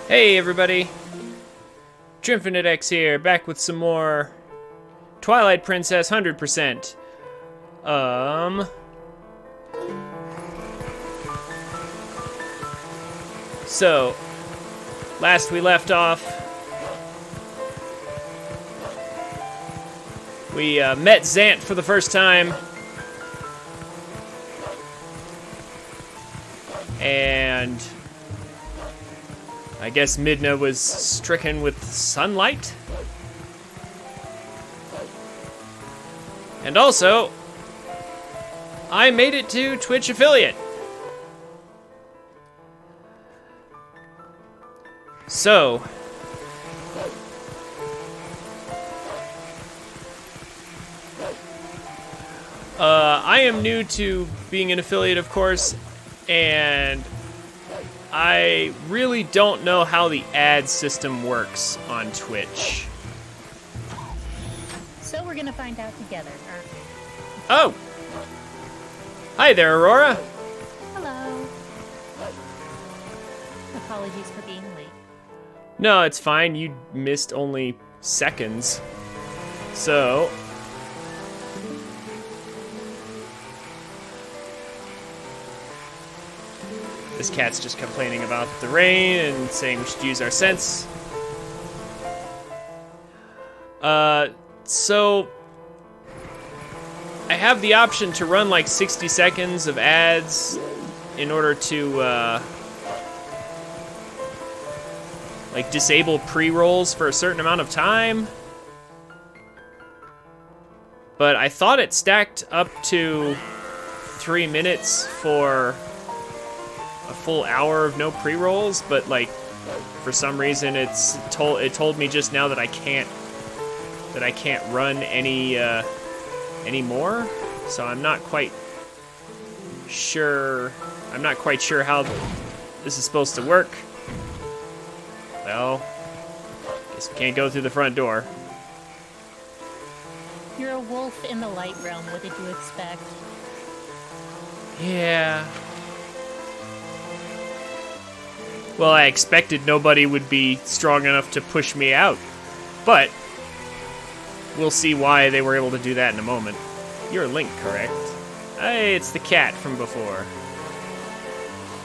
Hey everybody, TrinfiniteX here, back with some more Twilight Princess 100%. So, last we left off, we met Zant for the first time, and I guess Midna was stricken with sunlight. And also, I made it to Twitch affiliate. So, I am new to being an affiliate, of course, and I really don't know how the ad system works on Twitch. So we're gonna find out together, aren't we? Oh! Hi there, Aurora. Hello. Apologies for being late. No, it's fine. You missed only seconds. So... this cat's just complaining about the rain and saying we should use our sense. So... I have the option to run like 60 seconds of ads in order to, like disable pre-rolls for a certain amount of time. But I thought it stacked up to 3 minutes for a full hour of no pre-rolls, but like for some reason it told me just now that I can't run any more. So I'm not quite sure how this is supposed to work. Well, guess we can't go through the front door. You're a wolf in the light realm. What did you expect? Yeah. Well, I expected nobody would be strong enough to push me out, but we'll see why they were able to do that in a moment. You're Link, correct? Hey, it's the cat from before.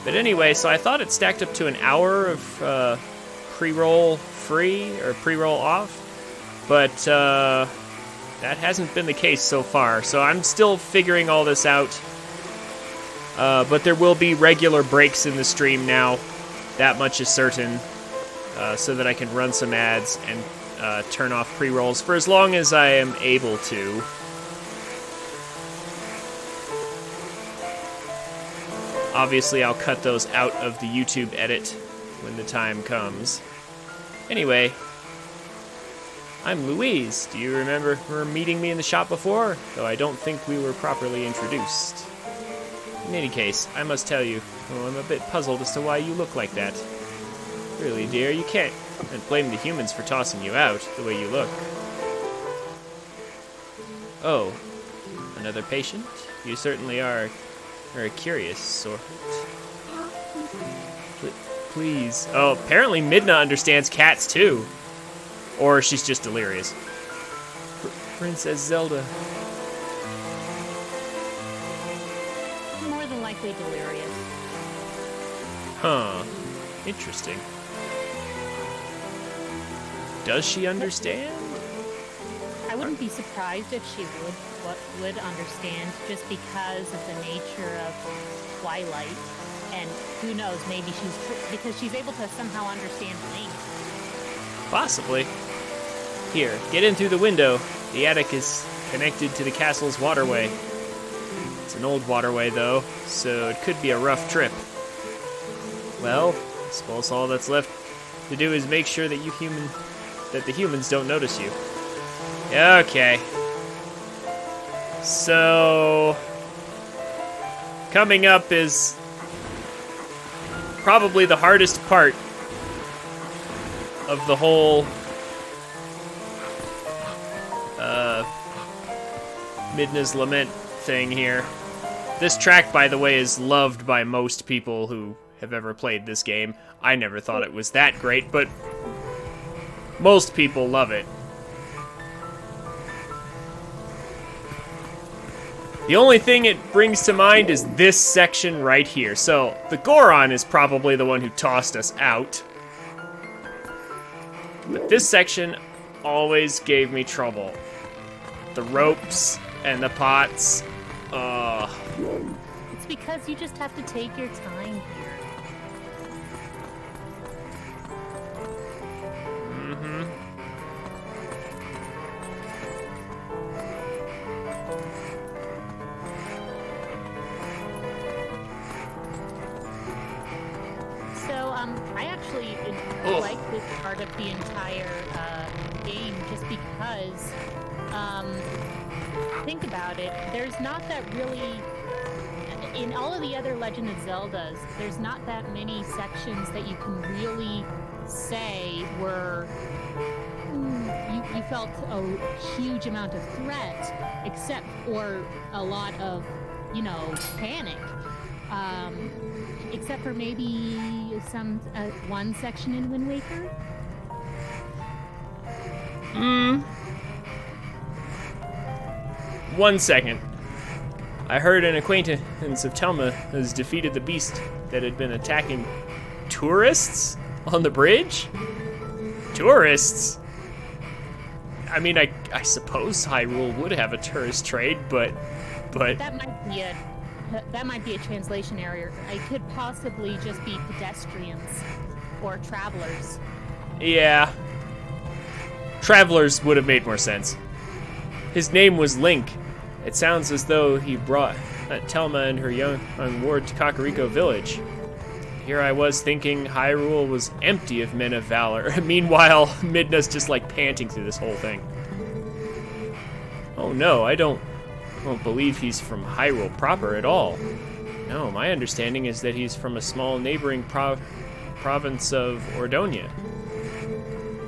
But anyway, so I thought it stacked up to an hour of pre-roll free or pre-roll off, but that hasn't been the case so far. So I'm still figuring all this out. But there will be regular breaks in the stream now. That much is certain, so that I can run some ads and turn off pre-rolls for as long as I am able to. Obviously, I'll cut those out of the YouTube edit when the time comes. Anyway, I'm Louise. Do you remember her meeting me in the shop before? Though I don't think we were properly introduced. In any case, I must tell you, I'm a bit puzzled as to why you look like that. Really, dear, you can't blame the humans for tossing you out, the way you look. Oh, another patient? You certainly are a curious sort. Please. Oh, apparently Midna understands cats too. Or she's just delirious. Princess Zelda. More than likely delirious. Huh. Interesting. Does she understand? I wouldn't be surprised if she would understand, just because of the nature of Twilight. And who knows, maybe because she's able to somehow understand Link. Possibly. Here, get in through the window. The attic is connected to the castle's waterway. It's an old waterway, though, so it could be a rough trip. Well, I suppose all that's left to do is make sure that the humans don't notice you. Okay. So, coming up is probably the hardest part of the whole Midna's Lament thing here. This track, by the way, is loved by most people who have ever played this game. I never thought it was that great, but most people love it. The only thing it brings to mind is this section right here. So the Goron is probably the one who tossed us out. But this section always gave me trouble. The ropes and the pots. It's because you just have to take your time here. I actually like this part of the entire game just because, think about it, there's not that really, in all of the other Legend of Zeldas, there's not that many sections that you can really say were, you felt a huge amount of threat, except for a lot of, panic. Except for maybe one section in Wind Waker. One second. I heard an acquaintance of Telma has defeated the beast that had been attacking tourists on the bridge? Tourists? I mean, I suppose Hyrule would have a tourist trade, but that might be a translation error. It could possibly just be pedestrians or travelers. Yeah. Travelers would have made more sense. His name was Link. It sounds as though he brought Telma and her young ward to Kakariko Village. Here I was thinking Hyrule was empty of men of valor. Meanwhile, Midna's just like panting through this whole thing. Oh no, I don't believe he's from Hyrule proper at all. No, my understanding is that he's from a small neighboring province of Ordonia.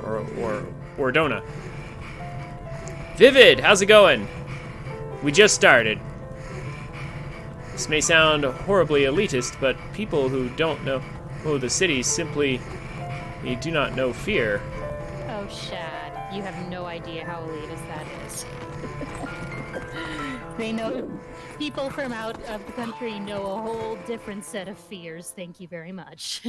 Or Ordona. Vivid, how's it going? We just started. This may sound horribly elitist, but people who don't know the city simply do not know fear. Oh, Shad, you have no idea how elitist that is. They know, people from out of the country know a whole different set of fears. Thank you very much.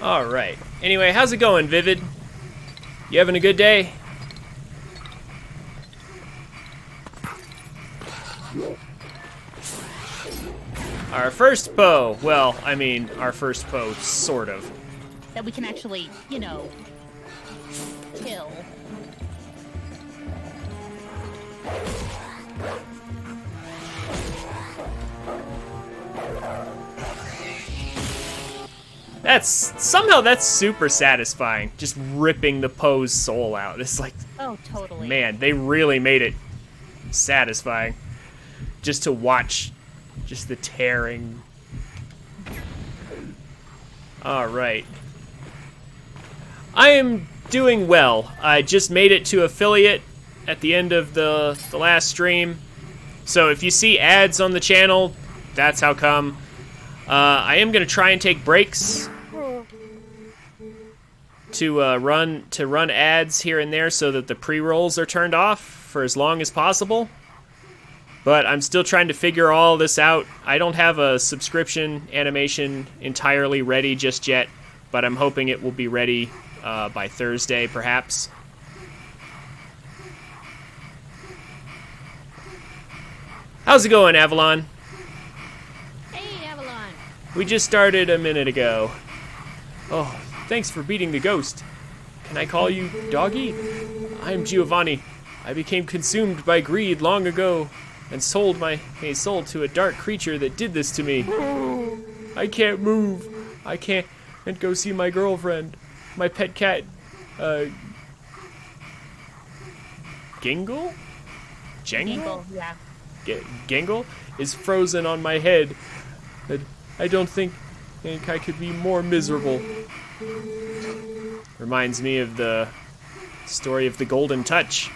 All right. Anyway, how's it going, Vivid? You having a good day? Our first Poe. Well, I mean, our first Poe, sort of. That we can actually, kill. That's super satisfying. Just ripping the Poe's soul out. It's like, oh, totally. Man, they really made it satisfying. Just to watch, just the tearing. All right. I am doing well. I just made it to affiliate at the end of the last stream. So if you see ads on the channel, that's how come. I am going to try and take breaks to run ads here and there so that the pre-rolls are turned off for as long as possible. But I'm still trying to figure all this out. I don't have a subscription animation entirely ready just yet, but I'm hoping it will be ready by Thursday, perhaps. How's it going, Avalon? Hey, Avalon. We just started a minute ago. Oh, thanks for beating the ghost. Can I call you Doggy? I'm Giovanni. I became consumed by greed long ago and sold my soul to a dark creature that did this to me. I can't move. I can't go see my girlfriend. My pet cat, Gingle? Jangle? Yeah. Gingle is frozen on my head. I don't think I could be more miserable. Reminds me of the story of the Golden Touch.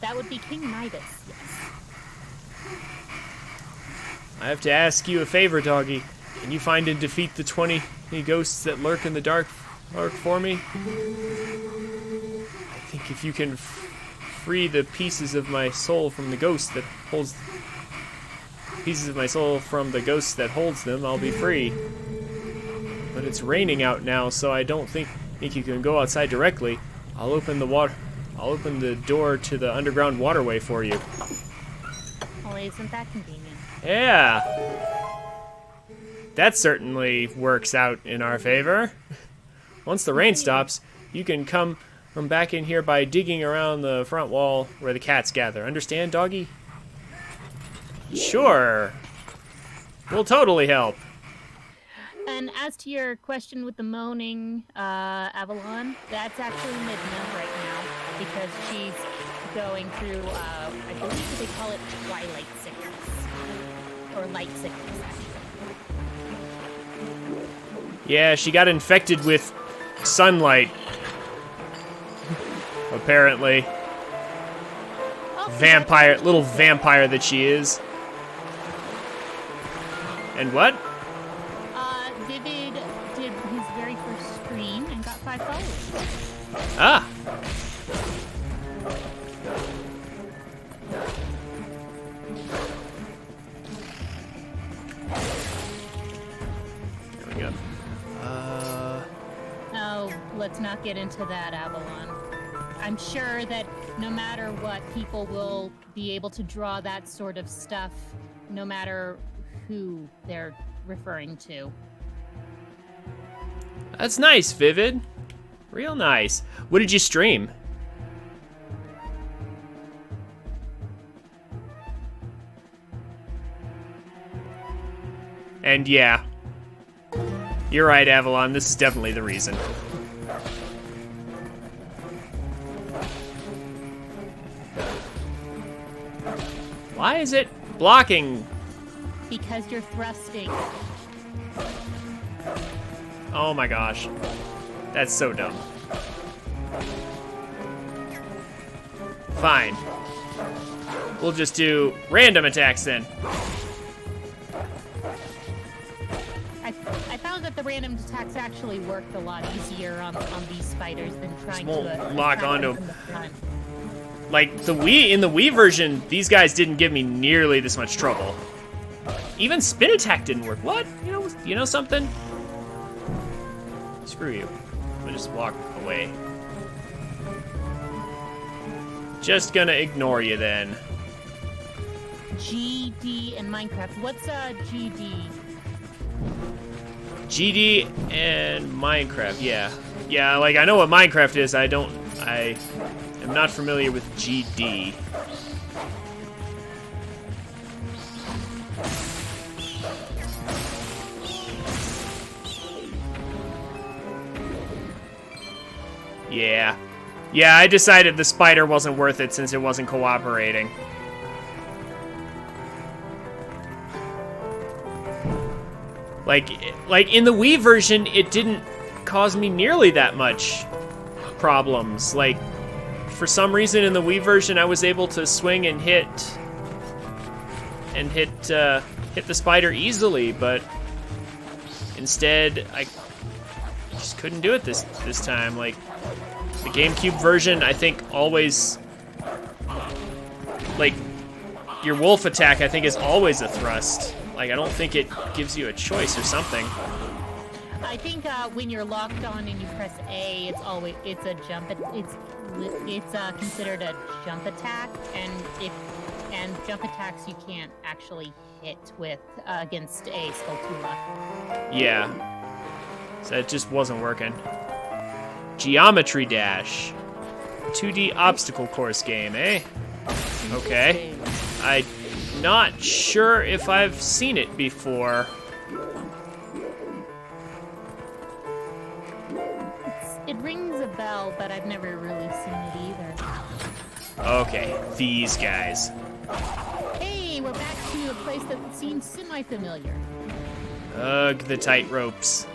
That would be King Midas, yes. I have to ask you a favor, doggy. Can you find and defeat the 20 ghosts that lurk in the dark for me? I think if you can free the pieces of my soul from the ghost that holds them, I'll be free. But it's raining out now, so I don't think you can go outside directly. I'll open the door to the underground waterway for you. Well, isn't that convenient? Yeah. That certainly works out in our favor. Once the rain stops, you can come back in here by digging around the front wall where the cats gather. Understand, doggy? Sure. We'll totally help. And as to your question with the moaning Avalon, that's actually Midna right now because she's going through, I believe they call it twilight sickness. Or light sickness, actually. Yeah, she got infected with sunlight. Apparently. Oh, little vampire that she is. And what? Vivid did his very first stream and got 5 followers. Ah. There we go. Oh, let's not get into that, Avalon. I'm sure that no matter what, people will be able to draw that sort of stuff, no matter who they're referring to. That's nice, Vivid. Real nice. What did you stream? And yeah, you're right, Avalon. This is definitely the reason. Why is it blocking? Because you're thrusting. Oh my gosh. That's so dumb. Fine. We'll just do random attacks then. I found that the random attacks actually worked a lot easier on these spiders than trying Just to won't lock attack onto them from the front. Like in the Wii version, these guys didn't give me nearly this much trouble. Even spin attack didn't work. What? You know something? Screw you. I'm gonna just walk away. Just gonna ignore you then. GD and Minecraft. What's GD? GD and Minecraft, yeah. Yeah, like I know what Minecraft is, I am not familiar with GD. Yeah. Yeah, I decided the spider wasn't worth it since it wasn't cooperating. Like in the Wii version, it didn't cause me nearly that much problems. Like, for some reason in the Wii version, I was able to swing and hit the spider easily, but instead I just couldn't do it this time. Like, the GameCube version, I think always, like, your wolf attack, I think, is always a thrust. Like, I don't think it gives you a choice or something. I think when you're locked on and you press A, it's a jump. It's considered a jump attack, and jump attacks you can't actually hit with against A Skulltula. Yeah. So it just wasn't working. Geometry Dash. 2D obstacle course game, eh? Okay. I'm not sure if I've seen it before. It rings a bell, but I've never really seen it either. Okay, these guys. Hey, we're back to a place that seems semi-familiar. Ugh, the tight ropes.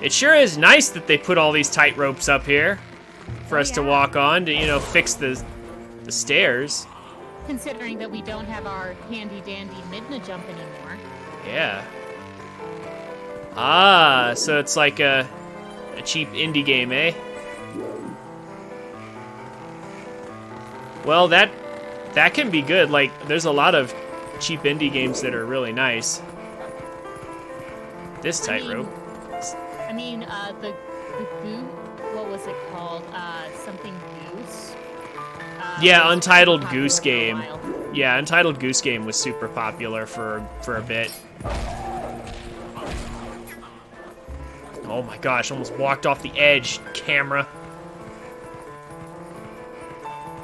It sure is nice that they put all these tight ropes up here for us to walk on to, fix the stairs. Considering that we don't have our handy-dandy Midna jump anymore. Yeah. Ah, so it's like a cheap indie game, eh? Well, that can be good. Like, there's a lot of cheap indie games that are really nice. This tightrope. I mean, the goo, what was it called? Something Goose. Yeah, Untitled popular Goose for a Game. while. Yeah, Untitled Goose Game was super popular for a bit. Oh my gosh, almost walked off the edge, camera.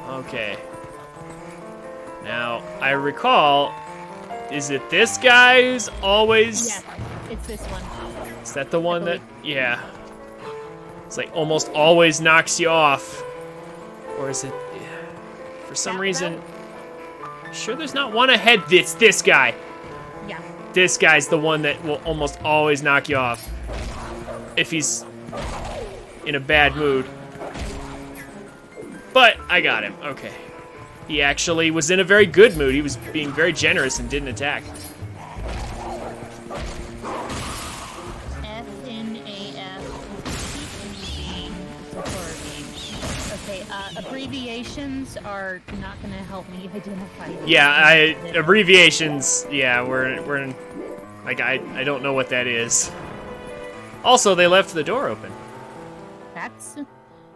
Okay. Now, I recall, is it this guy who's always... Yes, it's this one. Is that the one that... Yeah. It's like almost always knocks you off. Or is it... For some reason... Sure there's not one ahead. This guy. Yeah. This guy's the one that will almost always knock you off. If he's in a bad mood. But I got him. Okay. He actually was in a very good mood. He was being very generous and didn't attack. Okay, abbreviations are not going to help me identify these. Yeah, abbreviations. Yeah, we're in, like I don't know what that is. Also, they left the door open. That's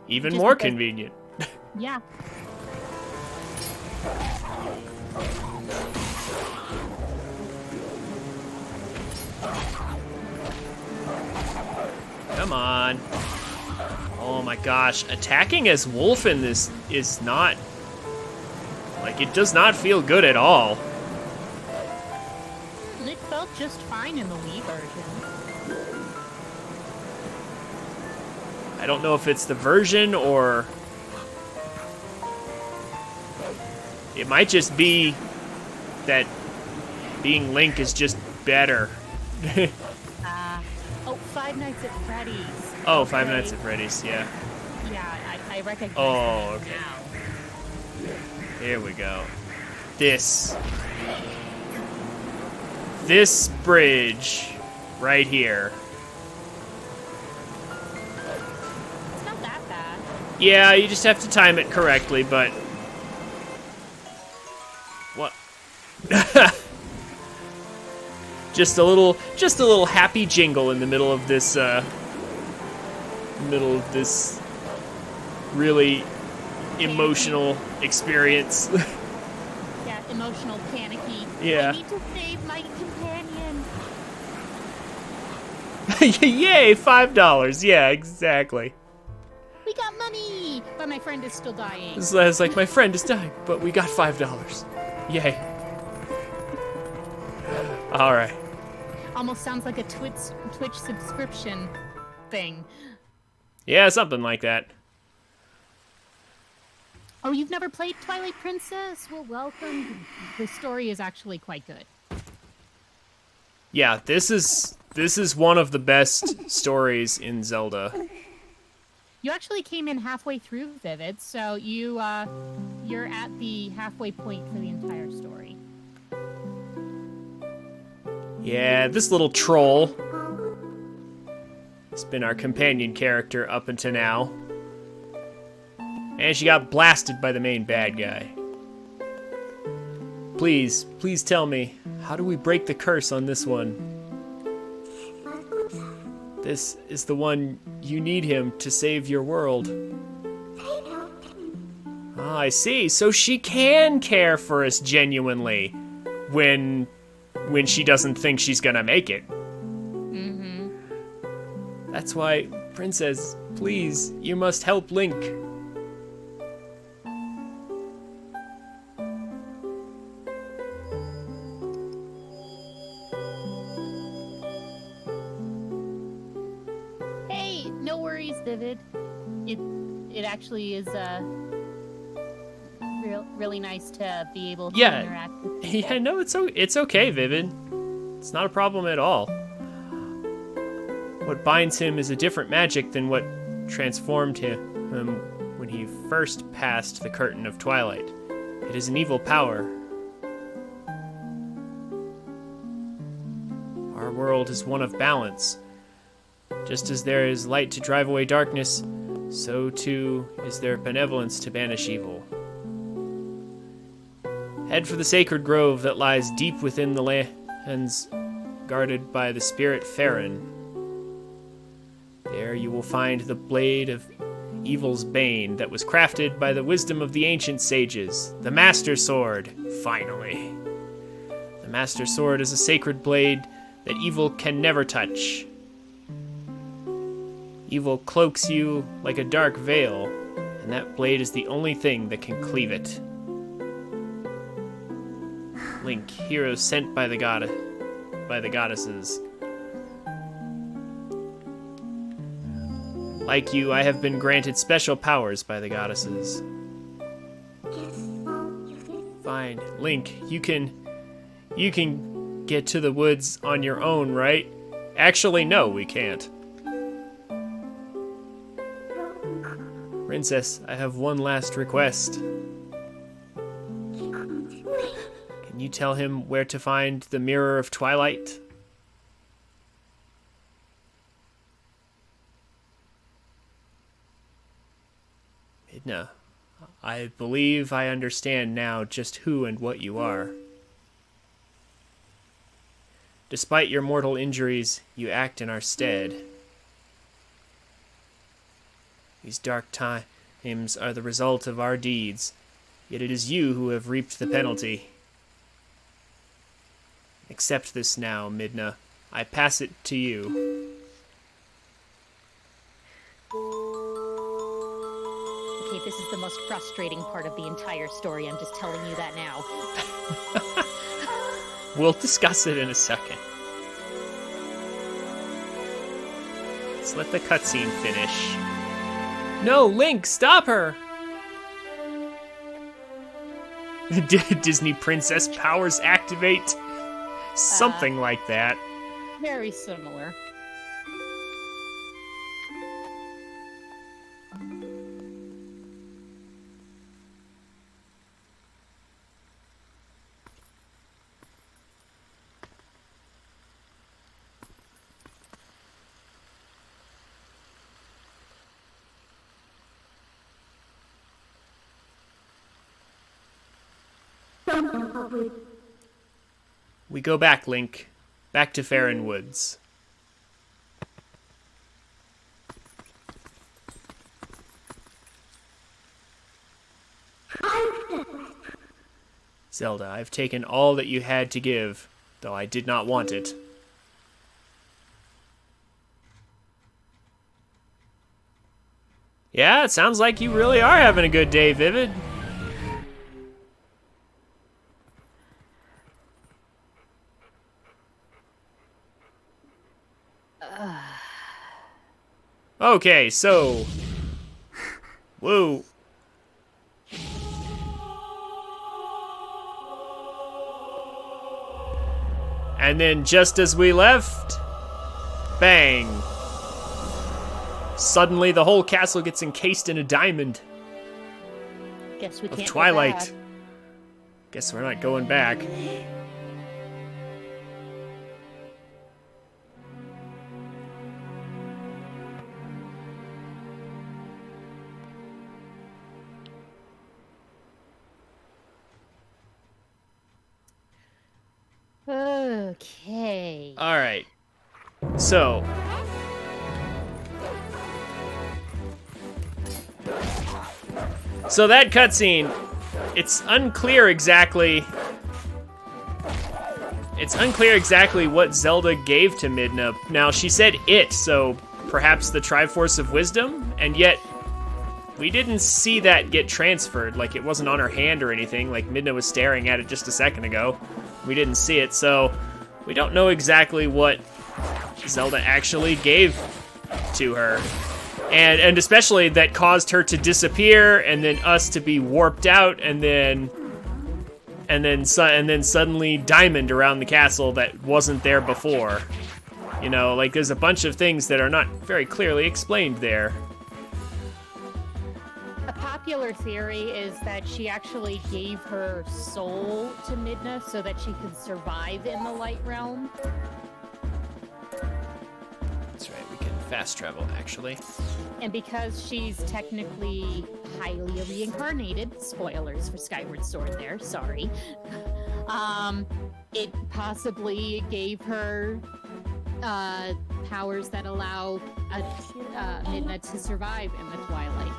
even just more because- convenient. Yeah. Come on. Oh my gosh, attacking as Wolf in this is not... Like, it does not feel good at all. It felt just fine in the Wii version. I don't know if it's the version or... It might just be that being Link is just better. Oh, Five Nights at Freddy's. Oh, Okay. Five Nights at Freddy's, yeah. Yeah, I recognize Oh, that okay. now. Here we go. This bridge right here. It's not that bad. Yeah, you just have to time it correctly, but... What? Just a little happy jingle in the middle of this, really emotional experience. Yeah, emotional, panicky. Yeah. I need to save my companion. Yay, $5. Yeah, exactly. We got money, but my friend is still dying. It's like, my friend is dying, but we got $5. Yay. All right. Almost sounds like a Twitch subscription thing. Yeah, something like that. Oh, you've never played Twilight Princess? Well, welcome. The story is actually quite good. Yeah, this is one of the best stories in Zelda. You actually came in halfway through, Vivid, so you're at the halfway point for the entire story. Yeah, this little troll has been our companion character up until now. And she got blasted by the main bad guy. Please tell me, how do we break the curse on this one? This is the one you need him to save your world. Ah, I see. So she can care for us genuinely when she doesn't think she's gonna make it. Mm-hmm. That's why, Princess, please, you must help Link. Hey, no worries, Vivid. It actually is really nice to be able to interact with people. Yeah, no, it's okay, Vivid. It's not a problem at all. What binds him is a different magic than what transformed him when he first passed the curtain of twilight. It is an evil power. world is one of balance. Just as there is light to drive away darkness, so too is there benevolence to banish evil. Head for the sacred grove that lies deep within the lands guarded by the spirit Farron. There you will find the blade of evil's bane that was crafted by the wisdom of the ancient sages, the Master Sword, finally. The Master Sword is a sacred blade that evil can never touch. Evil cloaks you like a dark veil, and that blade is the only thing that can cleave it. Link, hero sent by the goddesses. Like you, I have been granted special powers by the goddesses. Fine, Link, you can get to the woods on your own, right? Actually, no, we can't. Princess, I have one last request. Can you tell him where to find the Mirror of Twilight? Midna, I believe I understand now just who and what you are. Despite your mortal injuries, you act in our stead. These dark times are the result of our deeds, yet it is you who have reaped the penalty. Accept this now, Midna. I pass it to you. Okay, this is the most frustrating part of the entire story. I'm just telling you that now. We'll discuss it in a second. Let's let the cutscene finish. No, Link, stop her! Disney princess powers activate? Something like that. Very similar. We go back, Link. Back to Farron Woods. Zelda, I've taken all that you had to give, though I did not want it. Yeah, it sounds like you really are having a good day, Vivid. Okay, so... Whoa. And then just as we left... Bang. Suddenly the whole castle gets encased in a diamond. Guess we of can't Twilight. Go back. Guess we're not going back. Okay. All right. So. So that cutscene, it's unclear exactly. It's unclear exactly what Zelda gave to Midna. Now she said it, so perhaps the Triforce of Wisdom, and yet we didn't see that get transferred. Like it wasn't on her hand or anything. Like Midna was staring at it just a second ago. We didn't see it, so we don't know exactly what Zelda actually gave to her. And especially that caused her to disappear and then us to be warped out and then suddenly diamond around the castle that wasn't there before. You know, like there's a bunch of things that are not very clearly explained there. A popular theory is that she actually gave her soul to Midna so that she could survive in the Light Realm. fast travel, actually. And because she's technically highly reincarnated, spoilers for Skyward Sword there, sorry, it possibly gave her powers that allow Midna to survive in the Twilight.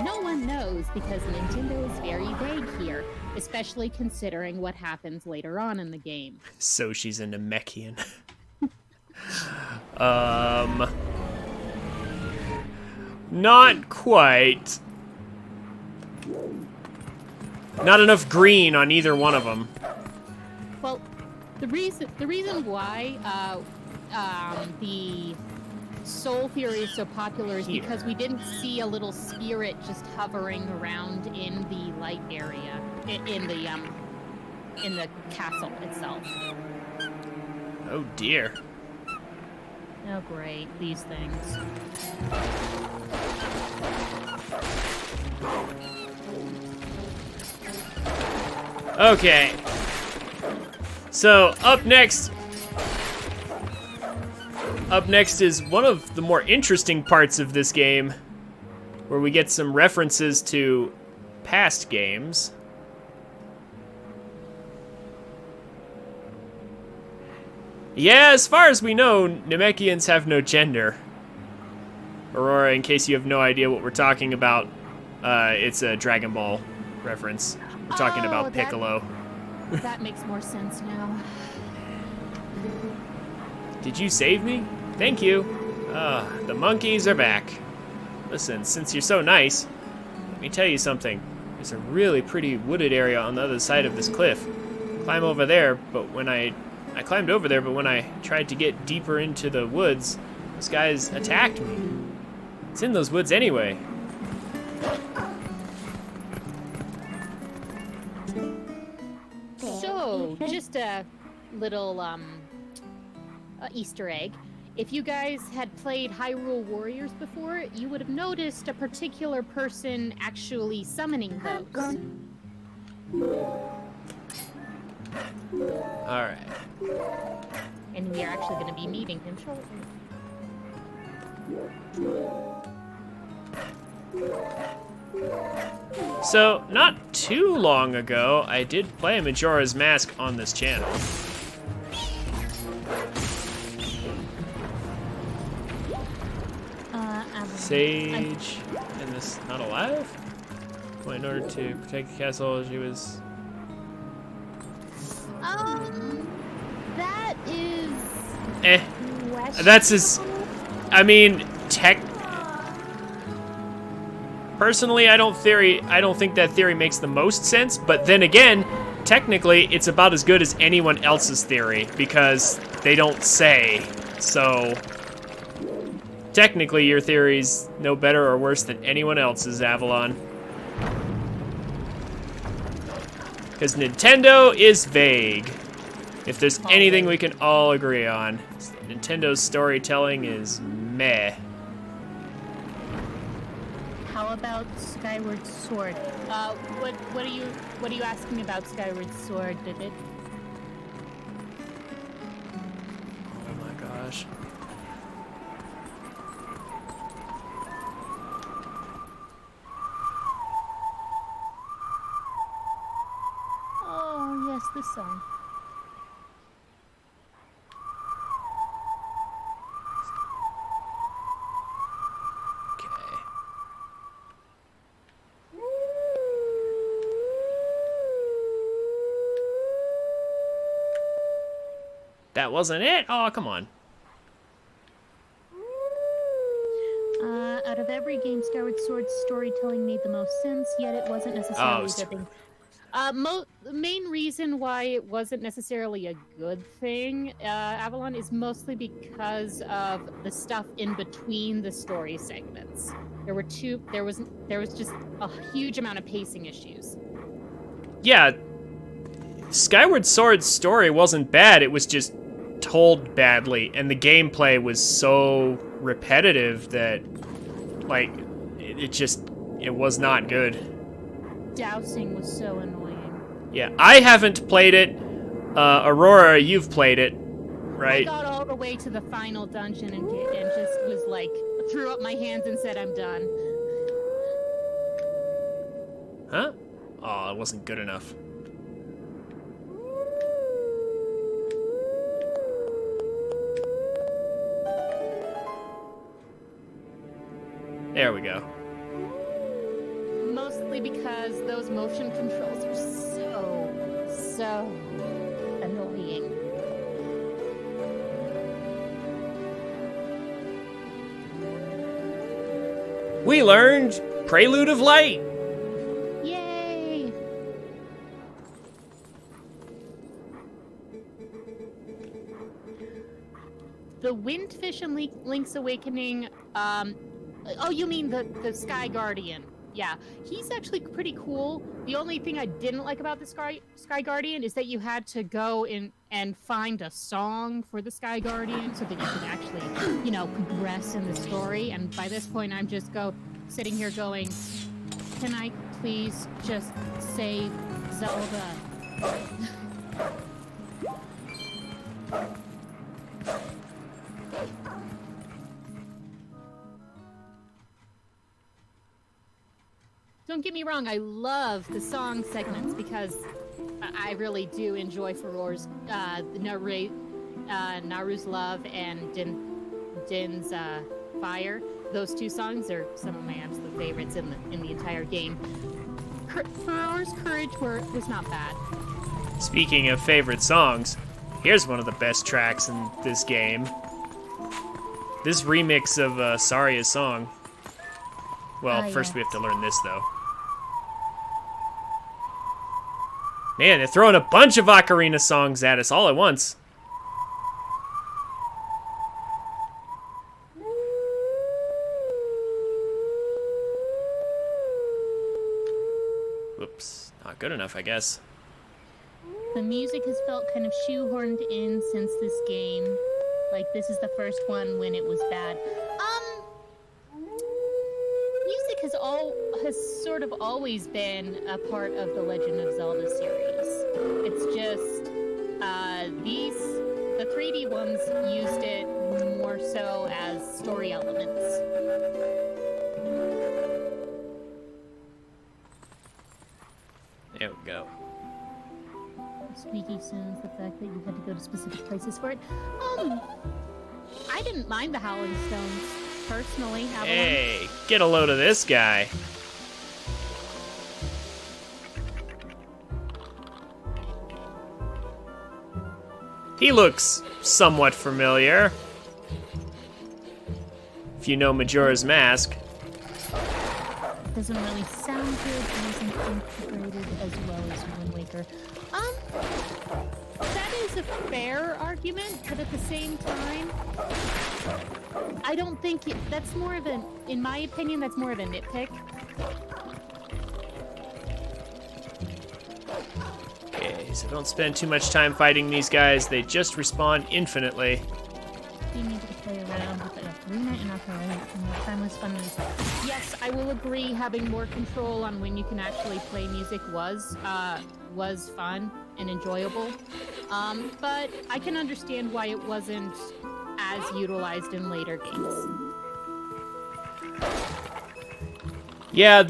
No one knows because Nintendo is very vague here, especially considering what happens later on in the game. So she's a Namekian. Not quite. Not enough green on either one of them. Well, the reason why the soul theory is so popular is because we didn't see a little spirit just hovering around in the light area, in the castle itself. Oh dear. Oh great, these things. Okay. So, up next is one of the more interesting parts of this game, where we get some references to past games. Yeah, as far as we know, Namekians have no gender. Aurora, in case you have no idea what we're talking about, it's a Dragon Ball reference. We're talking about Piccolo. That makes more sense now. Did you save me? Thank you. The monkeys are back. Listen, since you're so nice, let me tell you something. There's a really pretty wooded area on the other side of this cliff. Climb over there, but when I climbed over there, but when I tried to get deeper into the woods, those guys attacked me. It's in those woods anyway. So, just a little Easter egg. If you guys had played Hyrule Warriors before, you would have noticed a particular person actually summoning those. Alright. And we are actually going to be meeting him shortly. So, not too long ago, I did play Majora's Mask on this channel. Sage, and this not alive? Well, in order to protect the castle, she was... That is... That's his... I mean, personally, I don't think that theory makes the most sense, but then again, technically, it's about as good as anyone else's theory, because they don't say, so... Technically, your theory's no better or worse than anyone else's, Avalon. Because Nintendo is vague. If there's anything we can all agree on, Nintendo's storytelling is meh. How about Skyward Sword? What are you asking about Skyward Sword? Did it? Oh my gosh. Oh yes, this song. That wasn't it? Oh, come on. Out of every game, Skyward Sword's storytelling made the most sense, yet it wasn't necessarily a good thing. The main reason why it wasn't necessarily a good thing, Avalon, is mostly because of the stuff in between the story segments. There was just a huge amount of pacing issues. Yeah, Skyward Sword's story wasn't bad, it was just told badly, and the gameplay was so repetitive that, like, it was not good. Dousing was so annoying. Yeah, I haven't played it. Aurora, you've played it, right? got all the way to the final dungeon and just was like, threw up my hands and said, I'm done. Huh? Oh, it wasn't good enough. There we go. Mostly because those motion controls are so annoying. We learned Prelude of Light. Yay! The Windfish in Link's Awakening, oh, you mean the Sky Guardian. Yeah, he's actually pretty cool. The only thing I didn't like about the Sky Guardian is that you had to go in and find a song for the Sky Guardian so that you could actually, progress in the story. And by this point, I'm just sitting here going, can I please just save Zelda? Don't get me wrong, I love the song segments because I really do enjoy Farore's Naru's Love and Din's Fire. Those two songs are some of my absolute favorites in the entire game. Farore's Courage was not bad. Speaking of favorite songs, here's one of the best tracks in this game. This remix of Saria's song. Well, first we have to learn this, though. Man, they're throwing a bunch of Ocarina songs at us all at once. Whoops, not good enough, I guess. The music has felt kind of shoehorned in since this game. Like, this is the first one when it was bad. Music has sort of always been a part of the Legend of Zelda series. It's just, the 3D ones used it more so as story elements. There we go. Squeaky sounds, the fact that you had to go to specific places for it. I didn't mind the Howling Stones, personally. Hey, get a load of this guy. He looks somewhat familiar. If you know Majora's Mask. Doesn't really sound good and isn't integrated as well as Wind Waker. That is a fair argument, but at the same time, I don't think that's more of an, in my opinion, that's more of a nitpick. Okay, so don't spend too much time fighting these guys. They just respawn infinitely. You need to play around with the arena and Ocarina, timeless fun. Yes, I will agree. Having more control on when you can actually play music was fun and enjoyable. But I can understand why it wasn't as utilized in later games. Yeah,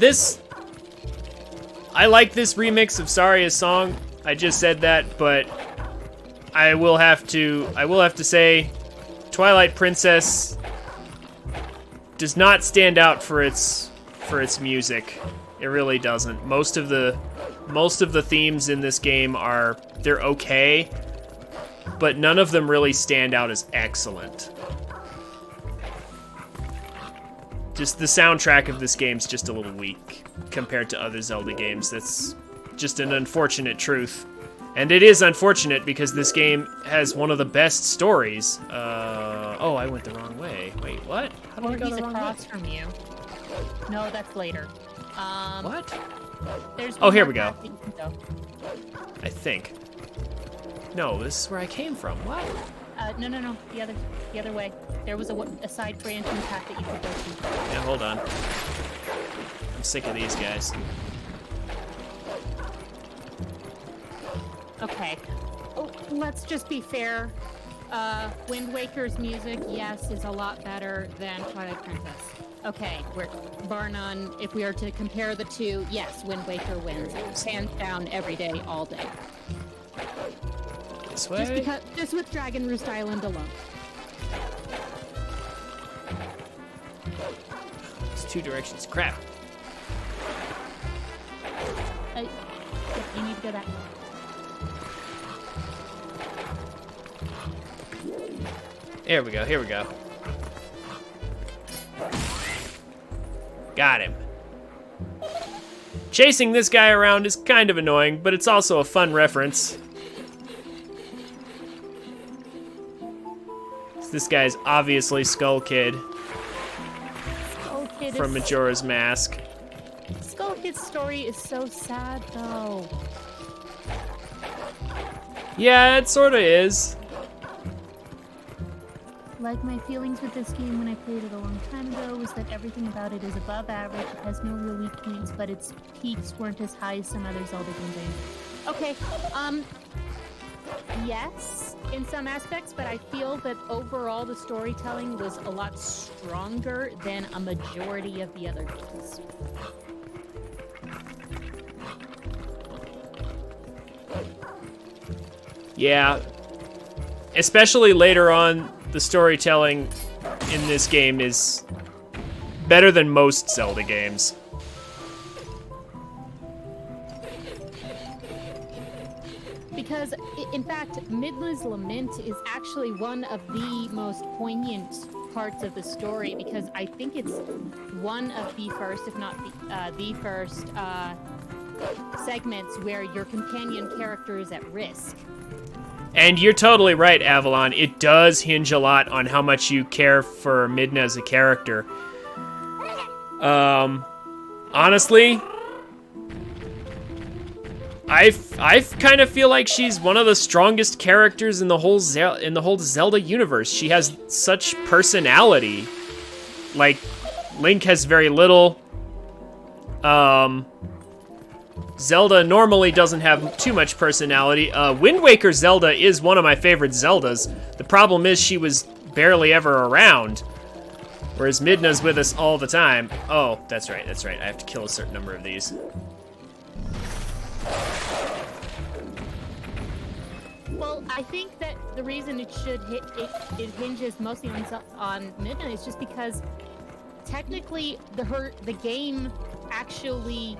I like this remix of Saria's song. I just said that, but I will have to say Twilight Princess does not stand out for its music. It really doesn't. Most of the themes in this game they're okay, but none of them really stand out as excellent. Just the soundtrack of this game's just a little weak compared to other Zelda games. That's just an unfortunate truth. And it is unfortunate because this game has one of the best stories. Oh, I went the wrong way. Wait, what? How did I go the wrong way? Across from you. No, that's later. What? There's Oh, here we go. path that you can go. I think. No, this is where I came from. What? No. The other way. There was a side branching path that you could go to. Yeah, hold on. I'm sick of these guys. Okay. Oh, let's just be fair. Wind Waker's music, yes, is a lot better than Twilight Princess. Okay, we're bar none. If we are to compare the two, yes, Wind Waker wins. Hands down, every day, all day. This way? Just with Dragon Roost Island alone. It's 2 directions. Crap. You need to go that way. Here we go, here we go. Got him. Chasing this guy around is kind of annoying, but it's also a fun reference. This guy's obviously Skull Kid from Majora's Mask. Skull Kid's story is so sad, though. Yeah, it sort of is. Like, my feelings with this game when I played it a long time ago was that everything about it is above average. It has no real weak points, but its peaks weren't as high as some other Zelda games. Okay, yes, in some aspects, but I feel that overall the storytelling was a lot stronger than a majority of the other games. Yeah, especially later on, the storytelling in this game is better than most Zelda games. Because, in fact, Midna's Lament is actually one of the most poignant parts of the story, because I think it's one of the first, if not the first, segments where your companion character is at risk. And you're totally right, Avalon. It does hinge a lot on how much you care for Midna as a character. Honestly, I kind of feel like she's one of the strongest characters in the whole Zelda universe. She has such personality. Like, Link has very little. Zelda normally doesn't have too much personality. Wind Waker Zelda is one of my favorite Zeldas. The problem is she was barely ever around, whereas Midna's with us all the time. Oh, that's right. I have to kill a certain number of these. Well, I think that the reason it hinges mostly on Midna is just because technically the game actually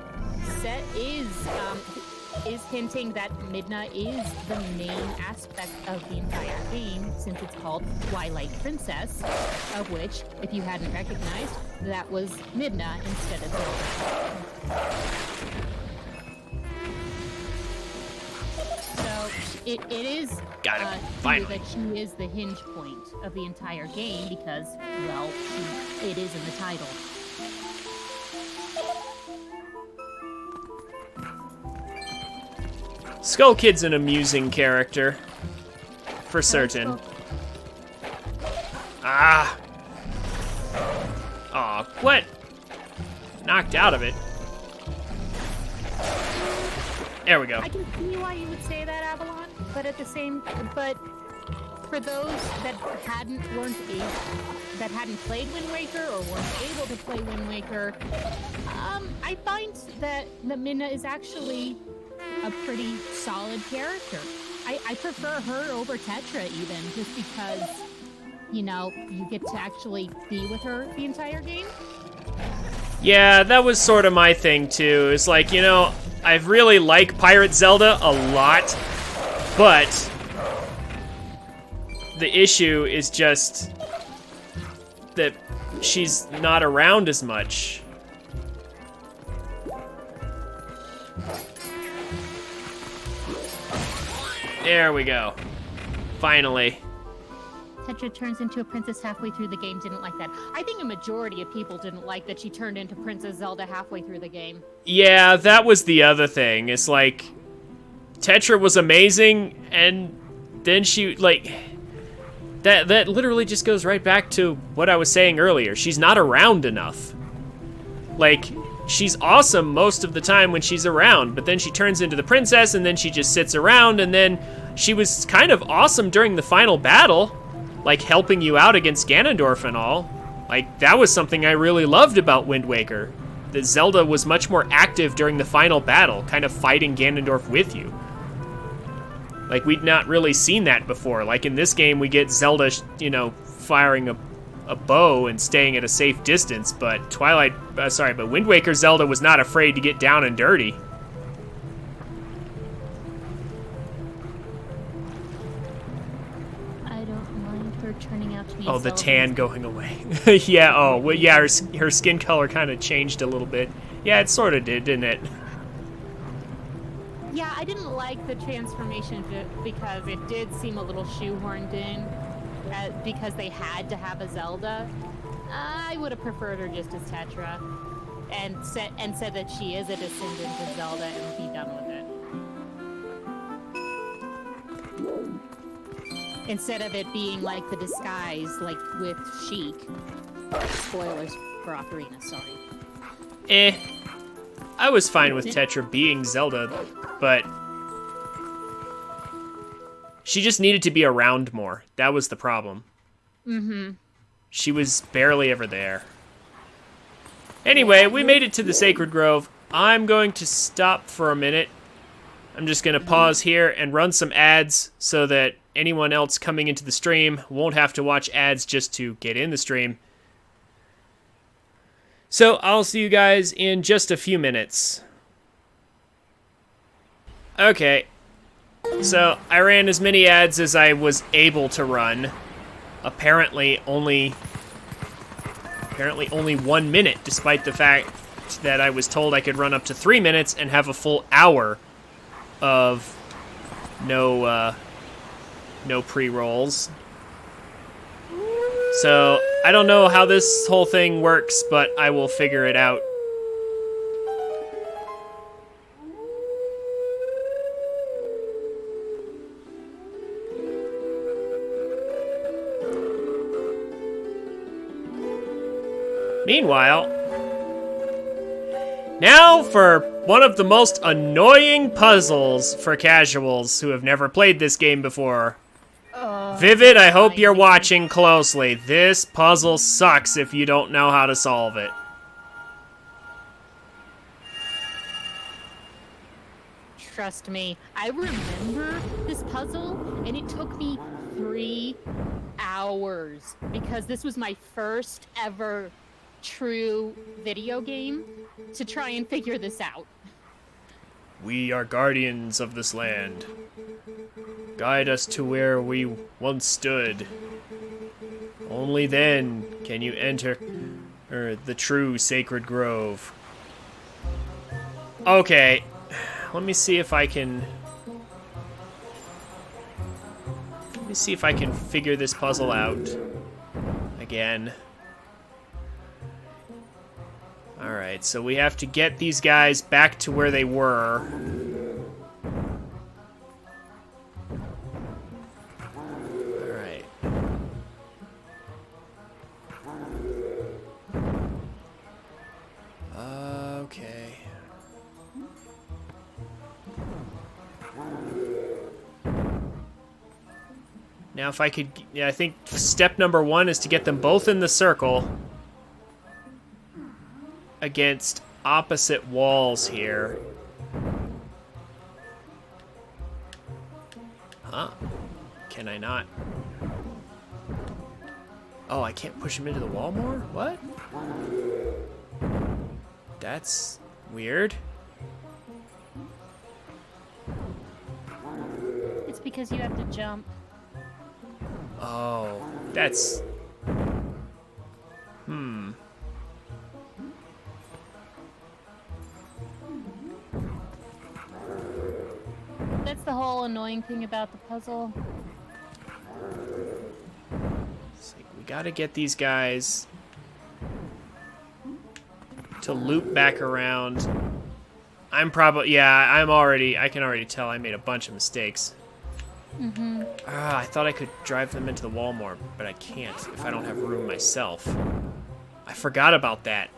is hinting that Midna is the main aspect of the entire game, since it's called Twilight Princess, of which, if you hadn't recognized, that was Midna instead of Zelda. So it is Got it. true Finally. that she is the hinge point of the entire game because, well, it is in the title. Skull Kid's an amusing character, for certain. Ah. Aw, what? Knocked out of it. There we go. I can see why you would say that, Avalon, but for those that hadn't played Wind Waker or weren't able to play Wind Waker, I find that Midna is actually a pretty solid character. I prefer her over Tetra even, just because, you know, you get to actually be with her the entire game. Yeah, that was sort of my thing too. It's like, you know, I really like Pirate Zelda a lot, but the issue is just that she's not around as much. There we go. Finally. Tetra turns into a princess halfway through the game. Didn't like that. I think a majority of people didn't like that she turned into Princess Zelda halfway through the game. Yeah, that was the other thing. It's like, Tetra was amazing, and then she, like, that literally just goes right back to what I was saying earlier. She's not around enough. Like, she's awesome most of the time when she's around, but then she turns into the princess, and then she just sits around, and then she was kind of awesome during the final battle, like helping you out against Ganondorf and all. Like, that was something I really loved about Wind Waker. That Zelda was much more active during the final battle, kind of fighting Ganondorf with you. Like, we'd not really seen that before. Like, in this game, we get Zelda, you know, firing a bow and staying at a safe distance, but but Wind Waker Zelda was not afraid to get down and dirty. Turning out to be the Zelda's. tan going away. Yeah, oh, well, yeah, her skin color kind of changed a little bit. Yeah, it sort of did, didn't it? Yeah, I didn't like the transformation because it did seem a little shoehorned in because they had to have a Zelda. I would have preferred her just as Tetra and said that she is a descendant of Zelda and be done with it. Instead of it being like the disguise, like with Sheik. Spoilers for Ocarina, sorry. I was fine with Tetra being Zelda, but she just needed to be around more. That was the problem. Mm-hmm. She was barely ever there. Anyway, we made it to the Sacred Grove. I'm going to stop for a minute. I'm just going to pause here and run some ads so that anyone else coming into the stream won't have to watch ads just to get in the stream. So I'll see you guys in just a few minutes. Okay. So I ran as many ads as I was able to run. Apparently only 1 minute, despite the fact that I was told I could run up to 3 minutes and have a full hour of no pre-rolls. So, I don't know how this whole thing works, but I will figure it out. Meanwhile, now for one of the most annoying puzzles for casuals who have never played this game before. Vivid, I hope you're watching closely. This puzzle sucks if you don't know how to solve it. Trust me, I remember this puzzle, and it took me 3 hours because this was my first ever true video game to try and figure this out. We are guardians of this land. Guide us to where we once stood. Only then can you enter the true sacred grove. Okay, let me see if I can figure this puzzle out again. Alright, so we have to get these guys back to where they were. Alright. Okay. Now if I could, yeah, I think step number 1 is to get them both in the circle against opposite walls here. Huh? Can I not? Oh, I can't push him into the wall more? What? That's weird. It's because you have to jump. Oh, that's... That's the whole annoying thing about the puzzle. It's like we gotta get these guys to loop back around. I can already tell I made a bunch of mistakes. I thought I could drive them into the wall more, but I can't if I don't have room myself. I forgot about that.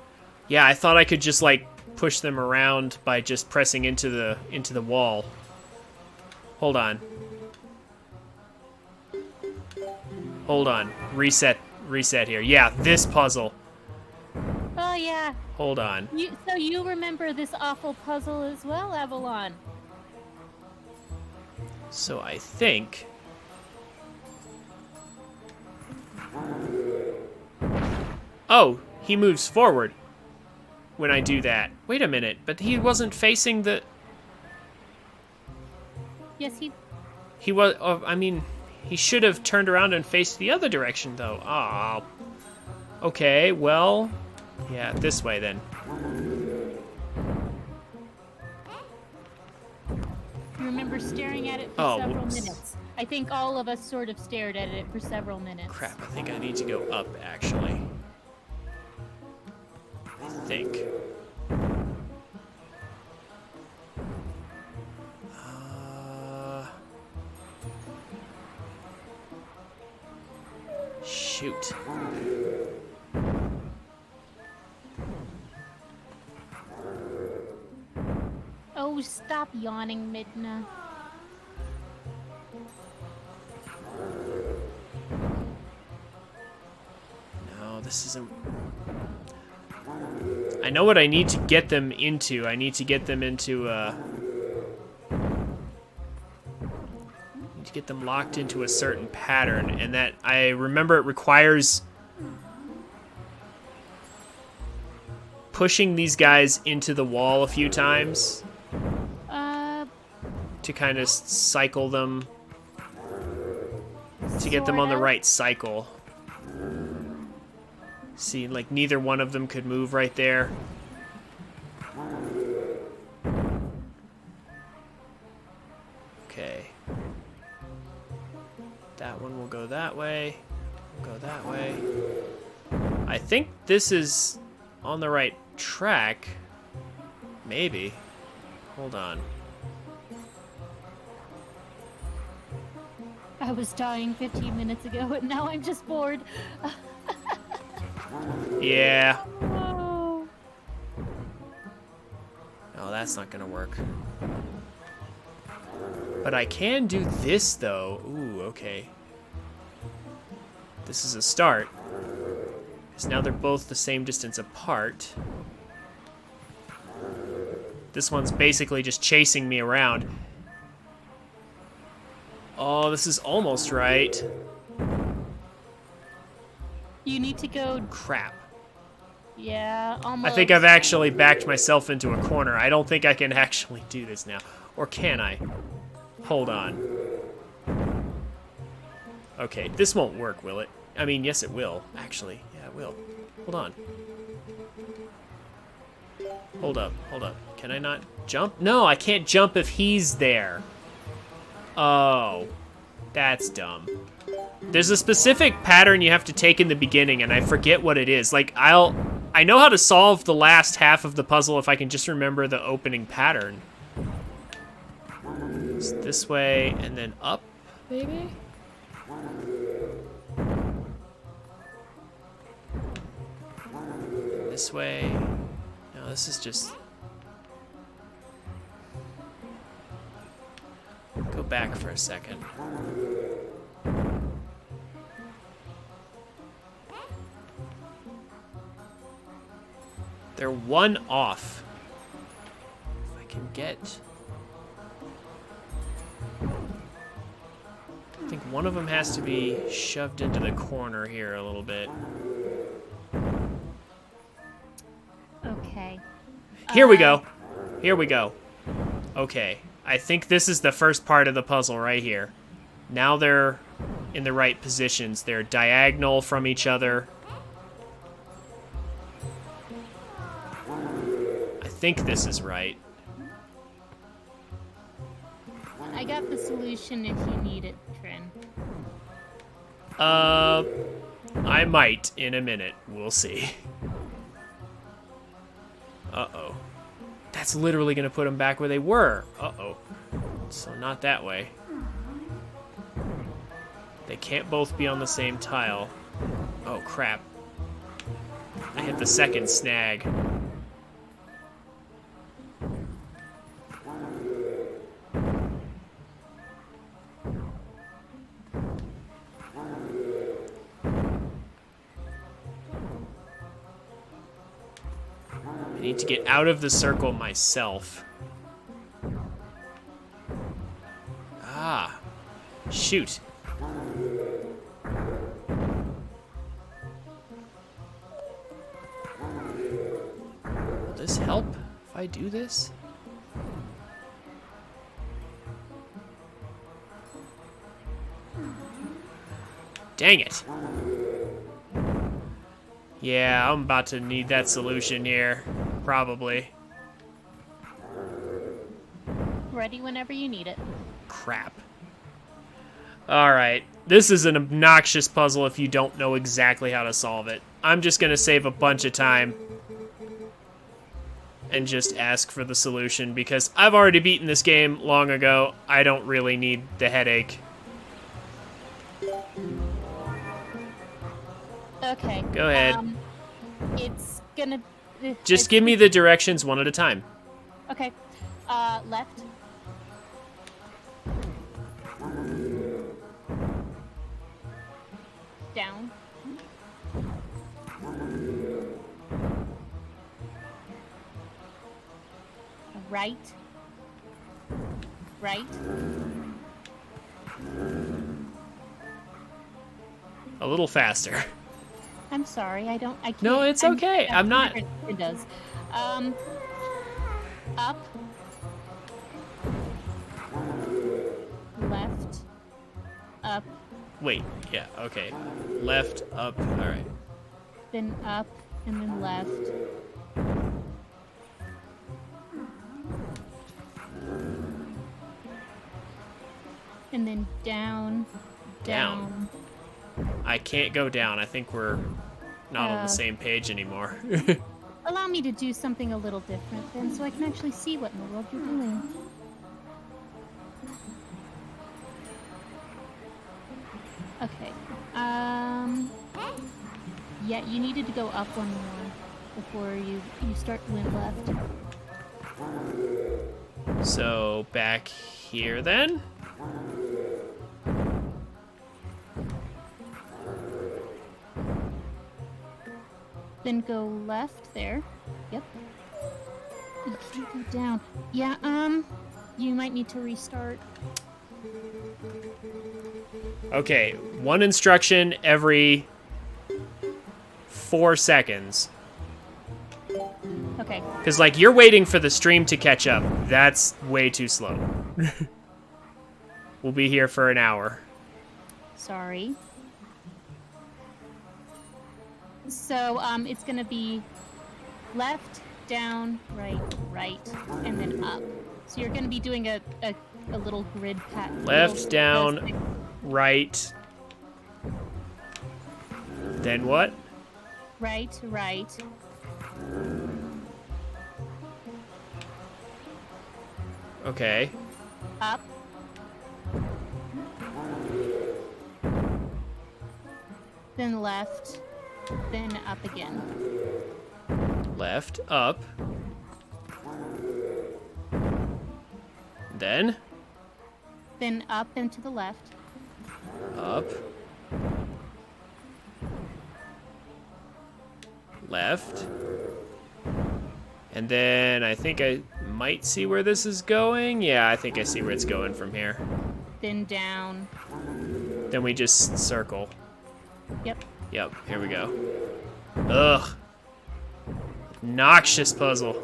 Yeah, I thought I could just like push them around by just pressing into the wall. Hold on. Hold on. Reset here. Yeah, this puzzle. Oh, yeah. Hold on. So you remember this awful puzzle as well, Avalon? So I think... Oh, he moves forward when I do that. Wait a minute, but he wasn't facing the... Yes, He was... I mean, he should have turned around and faced the other direction, though. Oh. Okay, well... Yeah, this way, then. You remember staring at it for several minutes. I think all of us sort of stared at it for several minutes. Crap, I think I need to go up, actually. I think. Shoot. Oh, stop yawning, Midna. No, this isn't... I know what I need to get them into. I need to get them into, need to get them locked into a certain pattern, and that, I remember it requires pushing these guys into the wall a few times to kind of cycle them, to get them on the right cycle. See, like, neither one of them could move right there. Okay. That one will go that way. We'll go that way. I think this is on the right track. Maybe. Hold on. I was dying 15 minutes ago, and now I'm just bored. Yeah. Oh. Oh, that's not gonna work. But I can do this, though. Ooh, okay. This is a start. Because now they're both the same distance apart. This one's basically just chasing me around. Oh, this is almost right. You need to go... Crap. Yeah, almost. I think I've actually backed myself into a corner. I don't think I can actually do this now. Or can I? Hold on. Okay, this won't work, will it? I mean, yes it will, actually. Yeah, it will. Hold on. Hold up, hold up. Can I not jump? No, I can't jump if he's there. Oh, that's dumb. There's a specific pattern you have to take in the beginning, and I forget what it is. Like, I know how to solve the last half of the puzzle if I can just remember the opening pattern. It's this way, and then up, maybe? This way. No, this is just... Go back for a second. They're one off. If I can get... I think one of them has to be shoved into the corner here a little bit. Okay. Here we go. Here we go. Okay. I think this is the first part of the puzzle right here. Now they're in the right positions. They're diagonal from each other. I think this is right. I got the solution if you need it, Trin. I might in a minute. We'll see. Uh-oh. That's literally gonna put them back where they were. Uh-oh. So not that way. They can't both be on the same tile. Oh, crap. I hit the second snag. I need to get out of the circle myself. Ah. Shoot. Will this help if I do this? Dang it. Yeah, I'm about to need that solution here. Probably. Ready whenever you need it. Crap. Alright. This is an obnoxious puzzle if you don't know exactly how to solve it. I'm just gonna save a bunch of time and just ask for the solution because I've already beaten this game long ago. I don't really need the headache. Okay. Go ahead. It's gonna... Just give me the directions one at a time. Okay. Left. Down. Right. Right. A little faster. I'm sorry, I can't. No, it's okay. I'm not. It does. Up. Left. Up. Wait, yeah, okay. Left, up, alright. Then up, and then left. And then down. Down. I can't go down. I think we're not on the same page anymore. Allow me to do something a little different then, so I can actually see what in the world you're doing. Okay. Yeah, you needed to go up one more before you went left. So, back here then? Then go left there. Yep. You can't go down. Yeah, you might need to restart. Okay, one instruction every 4 seconds. Okay. Because, like, you're waiting for the stream to catch up. That's way too slow. We'll be here for an hour. Sorry. So, it's gonna be left, down, right, and then up. So you're gonna be doing a little grid pattern. Left, down, right. Then what? Right. Okay. Up. Then left. Then up again. Left, up. Then? Then up and to the left. Up. Left. And then I think I might see where this is going. Yeah, I think I see where it's going from here. Then down. Then we just circle. Yep. Yep, here we go. Ugh. Noxious puzzle.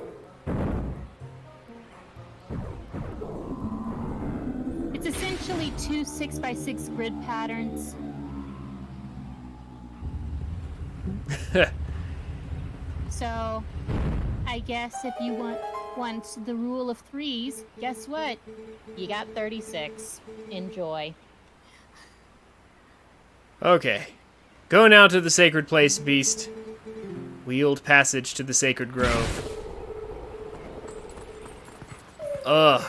It's essentially 2 6x6 grid patterns. So, I guess if you want the rule of threes, guess what? You got 36. Enjoy. Okay. Go now to the sacred place, beast. Wheeled passage to the sacred grove. Ugh.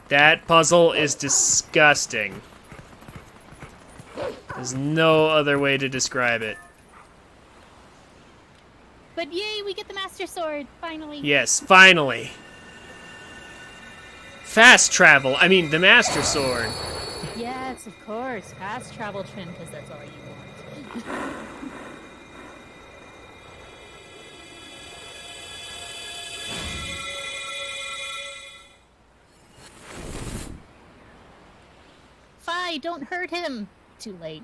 That puzzle is disgusting. There's no other way to describe it. But yay, we get the Master Sword, finally. Yes, finally. Fast travel. I mean, the Master Sword. Yes, of course. Fast travel, Trin, because that's all you want. don't hurt him. Too late.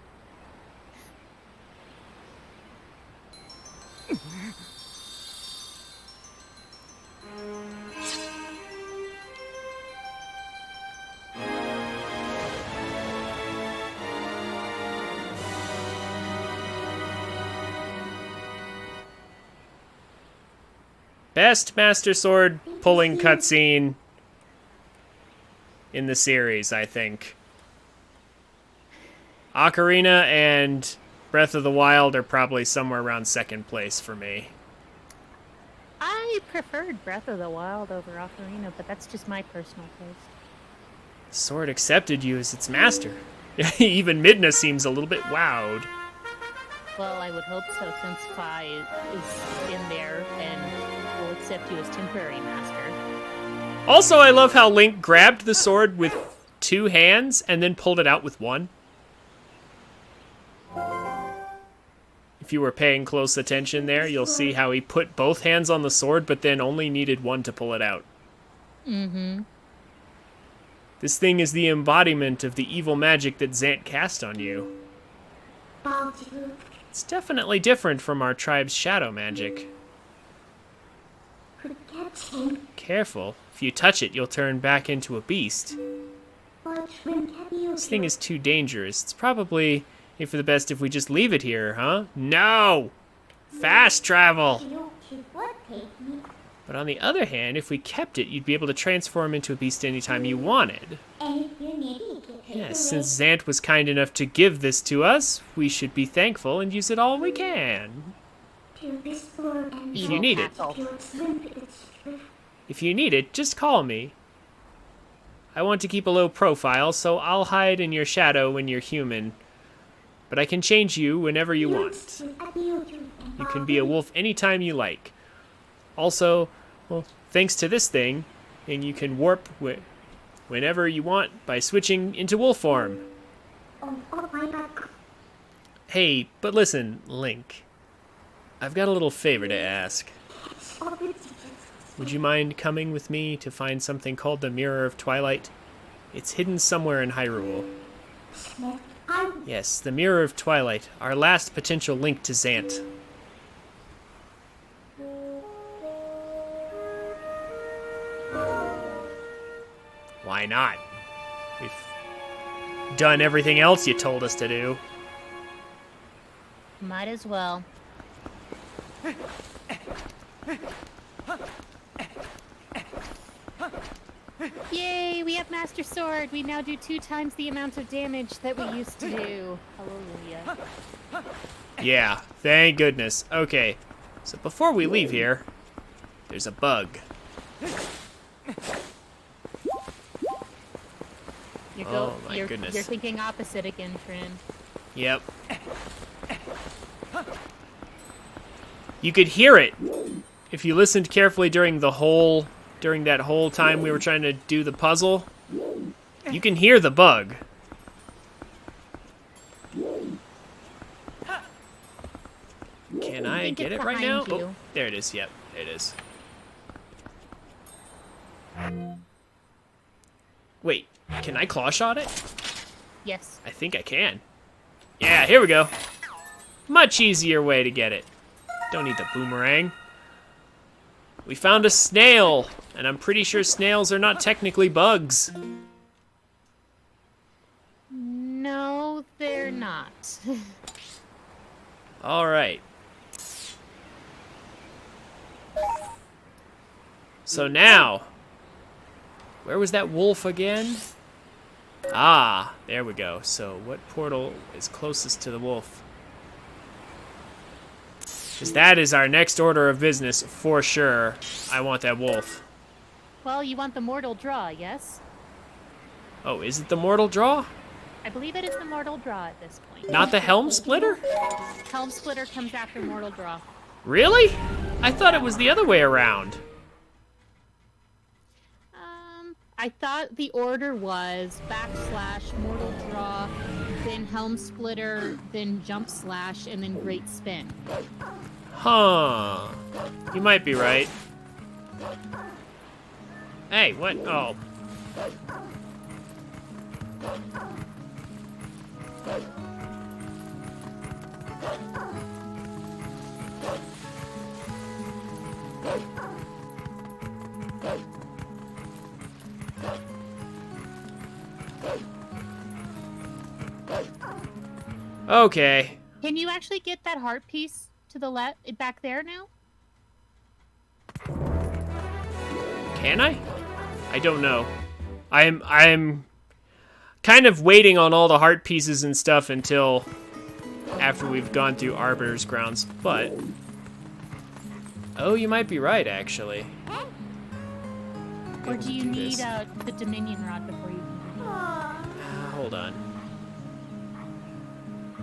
Best Master Sword pulling cutscene in the series, I think. Ocarina and Breath of the Wild are probably somewhere around second place for me. I preferred Breath of the Wild over Ocarina, but that's just my personal taste. The sword accepted you as its master. Even Midna seems a little bit wowed. Well, I would hope so, since Fi is in there and will accept you as temporary master. Also, I love how Link grabbed the sword with 2 hands and then pulled it out with 1. If you were paying close attention there, you'll see how he put both hands on the sword, but then only needed 1 to pull it out. Mm-hmm. This thing is the embodiment of the evil magic that Zant cast on you. It's definitely different from our tribe's shadow magic. Careful. If you touch it, you'll turn back into a beast. This thing is too dangerous. It's probably for the best if we just leave it here, huh? No! Fast travel! But on the other hand, if we kept it, you'd be able to transform into a beast anytime you wanted. Yes, since Zant was kind enough to give this to us, we should be thankful and use it all we can. If you need it. If you need it, just call me. I want to keep a low profile, so I'll hide in your shadow when you're human. But I can change you whenever you want. You can be a wolf anytime you like. Also, well, thanks to this thing, and you can warp whenever you want by switching into wolf form. Hey, but listen, Link. I've got a little favor to ask. Would you mind coming with me to find something called the Mirror of Twilight? It's hidden somewhere in Hyrule. Yes, the Mirror of Twilight, our last potential link to Zant. Why not? We've done everything else you told us to do. Might as well. Yay, we have Master Sword. We now do 2 times the amount of damage that we used to do. Hallelujah. Yeah, thank goodness. Okay, so before we leave here, there's a bug. My goodness. You're thinking opposite again, Trin. Yep. You could hear it if you listened carefully during that whole time we were trying to do the puzzle. You can hear the bug. Can I get it right now? Oh, there it is. Yep, there it is. Wait, can I claw shot it? Yes. I think I can. Yeah, here we go. Much easier way to get it. Don't need the boomerang. We found a snail, and I'm pretty sure snails are not technically bugs. No, they're not. All right. So now, where was that wolf again? Ah, there we go. So what portal is closest to the wolf? Because that is our next order of business for sure. I want that wolf. Well, you want the mortal draw, yes? Oh, is it the mortal draw? I believe it is the mortal draw at this point. Not the helm splitter? Helm splitter comes after mortal draw. Really? I thought it was the other way around. I thought the order was / mortal draw, then helm splitter, then jump slash, and then great spin. Huh. You might be right. Hey, what? Oh. Okay. Can you actually get that heart piece to the left back there now? Can I? I don't know. I'm kind of waiting on all the heart pieces and stuff until after we've gone through Arbiter's Grounds, but... Oh, you might be right, actually. Or do you need the Dominion Rod before you can do it? Hold on.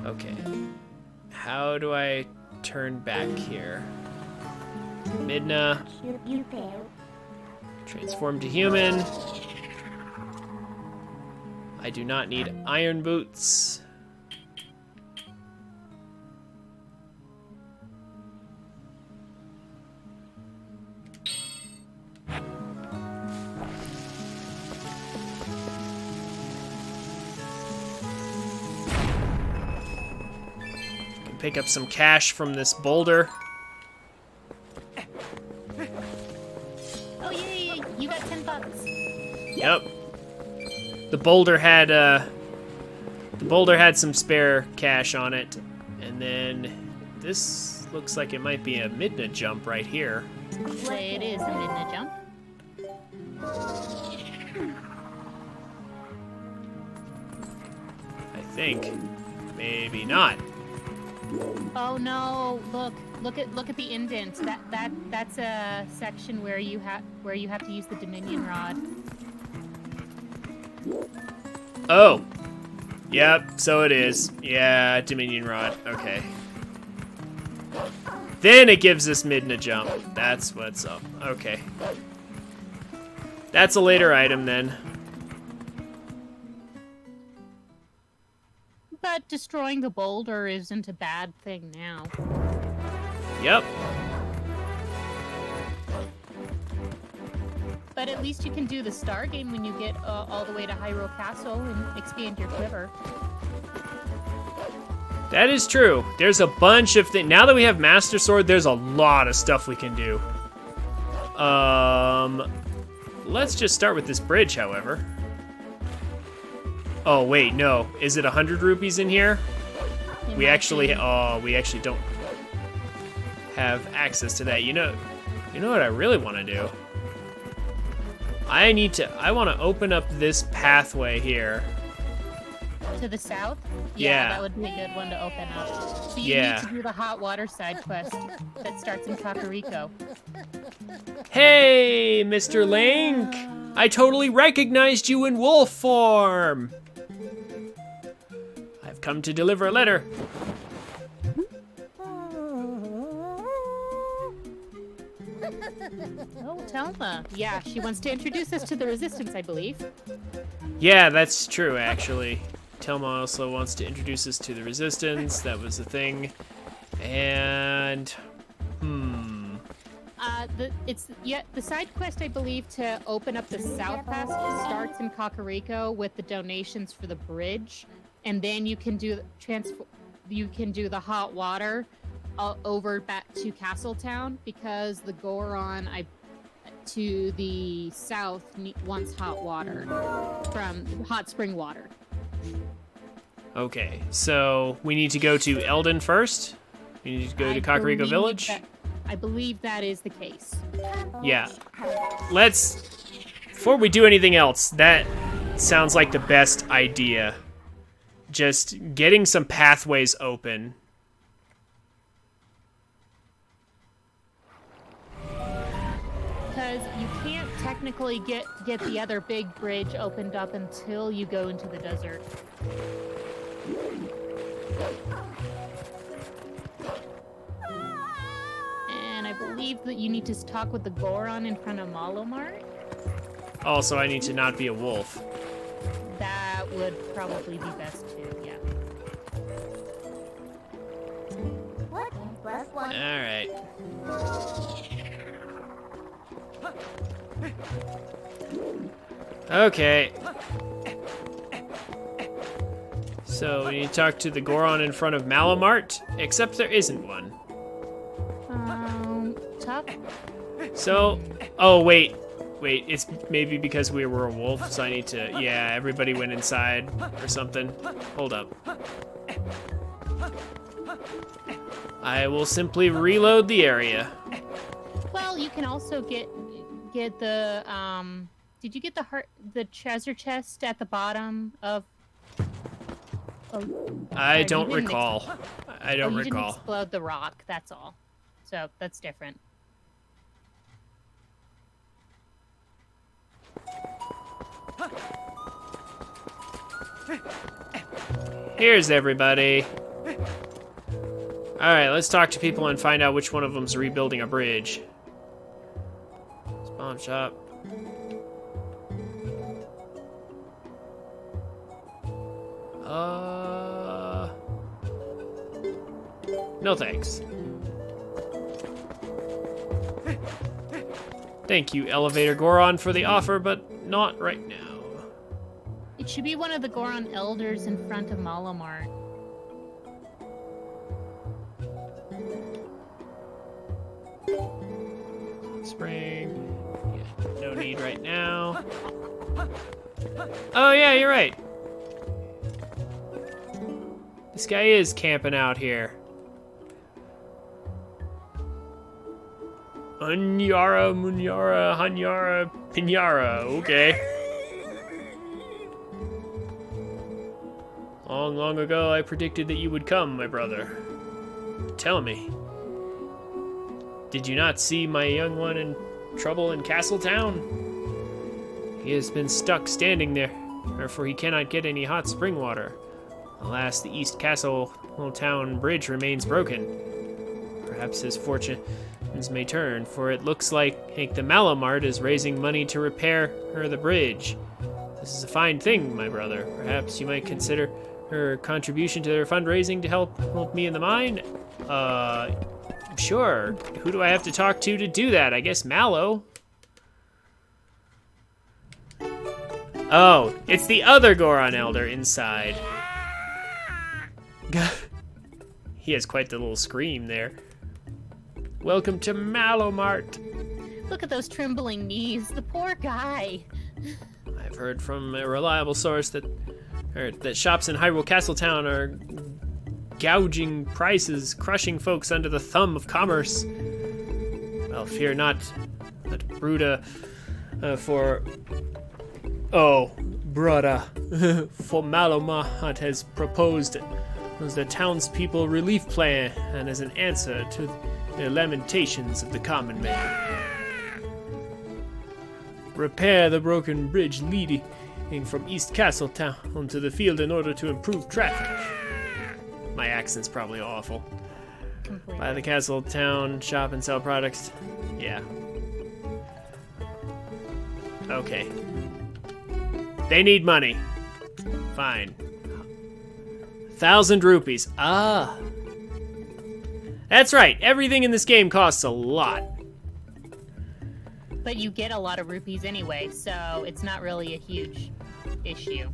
Okay. How do I turn back here? Midna. Transform to human. I do not need iron boots. Can pick up some cash from this boulder. Oh yeah, you got $10. Yep. The boulder had some spare cash on it, and then this looks like it might be a Midna jump right here. It is a Midna jump. I think. Maybe not. Oh no! Look at the indent. That's a section where you have to use the Dominion Rod. Oh. Yep, so it is. Yeah, Dominion Rod. Okay. Then it gives us Midna jump. That's what's up. Okay. That's a later item then. But destroying the boulder isn't a bad thing now. Yep. But at least you can do the star game when you get all the way to Hyrule Castle and expand your quiver. That is true. There's a bunch of things. Now that we have Master Sword, there's a lot of stuff we can do. Let's just start with this bridge, however. Oh, wait, no. Is it 100 rupees in here? We actually don't have access to that. You know what I really want to do? I want to open up this pathway here. To the south? Yeah. That would be a good one to open up. So you need to do the hot water side quest that starts in Kakariko. Hey, Mr. Link! I totally recognized you in wolf form! I've come to deliver a letter. Oh, Telma. Yeah, she wants to introduce us to the Resistance, I believe. Yeah, that's true, actually. Telma also wants to introduce us to the Resistance. That was the thing. And... the side quest, I believe, to open up the South Pass starts in Kakariko with the donations for the bridge, and then you can do the hot water over back to Castletown, because the Goron to the south wants hot water from hot spring water. Okay, so we need to go to Eldon first? We need to go to Kakariko Village? I believe that is the case. Yeah. Before we do anything else, that sounds like the best idea. Just getting some pathways open. Because you can't technically get the other big bridge opened up until you go into the desert. And I believe that you need to talk with the Goron in front of Malomart. Also, I need to not be a wolf. That would probably be best too, yeah. Alright. Okay. So we need to talk to the Goron in front of Malamart, except there isn't one. Top. So, oh wait, it's maybe because we were a wolf, so I need to, yeah, everybody went inside or something. Hold up. I will simply reload the area. Well, you can also get the did you get the treasure chest at the bottom of? Oh, I sorry, don't you didn't recall. I don't you recall. didn't explode the rock. That's all. So that's different. Here's everybody. Alright, let's talk to people and find out which one of them's rebuilding a bridge. Spawn shop. No thanks. Thank you, Elevator Goron, for the offer, but not right now. It should be one of the Goron elders in front of Malamart. Spring. Yeah, no need right now. Oh yeah, you're right. This guy is camping out here. Unyara, Munyara, Hanyara, Pinyara. Okay. Long, long ago, I predicted that you would come, my brother. Tell me, did you not see my young one in trouble in Castletown? He has been stuck standing there, for he cannot get any hot spring water. Alas, the East Castle Town bridge remains broken. Perhaps his fortunes may turn, for it looks like the Malamart is raising money to repair the bridge. This is a fine thing, my brother. Perhaps you might consider her contribution to their fundraising to help me in the mine? Sure. Who do I have to talk to do that? I guess Mallow. Oh, it's the other Goron Elder inside. He has quite the little scream there. Welcome to Malomart. Look at those trembling knees. The poor guy. I've heard from a reliable source that shops in Hyrule Castletown are gouging prices, crushing folks under the thumb of commerce. Well, fear not that Bruda for Malomart has proposed the townspeople relief plan, and as an answer to the lamentations of the common man. Repair the broken bridge leading from East Castletown to the field in order to improve traffic. My accent's probably awful. Completely. Buy the Castletown, shop and sell products. Yeah. Okay. They need money. Fine. 1,000 rupees. Ah. That's right. Everything in this game costs a lot. But you get a lot of rupees anyway, so it's not really a huge issue.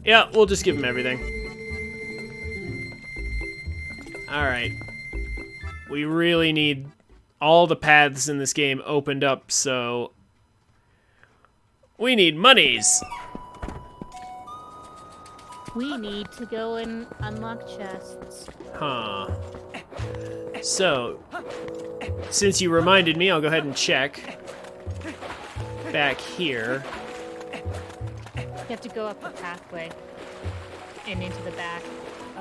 Yeah, we'll just give him everything. Alright. We really need all the paths in this game opened up, so we need monies. We need to go and unlock chests. Huh. So, since you reminded me, I'll go ahead and check. Back here. You have to go up the pathway and into the back.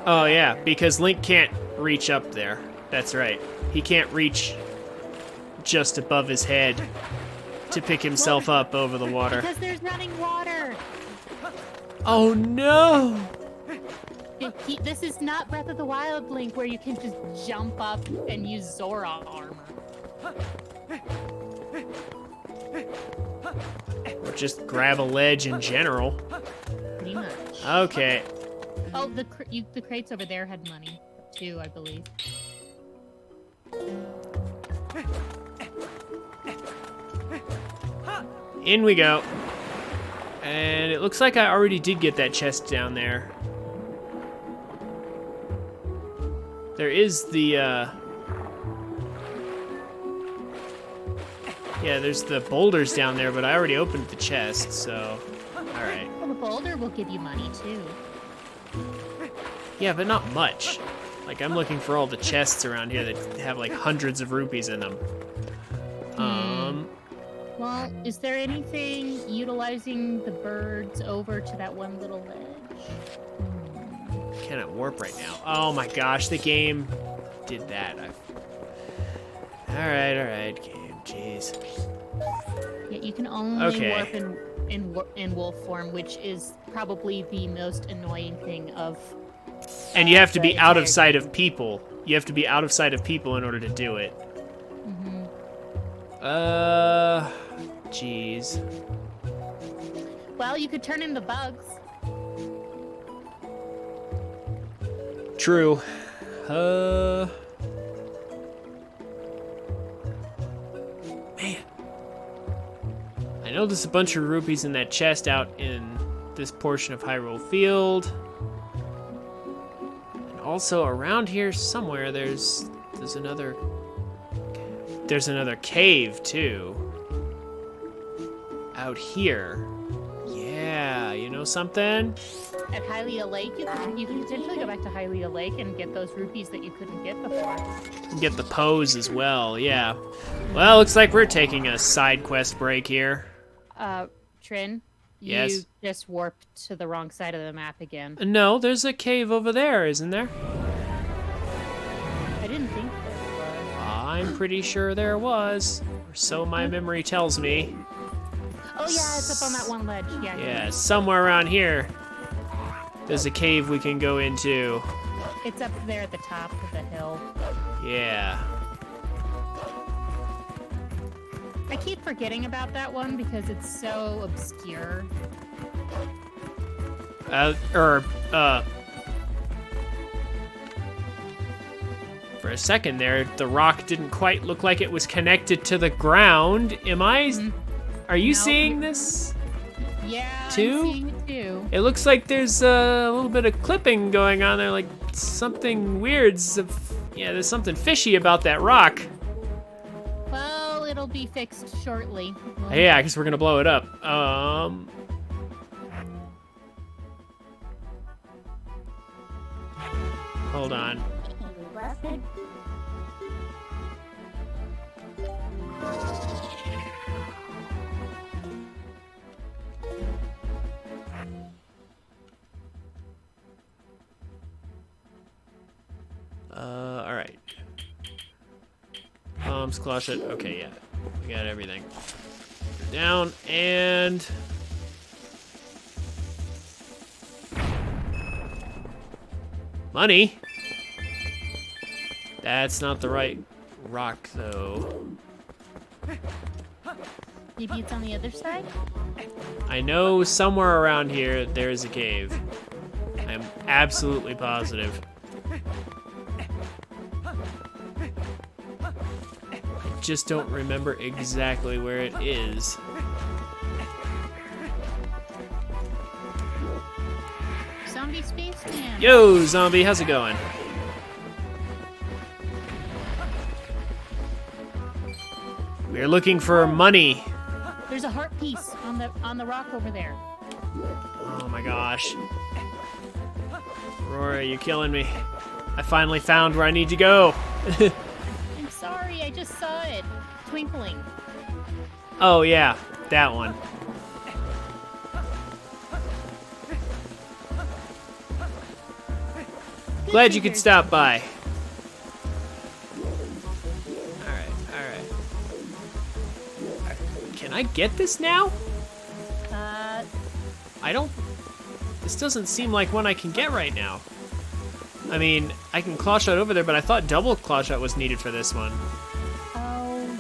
Oh yeah, because Link can't reach up there. That's right. He can't reach just above his head to pick himself up over the water. Because there's running water. Oh no! This is not Breath of the Wild, Link, where you can just jump up and use Zora armor. Or just grab a ledge in general. Pretty much. Okay. Oh, the crates over there had money, too, I believe. In we go. And it looks like I already did get that chest down there. There is the, yeah, there's the boulders down there, but I already opened the chest, so... Alright. Well, the boulder will give you money, too. Yeah, but not much. Like, I'm looking for all the chests around here that have, like, hundreds of rupees in them. Well, is there anything utilizing the birds over to that one little ledge? Cannot warp right now. Oh my gosh, the game did that. Alright, game, jeez. Yeah, you can only warp in wolf form, which is probably the most annoying thing of... And you have to be out of sight of people. You have to be out of sight of people in order to do it. Jeez. Well, you could turn into bugs. True. Man. I know there's a bunch of rupees in that chest out in this portion of Hyrule Field. And also around here somewhere there's another cave too. Out here. Yeah, you know something? At Hylia Lake, you can potentially go back to Hylia Lake and get those rupees that you couldn't get before. And get the pose as well, yeah. Well, looks like we're taking a side quest break here. Trin? Yes? You just warped to the wrong side of the map again. No, there's a cave over there, isn't there? I didn't think there was. I'm pretty sure there was. Or so my memory tells me. Oh yeah, it's up on that one ledge. Yeah. Yeah, somewhere around here. There's a cave we can go into. It's up there at the top of the hill. Yeah. I keep forgetting about that one because it's so obscure. For a second there, the rock didn't quite look like it was connected to the ground. Am I... Are you seeing this? Yeah, too? I'm seeing it too. It looks like there's a little bit of clipping going on there, like something weird. Yeah, there's something fishy about that rock. Well, it'll be fixed shortly. Yeah, I guess we're gonna blow it up. Hold on. All right. Claw shot. Okay, yeah, we got everything. Down and money. That's not the right rock, though. Maybe it's on the other side? I know somewhere around here there's a cave. I'm absolutely positive. I just don't remember exactly where it is. Zombie spaceman. Yo, zombie, how's it going? We're looking for money. There's a heart piece on the rock over there. Oh my gosh. Rory, you're killing me. I finally found where I need to go. I'm sorry, I just saw it. Twinkling. Oh yeah, that one. Glad you could stop by. Alright. Can I get this now? This doesn't seem like one I can get right now. I mean, I can claw shot over there, but I thought double claw shot was needed for this one. Oh.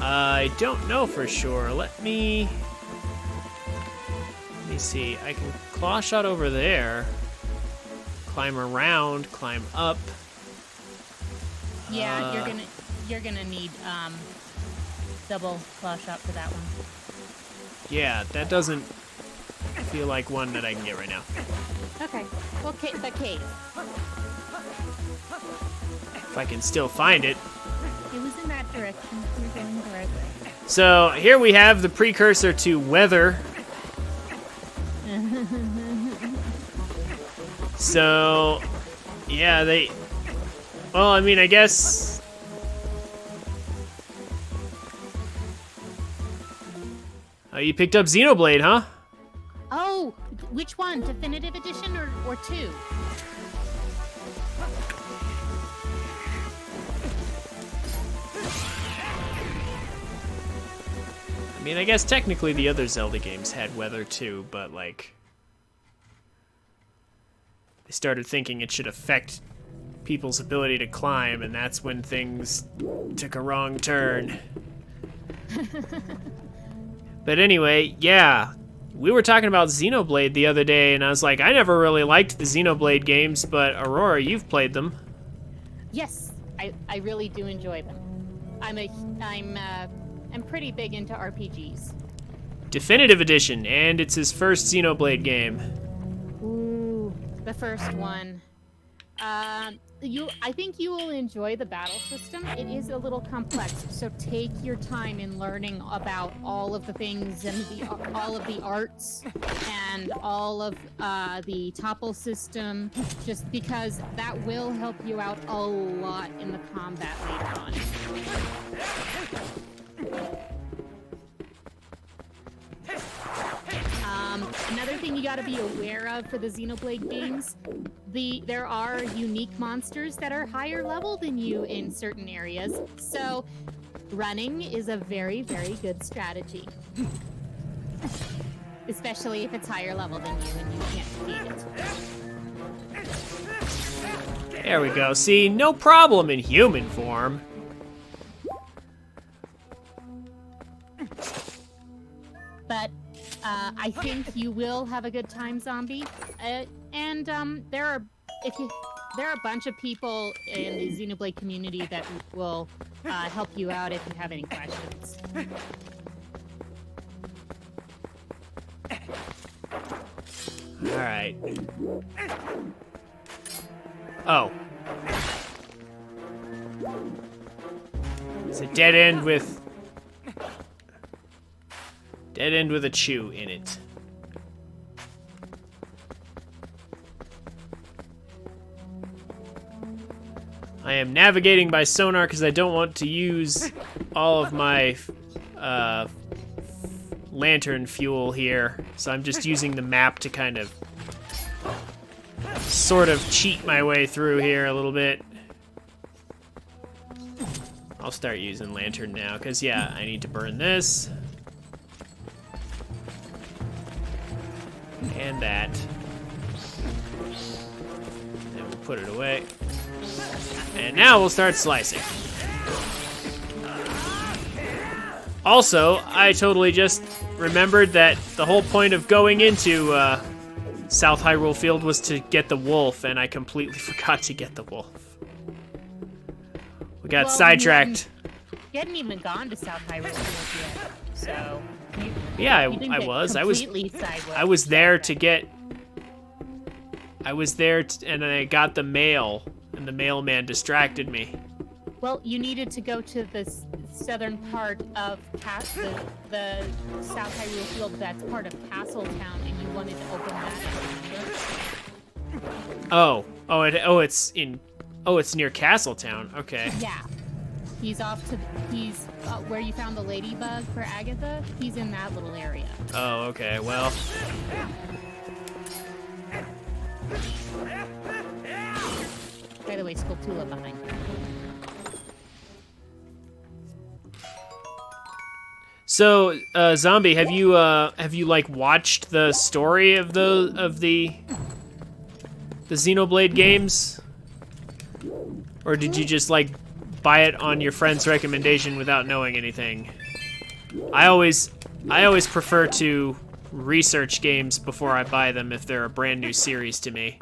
I don't know for sure. Let me see. I can claw shot over there. Climb around, climb up. Yeah, you're gonna need double claw shot for that one. Yeah, that doesn't feel like one that I can get right now. Okay. Well, the cave. If I can still find it. It was in that direction. You're going the right way. So here we have the precursor to weather. So, yeah, well, I mean, I guess... Oh, you picked up Xenoblade, huh? Oh, which one? Definitive Edition or 2? I mean, I guess technically the other Zelda games had weather too, but like... They started thinking it should affect people's ability to climb, and that's when things took a wrong turn. But anyway, yeah. We were talking about Xenoblade the other day, and I was like, I never really liked the Xenoblade games, but Aurora, you've played them. Yes, I really do enjoy them. I'm pretty big into RPGs. Definitive Edition, and it's his first Xenoblade game. Ooh, the first one. I think you will enjoy the battle system. It is a little complex, so take your time in learning about all of the things and all of the arts and all of the topple system, just because that will help you out a lot in the combat later on. Another thing you got to be aware of for the Xenoblade games, there are unique monsters that are higher level than you in certain areas, so running is a very, very good strategy. Especially if it's higher level than you and you can't defeat it. There we go. See, no problem in human form. But I think you will have a good time, Zombie. And there are a bunch of people in the Xenoblade community that will help you out if you have any questions. All right. Oh. It's a dead end with a chew in it. I am navigating by sonar because I don't want to use all of my lantern fuel here, so I'm just using the map to kind of sort of cheat my way through here a little bit. I'll start using lantern now because, yeah, I need to burn this. And that. And we'll put it away. And now we'll start slicing. Also, I totally just remembered that the whole point of going into South Hyrule Field was to get the wolf, and I completely forgot to get the wolf. We got sidetracked. You hadn't even gone to South Hyrule Field yet, so... Yeah, I was. I was there to get... I was there, and then I got the mail, and the mailman distracted me. Well, you needed to go to the southern part of the South Hyrule Field that's part of Castletown, and you wanted to open that. It's near Castletown. Okay. Yeah. He's where you found the ladybug for Agatha. He's in that little area. Oh, okay. Well. By the way, Skulltula behind you. So, Zombie, have you like watched the story of the Xenoblade games? Or did you just like buy it on your friend's recommendation without knowing anything? I always prefer to research games before I buy them if they're a brand new series to me.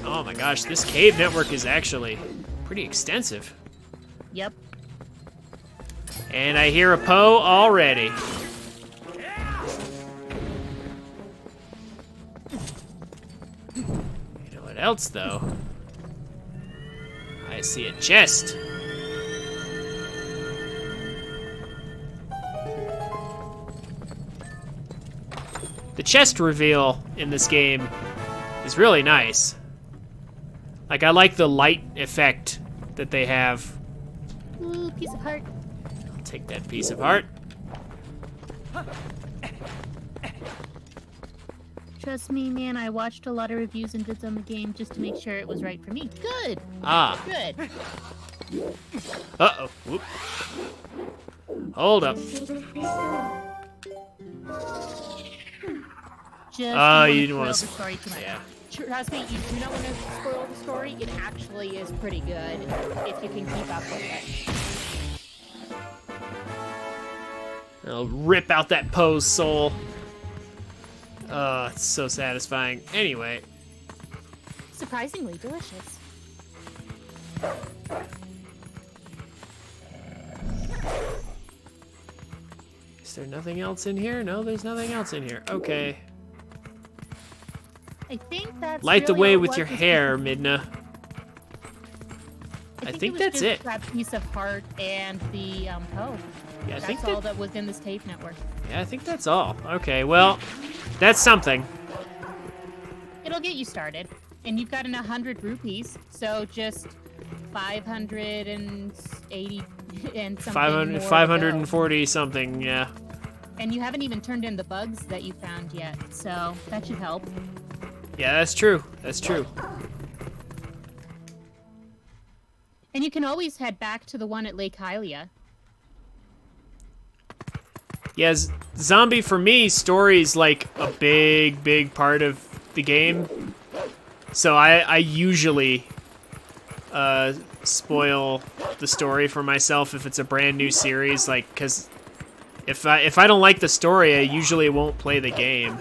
Oh my gosh, this cave network is actually pretty extensive. Yep. And I hear a Poe already. You know what else, though? I see a chest. The chest reveal in this game is really nice. Like, I like the light effect that they have. Ooh, piece of heart. I'll take that piece of heart. Trust me, man, I watched a lot of reviews and vids on the game just to make sure it was right for me. Good! Ah. Good. Uh-oh. Whoop. Hold up. Just You didn't want to spoil the story too much. Yeah. Trust me, you do not want to spoil the story. It actually is pretty good if you can keep up with it. I'll rip out that Poe's soul. It's so satisfying. Anyway. Surprisingly delicious. Is there nothing else in here? No, there's nothing else in here. Okay. I think that's Light the really way all with was your was- hair, Midna. I think it was that's just it. That piece of heart and the Poe. Yeah, I That's think all that was in this tape network. Yeah, I think that's all. Okay, well, that's something. It'll get you started, and you've got 100 rupees, so just 580 and something 500, more to 540 something, yeah. go. And you haven't even turned in the bugs that you found yet, so that should help. Yeah, that's true. That's true. And you can always head back to the one at Lake Hylia. Yeah, zombie for me, story's like a big part of the game. So I usually spoil the story for myself if it's a brand new series, like, because if I don't like the story, I usually won't play the game.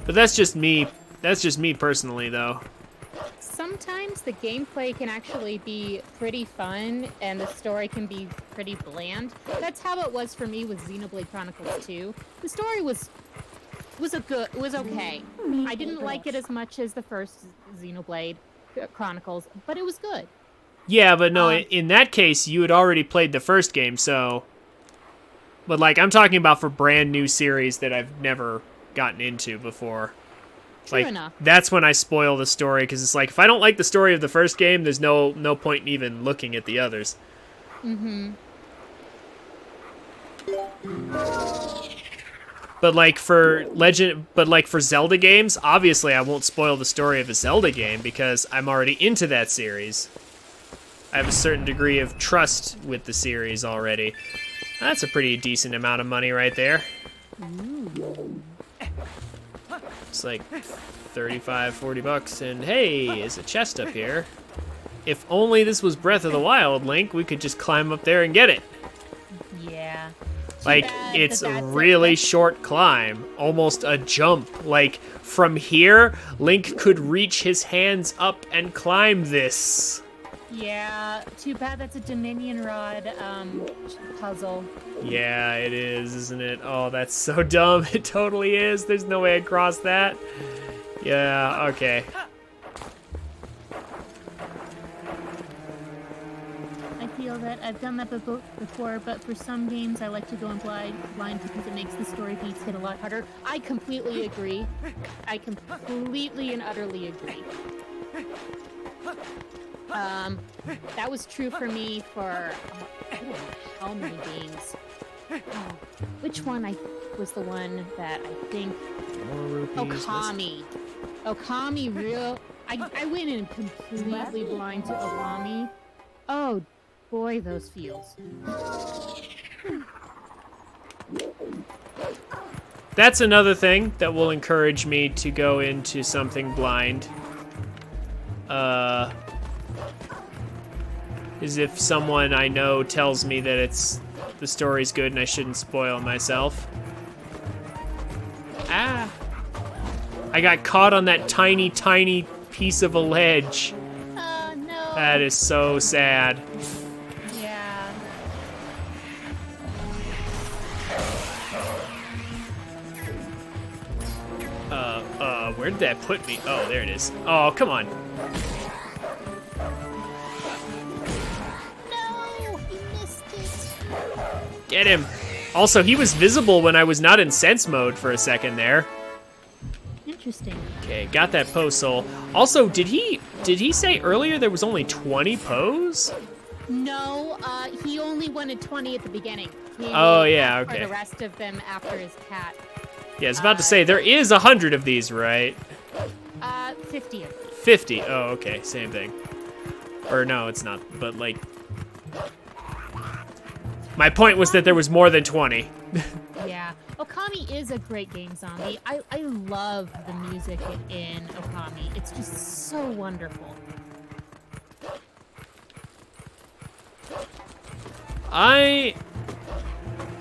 But that's just me. That's just me personally, though. Sometimes the gameplay can actually be pretty fun, and the story can be pretty bland. That's how it was for me with Xenoblade Chronicles 2. The story was okay. I didn't like it as much as the first Xenoblade Chronicles, but it was good. Yeah, but no, in that case, you had already played the first game, so... But, like, I'm talking about for brand new series that I've never gotten into before. True Like, enough. that's when I spoil the story, because it's like, if I don't like the story of the first game, there's no point in even looking at the others. Mm-hmm. But like for Zelda games, obviously I won't spoil the story of a Zelda game because I'm already into that series. I have a certain degree of trust with the series already. That's a pretty decent amount of money right there. It's like 35, 40 bucks, and hey, there's a chest up here. If only this was Breath of the Wild, Link, we could just climb up there and get it. Yeah. Like, it's a really short climb, almost a jump. Like, from here, Link could reach his hands up and climb this. Yeah, too bad that's a Dominion Rod puzzle. Yeah, it is, isn't it? Oh, that's so dumb. It totally is. There's no way I'd cross that. Yeah, okay. I feel that I've done that before, but for some games I like to go in blind because it makes the story beats hit a lot harder. I completely agree. I completely and utterly agree. That was true for me for I don't know how many games. Which one was the one that I think Okami. Okami I went in completely blind to Okami. Oh boy, those feels. That's another thing that will encourage me to go into something blind. Is if someone I know tells me that the story's good and I shouldn't spoil myself. I I got caught on that tiny, tiny piece of a ledge. Oh, no. That is so sad. Yeah. Where did that put me? Oh, there it is. Oh, come on. No, he missed it. Get him. Also, he was visible when I was not in sense mode for a second there. Interesting. Okay, got that pose soul. Also, did he say earlier there was only 20 pose? No, he only wanted 20 at the beginning. Oh, yeah, okay. For the rest of them after his cat. Yeah, I was about to say, there is 100 of these, right? 50 of them. 50. Oh, okay, same thing. Or no, it's not, but like... My point was that there was more than 20. Yeah. Okami is a great game, Zombie. I love the music in Okami. It's just so wonderful. I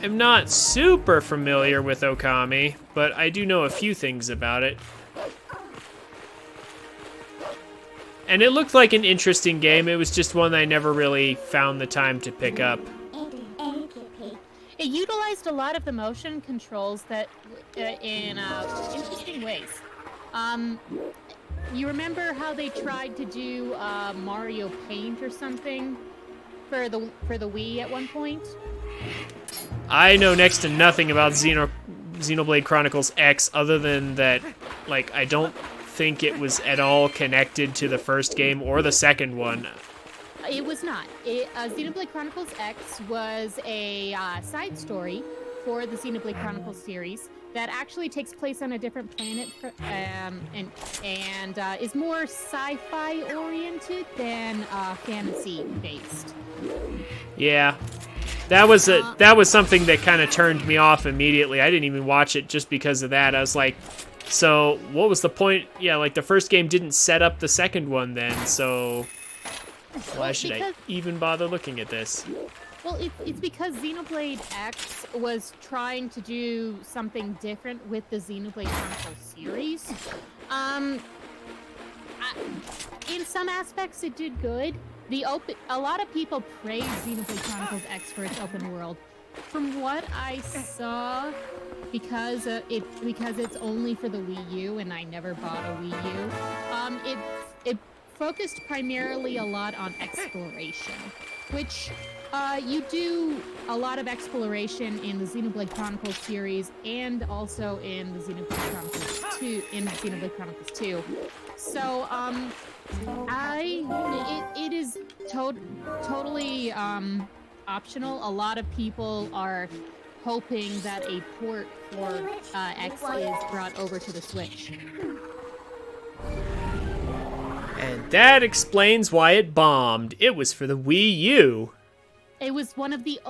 am not super familiar with Okami, but I do know a few things about it. And it looked like an interesting game. It was just one that I never really found the time to pick up. It utilized a lot of the motion controls that in interesting ways. You remember how they tried to do Mario Paint or something for the Wii at one point? I know next to nothing about Xenoblade Chronicles X other than that, like, I don't think it was at all connected to the first game or the second one. It was not. Xenoblade Chronicles X was a side story for the Xenoblade Chronicles series that actually takes place on a different planet and is more sci-fi oriented than fantasy based. Yeah. That was something that kind of turned me off immediately. I didn't even watch it just because of that. I was like, so what was the point? Yeah, like the first game didn't set up the second one then, so why should I even bother looking at this? Well, it's because Xenoblade X was trying to do something different with the Xenoblade Chronicles series. In some aspects, it did good. A lot of people praise Xenoblade Chronicles X for its open world. From what I saw, because it's only for the Wii U and I never bought a Wii U, it focused primarily a lot on exploration, which you do a lot of exploration in the Xenoblade Chronicles series and also in the Xenoblade Chronicles 2. So it is totally optional. A lot of people are hoping that a port for X is brought over to the Switch. And that explains why it bombed. It was for the Wii U. It was one of the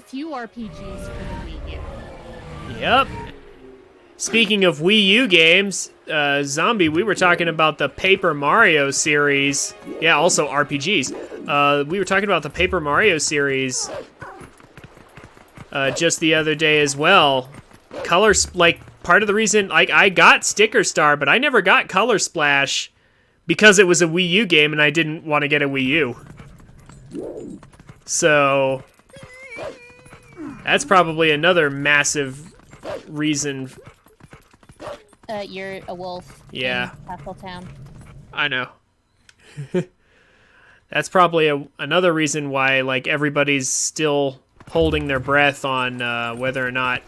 few RPGs for the Wii U. Yep. Speaking of Wii U games, Zombie, we were talking about the Paper Mario series. Yeah, also RPGs. We were talking about the Paper Mario series just the other day as well. Part of the reason, I got Sticker Star, but I never got Color Splash because it was a Wii U game and I didn't want to get a Wii U. So that's probably another massive reason. You're a wolf. Yeah. In Castletown. I know. That's probably another reason why everybody's still holding their breath on whether or not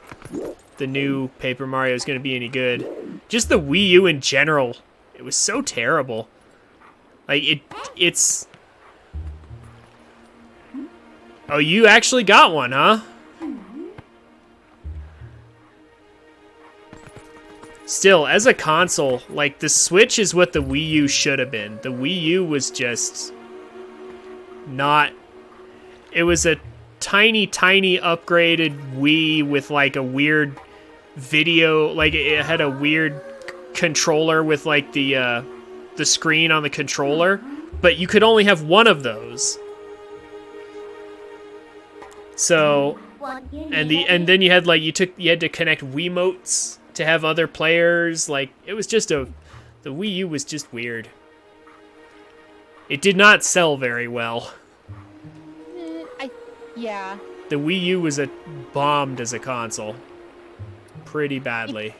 the new Paper Mario is going to be any good. Just the Wii U in general, it was so terrible. It's. Oh, you actually got one, huh? Still, as a console, the Switch is what the Wii U should have been. The Wii U was just not... It was a tiny, tiny upgraded Wii with, a weird video... it had a weird controller with, the screen on the controller. But you could only have one of those. So... And then you had, you had to connect Wiimotes to have other players. Like, it was just the Wii U was just weird. It did not sell very well. Yeah. The Wii U was bombed as a console. Pretty badly.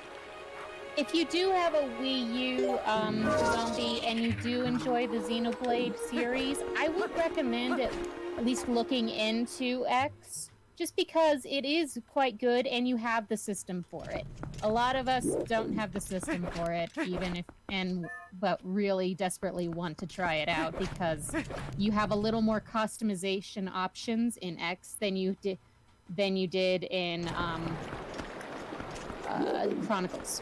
If you do have a Wii U, Zombie, and you do enjoy the Xenoblade series, I would recommend at least looking into X, just because it is quite good and you have the system for it. A lot of us don't have the system for it, but really desperately want to try it out because you have a little more customization options in X than you did in Chronicles.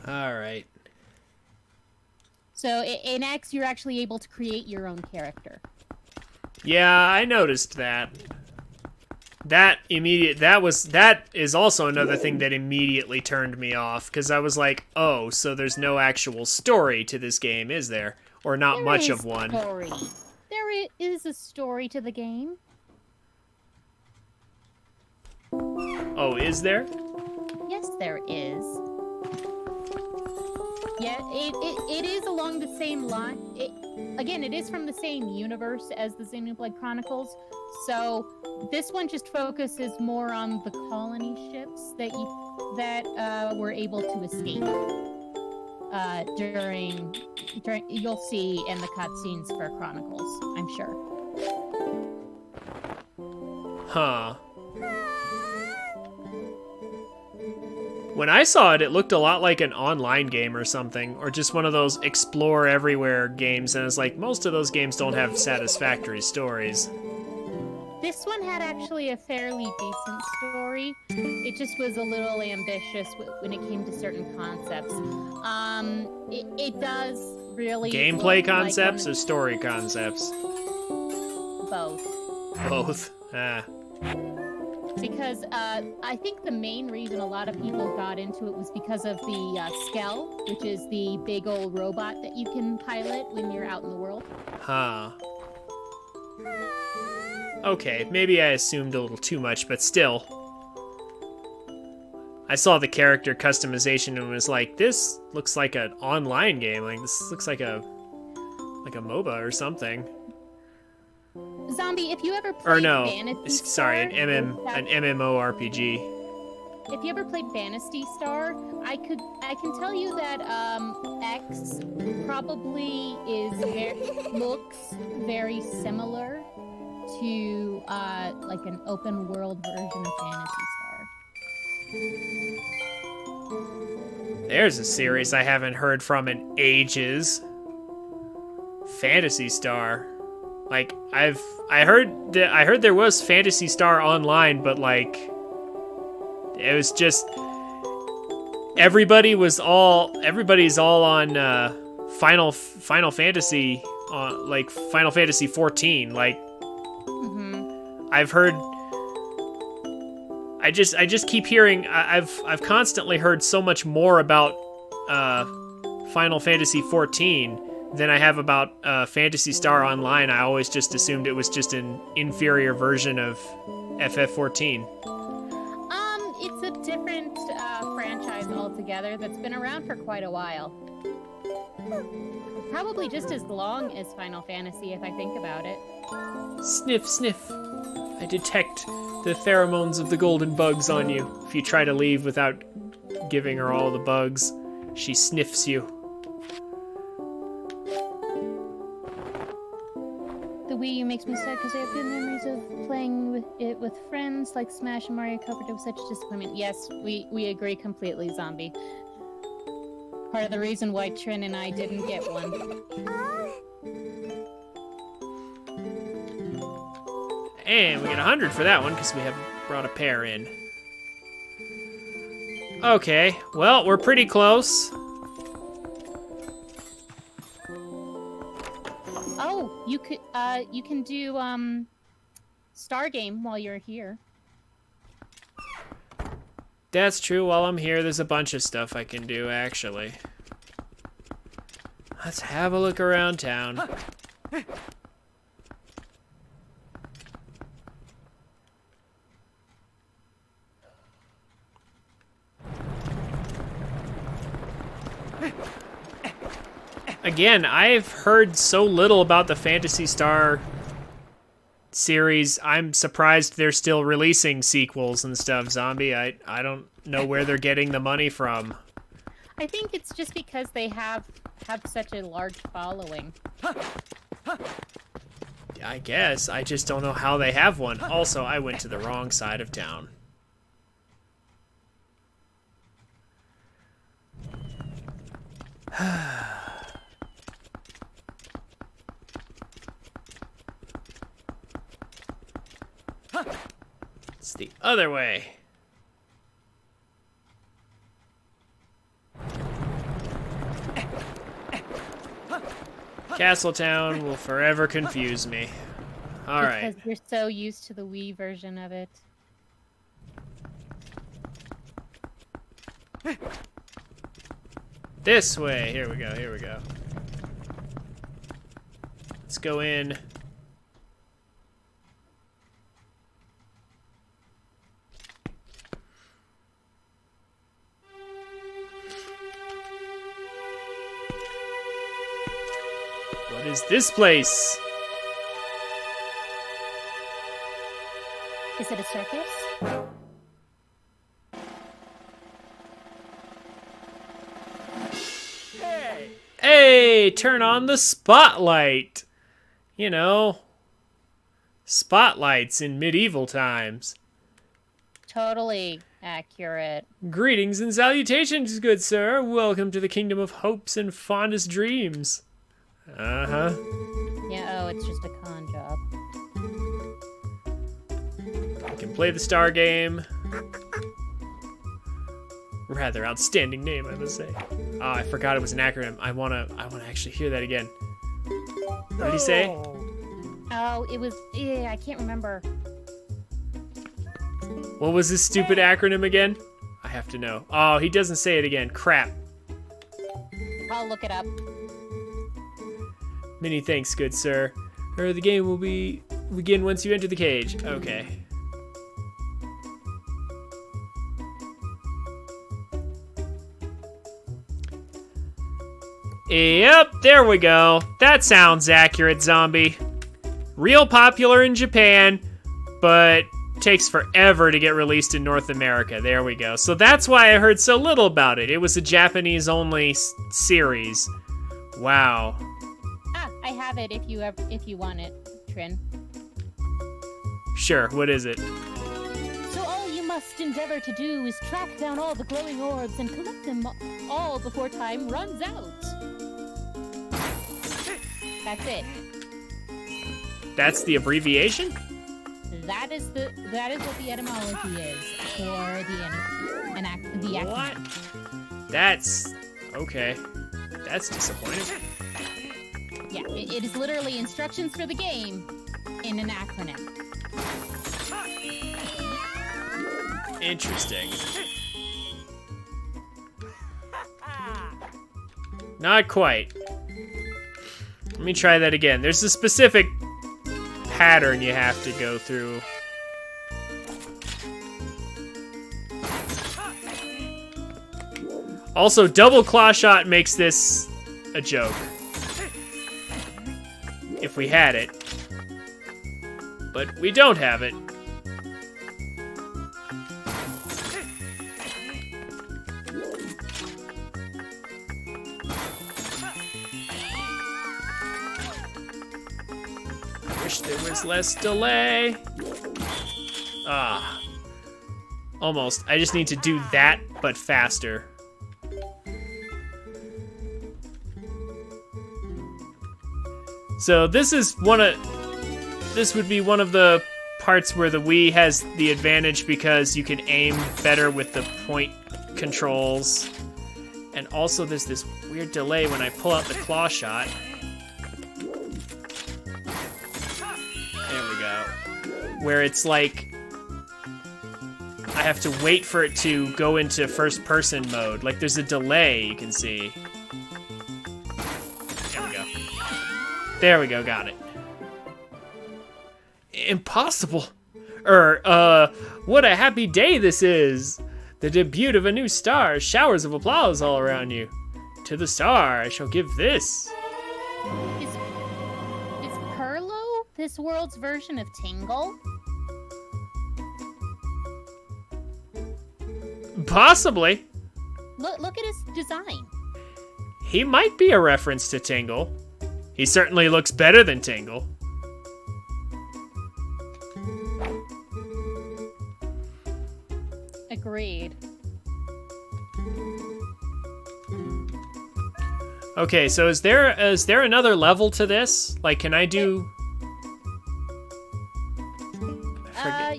All right. So in X, you're actually able to create your own character. Yeah, I noticed that. That is also another thing that immediately turned me off, because I was like, oh, so there's no actual story to this game, is there? Or not much of one. Story. There is a story to the game. Oh, is there? Yes, there is. Yeah, it is along the same line. It is from the same universe as the Xenoblade Chronicles. So this one just focuses more on the colony ships that were able to escape during you'll see in the cutscenes for Chronicles, I'm sure. Huh. When I saw it, it looked a lot like an online game or something, or just one of those explore everywhere games, and it's like, most of those games don't have satisfactory stories. This one had actually a fairly decent story. It just was a little ambitious when it came to certain concepts. It does really... Gameplay concepts or story concepts? Both. Both? Ah. Because I think the main reason a lot of people got into it was because of the Skell, which is the big old robot that you can pilot when you're out in the world. Huh. Okay, maybe I assumed a little too much, but still. I saw the character customization and was like, this looks like an online game. Like, this looks like a MOBA or something. Zombie, if you ever played Vanity Star... an MMORPG. If you ever played Vanity Star, I can tell you that X probably looks very similar to like an open world version of Vanity Star. There's a series I haven't heard from in ages. Phantasy Star. Like, I heard there was Phantasy Star Online, but like, it was just everybody's all on Final Fantasy, like Final Fantasy 14. Like, I've heard. I just keep hearing. I've constantly heard so much more about Final Fantasy 14 than I have about Phantasy Star Online. I always just assumed it was just an inferior version of FF14. It's a different franchise altogether that's been around for quite a while. Probably just as long as Final Fantasy, if I think about it. Sniff, sniff. I detect the pheromones of the golden bugs on you. If you try to leave without giving her all the bugs, she sniffs you. The Wii U makes me sad because I have good memories of playing with friends like Smash and Mario Kart. It was such a disappointment. Yes, we agree completely, Zombie. Part of the reason why Trin and I didn't get one. And we get 100 for that one because we haven't brought a pair in. Okay, well, we're pretty close. Oh, you can do Star Game while you're here. That's true. While I'm here, there's a bunch of stuff I can do, actually. Let's have a look around town. Again, I've heard so little about the Phantasy Star series. I'm surprised they're still releasing sequels and stuff, Zombie. I don't know where they're getting the money from. I think it's just because they have such a large following. I guess. I just don't know how they have one. Also, I went to the wrong side of town. It's the other way. Castletown will forever confuse me. All right. Because you're so used to the Wii version of it. This way. Here we go. Here we go. Let's go in. What is this place? Is it a circus? Hey, turn on the spotlight. You know, spotlights in medieval times. Totally accurate. Greetings and salutations, good sir. Welcome to the kingdom of hopes and fondest dreams. Uh-huh. Yeah, oh, it's just a con job. I can play the star game. Rather outstanding name, I must say. Oh, I forgot it was an acronym. I wanna actually hear that again. What did he say? Oh, it was. Yeah, I can't remember. What was his stupid acronym again? I have to know. Oh, he doesn't say it again. Crap. I'll look it up. Many thanks, good sir. The game will begin once you enter the cage. Okay. Yep, there we go. That sounds accurate, Zombie. Real popular in Japan, but takes forever to get released in North America. There we go. So that's why I heard so little about it. It was a Japanese-only series. Wow. Ah, I have it if you want it, Trin. Sure, what is it? So all you must endeavor to do is track down all the glowing orbs and collect them all before time runs out. That's it. That's the abbreviation? That is what the etymology is for the acronym. What? That's okay. That's disappointing. Yeah, it is literally instructions for the game in an acronym. Interesting. Not quite. Let me try that again. There's a specific pattern you have to go through. Also, double claw shot makes this a joke. If we had it. But we don't have it. Wish there was less delay. Ah. Almost. I just need to do that, but faster. So this would be one of the parts where the Wii has the advantage because you can aim better with the point controls. And also there's this weird delay when I pull out the claw shot. There we go. Where it's like I have to wait for it to go into first person mode. Like there's a delay, you can see. There we go. There we go, got it. Impossible. What a happy day this is. The debut of a new star. Showers of applause all around you. To the star I shall give this. Is Perlo this world's version of Tingle? Possibly. Look at his design. He might be a reference to Tingle. He certainly looks better than Tingle. Agreed. Okay, so is there another level to this? Like, can I do?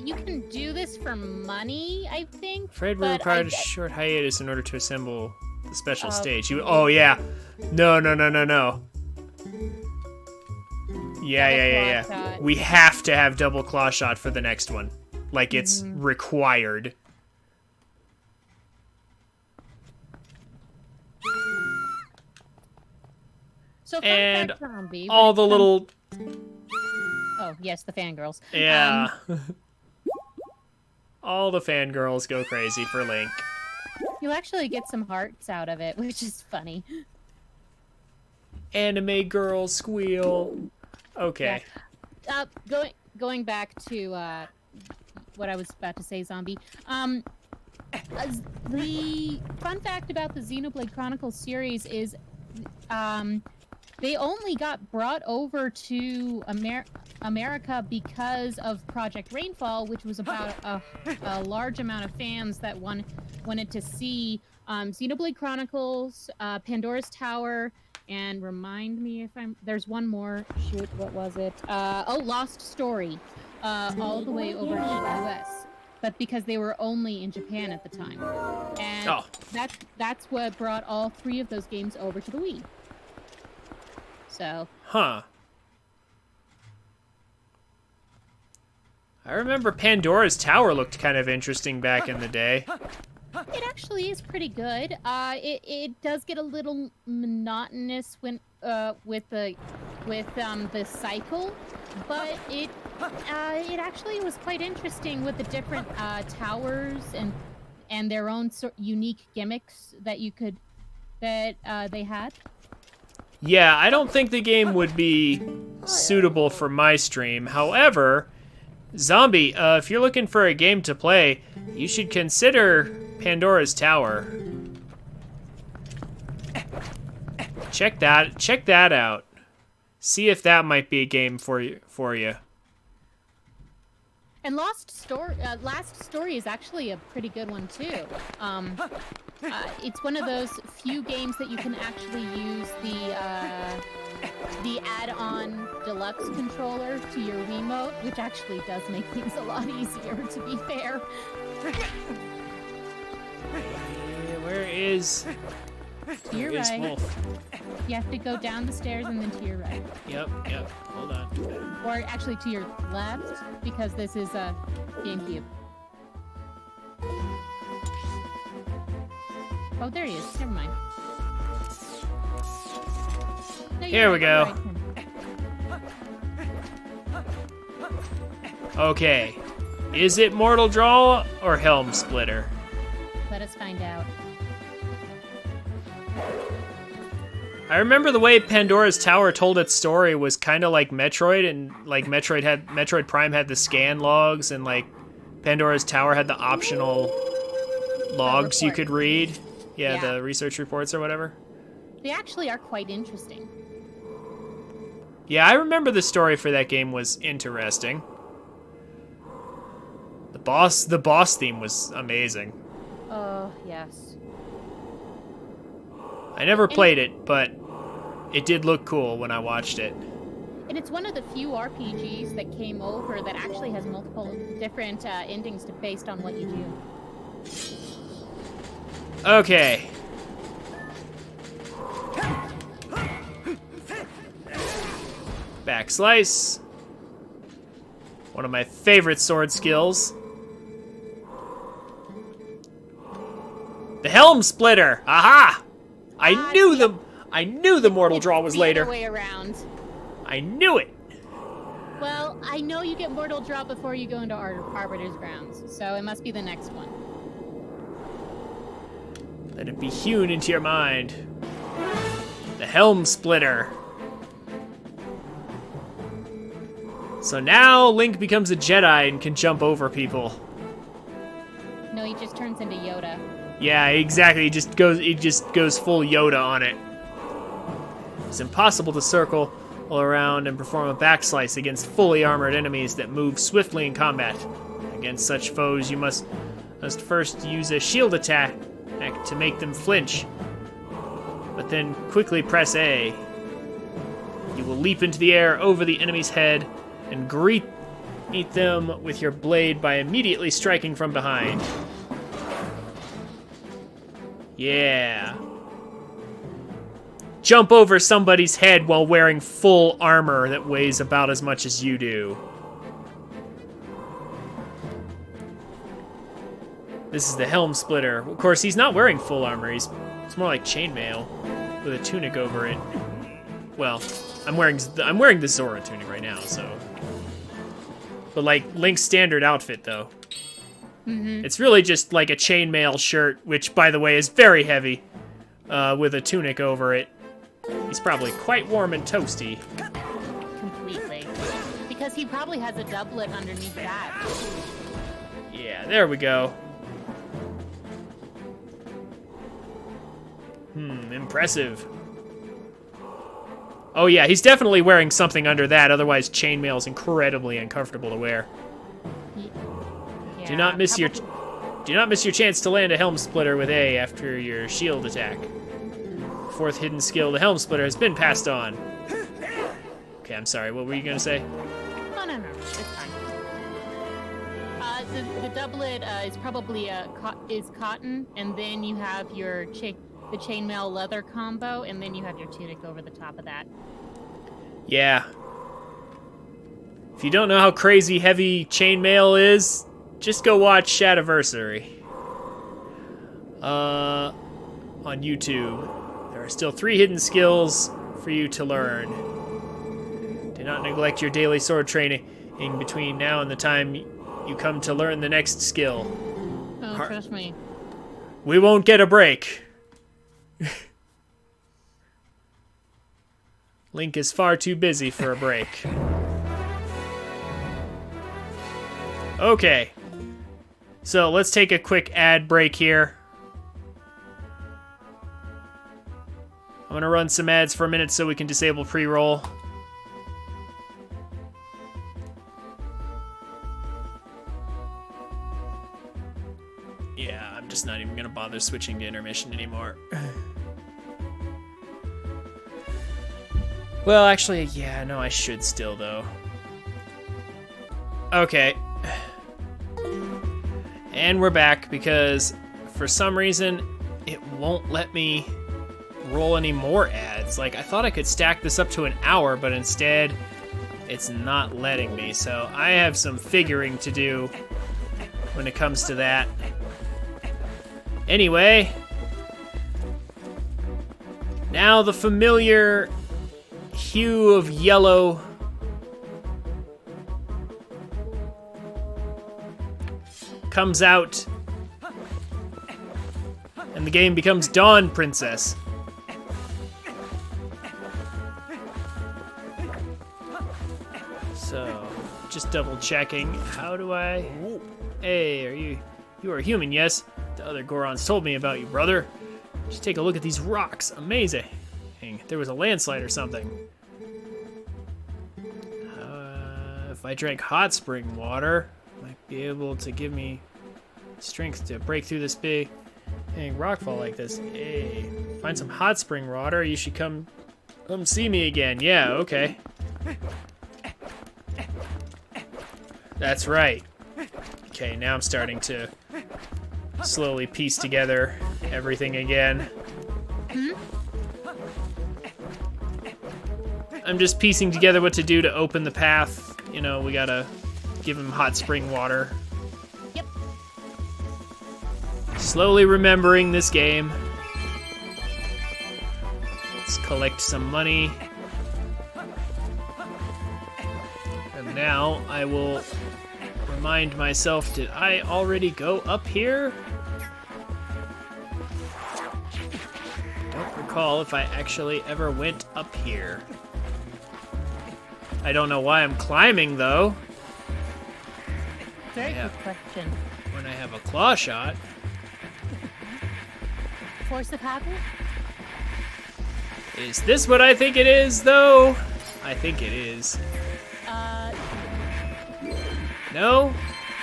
You can do this for money, I think. Afraid we but required a short hiatus in order to assemble the special stage. Oh yeah, no. Yeah. Shot. We have to have double claw shot for the next one. Like, it's required. So And zombie, all the little... Oh, yes, the fangirls. Yeah. All the fangirls go crazy for Link. You'll actually get some hearts out of it, which is funny. Anime girls squeal. Okay. Yeah. Going back to what I was about to say, zombie. The fun fact about the Xenoblade Chronicles series is, they only got brought over to America because of Project Rainfall, which was about a large amount of fans that wanted to see Xenoblade Chronicles, Pandora's Tower, and remind me if there's one more. Shoot, what was it? Lost Story, all the way over to the US. But because they were only in Japan at the time. And that's what brought all 3 of those games over to the Wii. So. Huh. I remember Pandora's Tower looked kind of interesting back in the day. It actually is pretty good. It does get a little monotonous when with the cycle, but it actually was quite interesting with the different towers and their own unique gimmicks that they had. Yeah, I don't think the game would be suitable for my stream. However, Zombie, if you're looking for a game to play, you should consider Pandora's Tower. Check that out. See if that might be a game for you. And Last Story is actually a pretty good one too. It's one of those few games that you can actually use the add-on deluxe controller to your Wiimote, which actually does make things a lot easier, to be fair. Where is... To your right. Wolf? You have to go down the stairs and then to your right. Yep. Hold on. Or actually to your left, because this is a GameCube. Oh, there he is. Never mind. No, Here we go. Okay. Is it Mortal Draw or Helm Splitter? Let us find out. I remember the way Pandora's Tower told its story was kind of like Metroid, and like Metroid Prime had the scan logs, and like Pandora's Tower had the optional logs you could read. Yeah, the research reports or whatever. They actually are quite interesting. Yeah, I remember the story for that game was interesting. The boss theme was amazing. Oh, yes. I never played it, but it did look cool when I watched it. And it's one of the few RPGs that came over that actually has multiple different endings based on what you do. Okay. Back slice. One of my favorite sword skills. The Helm Splitter! Aha! I knew the Mortal Draw was later. Way around. I knew it. Well, I know you get Mortal Draw before you go into Arbiter's Grounds, so it must be the next one. Let it be hewn into your mind. The Helm Splitter. So now Link becomes a Jedi and can jump over people. No, he just turns into Yoda. Yeah, exactly. He just goes full Yoda on it. It's impossible to circle all around and perform a backslice against fully armored enemies that move swiftly in combat. Against such foes, you must first use a shield attack to make them flinch, but then quickly press A. You will leap into the air over the enemy's head and greet them with your blade by immediately striking from behind. Yeah. Jump over somebody's head while wearing full armor that weighs about as much as you do. This is the Helm Splitter. Of course, he's not wearing full armor. It's more like chainmail with a tunic over it. Well, I'm wearing the Zora tunic right now, so. But like Link's standard outfit, though. Mm-hmm. It's really just like a chainmail shirt, which, by the way, is very heavy, with a tunic over it. He's probably quite warm and toasty. Completely. Because he probably has a doublet underneath that. Yeah, there we go. Impressive. Oh yeah, he's definitely wearing something under that, otherwise chainmail is incredibly uncomfortable to wear. Yeah, Do not miss your chance to land a Helm Splitter with A after your shield attack. Fourth hidden skill, the Helm Splitter, has been passed on. Okay, I'm sorry, what were you gonna say? No, it's fine. The doublet is probably cotton, and then you have the chainmail leather combo, and then you have your tunic over the top of that. Yeah. If you don't know how crazy heavy chainmail is, just go watch Shadiversary. On YouTube. There are still 3 hidden skills for you to learn. Do not neglect your daily sword training between now and the time you come to learn the next skill. Oh, trust me. We won't get a break. Link is far too busy for a break. Okay. So let's take a quick ad break here. I'm gonna run some ads for a minute so we can disable pre-roll. Yeah, I'm just not even gonna bother switching to intermission anymore. Well, actually, yeah, no, I should still, though. Okay. And we're back because, for some reason, it won't let me roll any more ads. Like, I thought I could stack this up to an hour, but instead, it's not letting me. So I have some figuring to do when it comes to that. Anyway, now the familiar hue of yellow comes out, and the game becomes Dawn Princess. So, just double checking. How do I? Hey, you are a human, yes? The other Gorons told me about you, brother. Just take a look at these rocks. Amazing. There was a landslide or something. If I drank hot spring water, might be able to give me strength to break through this big rockfall like this. Hey, find some hot spring water. You should come see me again. Yeah, okay. That's right. Okay, now I'm starting to slowly piece together everything again. I'm just piecing together what to do to open the path. You know, we gotta give him hot spring water. Yep. Slowly remembering this game. Let's collect some money. And now I will remind myself, did I already go up here? Don't recall if I actually ever went up here. I don't know why I'm climbing, though. Very Yeah. good question. When I have a claw shot. Force of habit? Is this what I think it is, though? I think it is. No?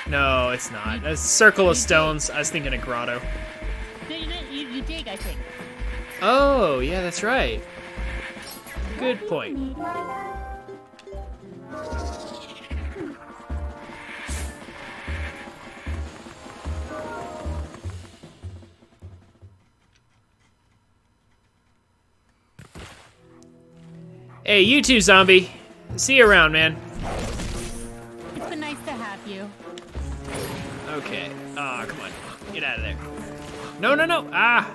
No, it's not. A circle of stones. I was thinking a grotto. You dig, I think. Oh, yeah, that's right. Good point. Hey, you too, zombie. See you around, man. It's been nice to have you. Okay. Ah, come on. Get out of there. No, no, no. Ah.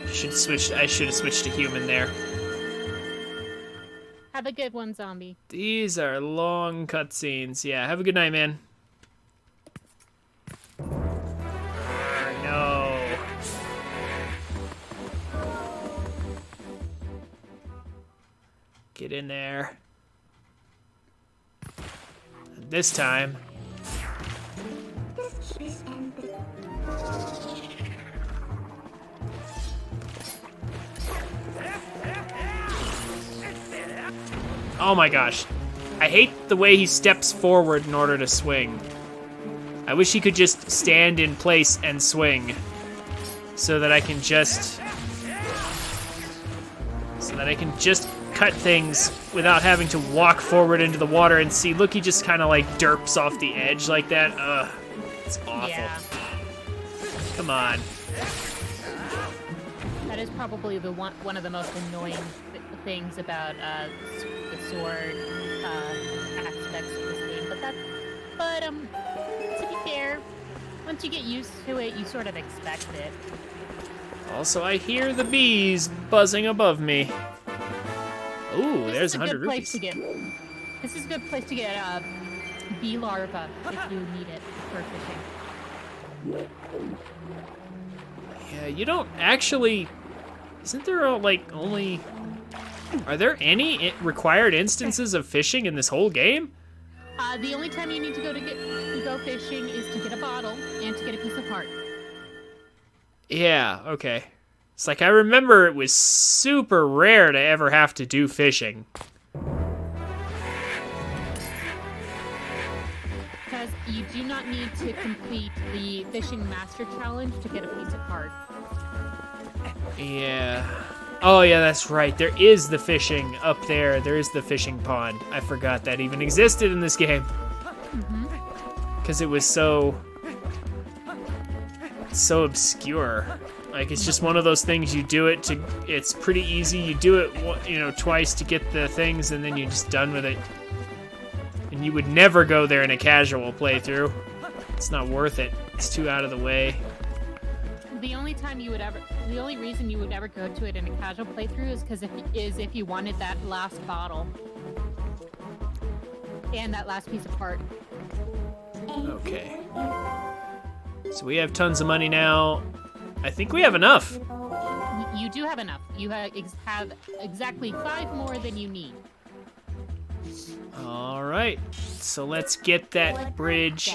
I should have switched to human there. Have a good one, zombie. These are long cutscenes. Yeah, have a good night, man. No. Get in there. And this time. Oh my gosh. I hate the way he steps forward in order to swing. I wish he could just stand in place and swing. So that I can just cut things without having to walk forward into the water and see. Look, he just kind of like derps off the edge like that. Ugh. It's awful. Yeah. Come on. That is probably the one of the most annoying things about the sword aspects of this game. But to be fair, once you get used to it, you sort of expect it. Also, I hear the bees buzzing above me. Ooh, there's 100 rupees. This is a good place to get bee larva if you need it for fishing. Yeah, you don't actually... Isn't there only... Are there any required instances of fishing in this whole game? The only time you need to go fishing is to get a bottle and to get a piece of heart. Yeah, okay. It's like I remember it was super rare to ever have to do fishing. Because you do not need to complete the Fishing Master Challenge to get a piece of heart. Yeah. Oh, yeah, that's right. There is the fishing up there. There is the fishing pond. I forgot that even existed in this game. Because it was so obscure. Like, it's just one of those things you do it to... It's pretty easy. You do it, twice to get the things, and then you're just done with it. And you would never go there in a casual playthrough. It's not worth it. It's too out of the way. The only reason you would ever go to it in a casual playthrough is if you wanted that last bottle and that last piece of heart. Okay. So we have tons of money now. I think we have enough. You do have enough. You have exactly 5 more than you need. All right. So let's get that bridge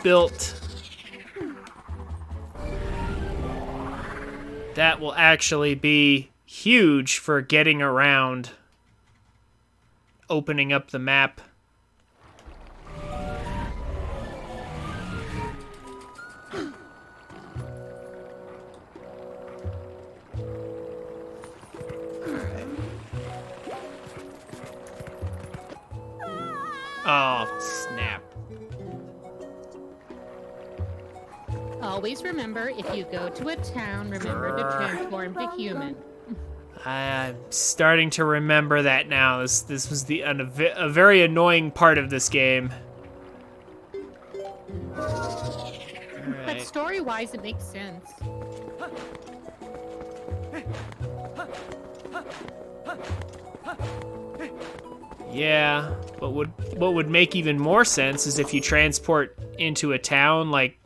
built. That will actually be huge for getting around, opening up the map. Oh, snap. Always remember, if you go to a town, remember to transform to human. I'm starting to remember that now. This was a very annoying part of this game. But story-wise, it makes sense. Yeah, but what would make even more sense is if you transport into a town like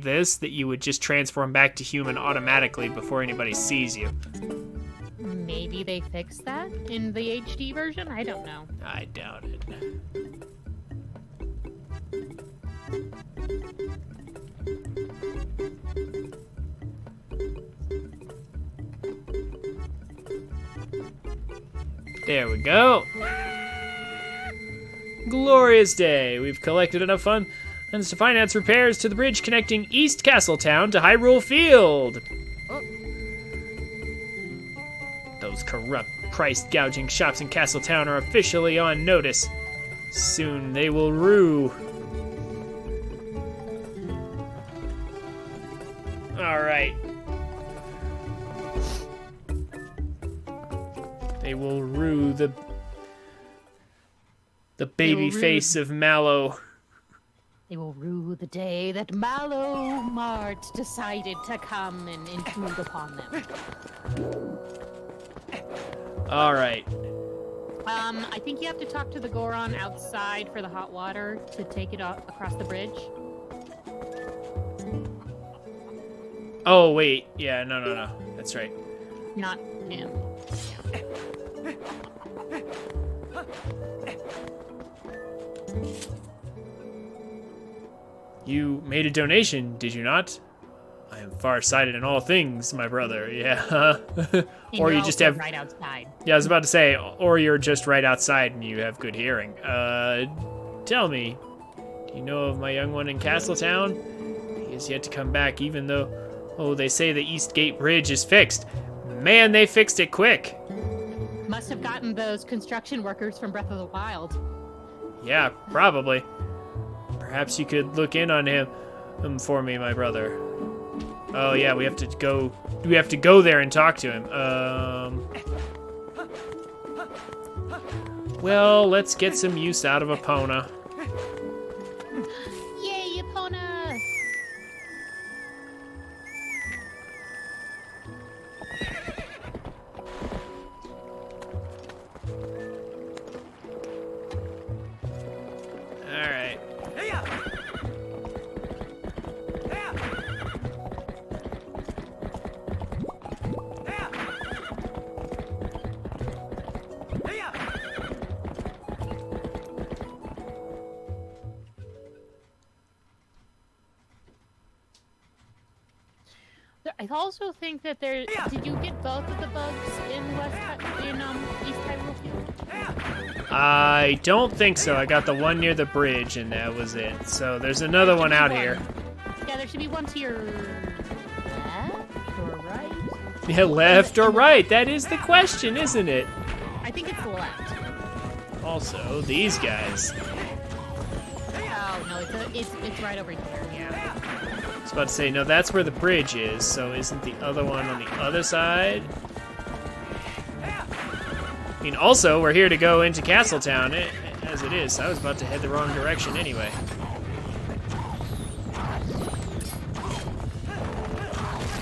this, that you would just transform back to human automatically before anybody sees you. Maybe maybe they fixed that in the HD version? I don't know. I doubt it. There we go. Glorious day. We've collected enough funds to finance repairs to the bridge connecting East Castletown to Hyrule Field. Those corrupt, price-gouging shops in Castletown are officially on notice. Soon they will rue. All right. They will rue the baby face of Mallow. They will rue the day that Mallow Mart decided to come and intrude upon them. All right. I think you have to talk to the Goron outside for the hot water to take it across the bridge. Oh, wait. Yeah, no. That's right. Not him. You made a donation, did you not? I am farsighted in all things, my brother. Yeah. Or you just have... right outside. Yeah, I was about to say, or you're just right outside and you have good hearing. Tell me, do you know of my young one in Castletown? He has yet to come back, even though, they say the East Gate Bridge is fixed. Man, they fixed it quick. Must have gotten those construction workers from Breath of the Wild. Yeah, probably. Perhaps you could look in on him for me, my brother. Oh yeah, we have to go there and talk to him. Well, let's get some use out of Epona. Yay, Epona! All right. I also think that there. Did you get both of the bugs in East Hyrule Field? I don't think so. I got the one near the bridge, and that was it. So there's another one out here. Yeah, there should be one to your left or right. Yeah, left or right? That is the question, isn't it? I think it's the left. Also, these guys. Oh no, it's right over here. Yeah. I was about to say, no, that's where the bridge is, so isn't the other one on the other side? I mean, also, we're here to go into Castletown, as it is. I was about to head the wrong direction anyway.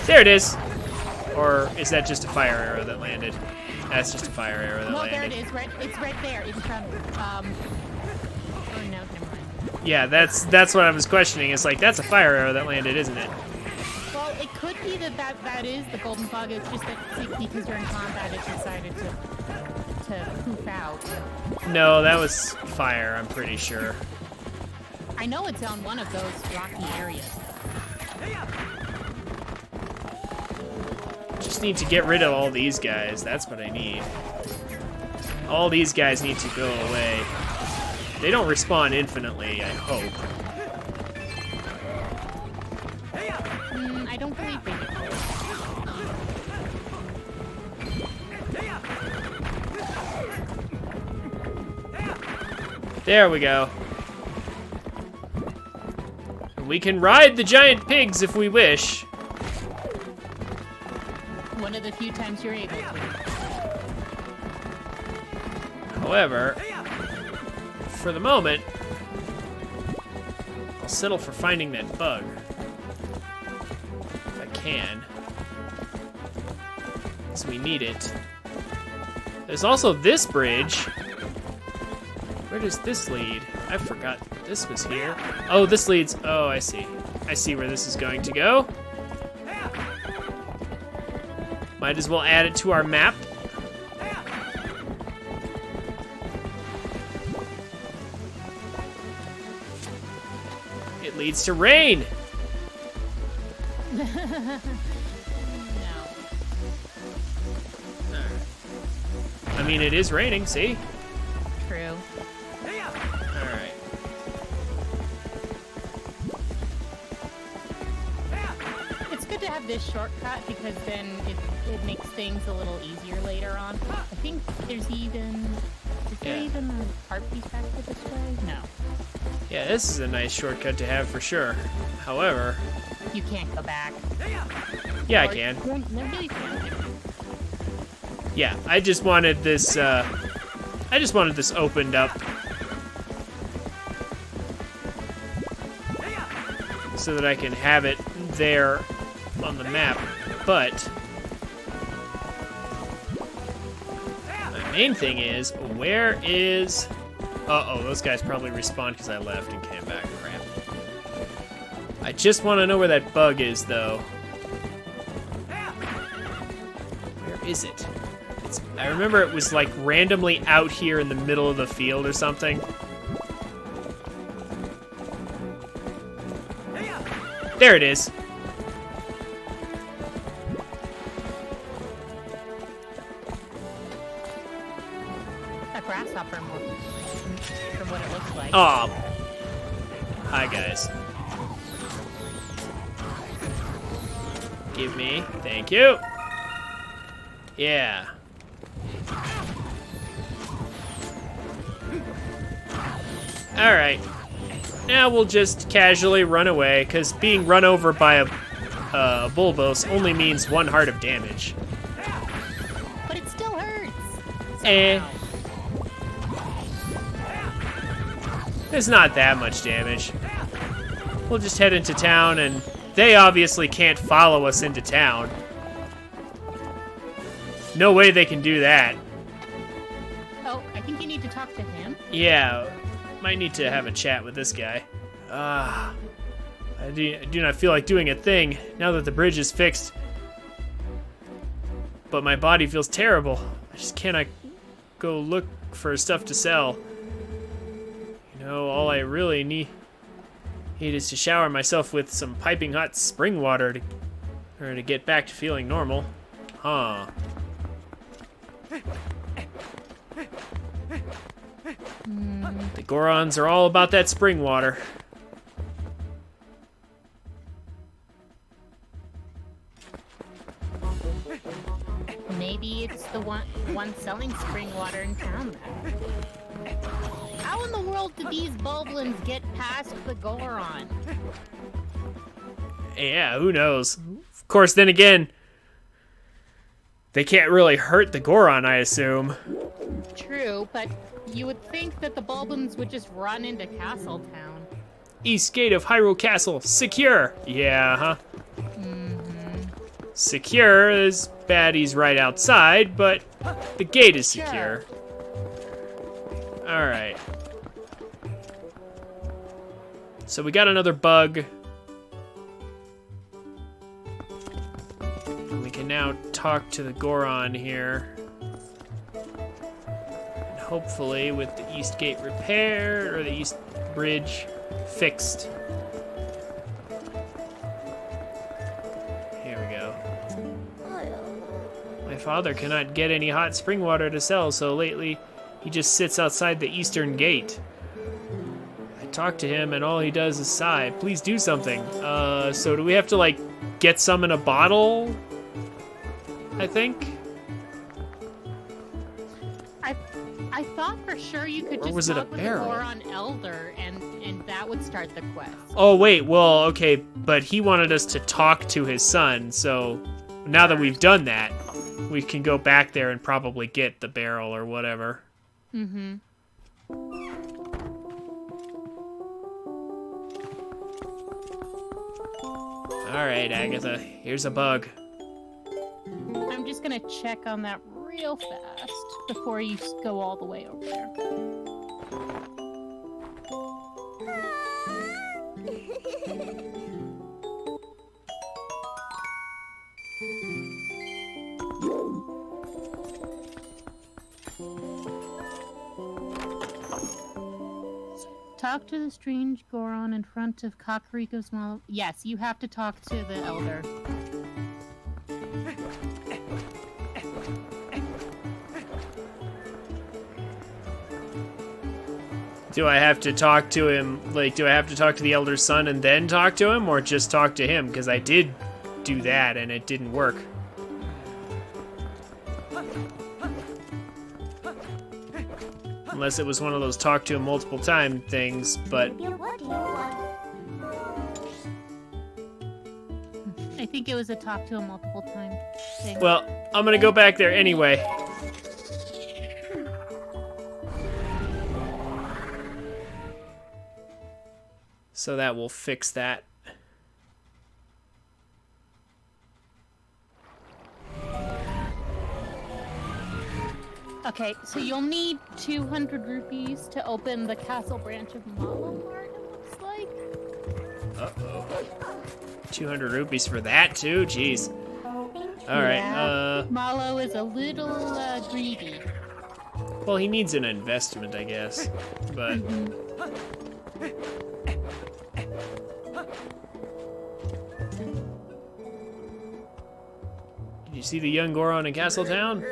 There it is! Or is that just a fire arrow that landed? That's just a fire arrow that landed. No, there it is. It's right there. In front. Oh no, never mind. Yeah, that's what I was questioning. It's like, that's a fire arrow that landed, isn't it? Well, it could be that is the golden bug. It's just that because you're in combat, it decided to poof out. No, that was fire, I'm pretty sure. I know it's on one of those rocky areas. Just need to get rid of all these guys. That's what I need. All these guys need to go away. They don't respawn infinitely, I hope. I don't believe they do. There we go. We can ride the giant pigs if we wish. One of the few times you're able to. However, for the moment, I'll settle for finding that bug. If I can. So we need it. There's also this bridge. Where does this lead? I forgot this was here. Oh, this leads... Oh, I see. I see where this is going to go. Might as well add it to our map. leads to rain. No. I mean, it is raining, see? True. Alright. It's good to have this shortcut because then it makes things a little easier later on. I think there's even... Is there even a heart piece back to this way? No. Yeah, this is a nice shortcut to have for sure. However... You can't go back. Yeah, I Or- can. No, you can. Yeah, I just wanted this, opened up. So that I can have it there on the map. But... my main thing is, where is... Uh-oh, those guys probably respawned because I left and came back. Crap. I just want to know where that bug is, though. Where is it? I remember it was, like, randomly out here in the middle of the field or something. There it is. A grasshopper more from what it looks like. Aw. Hi, guys. Give me. Thank you. Yeah. Alright. Now we'll just casually run away, because being run over by a Bulbos only means 1 heart of damage. But it still hurts. Eh. Somehow. It's not that much damage. We'll just head into town, and they obviously can't follow us into town. No way they can do that. Oh, I think you need to talk to him. Yeah, might need to have a chat with this guy. I do not feel like doing a thing now that the bridge is fixed. But my body feels terrible. I just cannot go look for stuff to sell. You know, all I really need is to shower myself with some piping hot spring water to get back to feeling normal. Huh. The Gorons are all about that spring water. Maybe it's the one selling spring water in town then. How in the world did these Bulblins get past the Goron? Yeah, who knows? Of course, then again, they can't really hurt the Goron, I assume. True, but you would think that the Bulblins would just run into Castletown. East gate of Hyrule Castle, secure. Yeah, huh? Secure is baddies right outside, but the gate is secure. All right. So we got another bug. And we can now talk to the Goron here. And hopefully with the East Gate repaired, or the East Bridge fixed. Here we go. My father cannot get any hot spring water to sell, so lately he just sits outside the Eastern Gate. I talk to him and all he does is sigh. Please do something. So do we have to, like, get some in a bottle? I think? I thought for sure you could Or just was it a talk with the barrel? Goron Elder and that would start the quest. Oh, wait, well, okay, but he wanted us to talk to his son, so now that we've done that, we can go back there and probably get the barrel or whatever. Mm-hmm. Alright, Agatha, here's a bug. I'm just gonna check on that real fast before you go all the way over there. Talk to the strange Goron in front of Kakariko's mom. Yes, you have to talk to the elder. Do I have to talk to him? Like, do I have to talk to the elder son and then talk to him, or just talk to him? Because I did do that and it didn't work. Unless it was one of those talk to him multiple time things, but... I think it was a talk to him multiple time thing. Well, I'm gonna go back there anyway. So that will fix that. Okay, so you'll need 200 rupees to open the castle branch of Malomart, it looks like. Uh-oh. 200 rupees for that, too? Jeez. Alright, yeah. Malo is a little greedy. Well, he needs an investment, I guess. But... Did you see the young Goron in Castletown?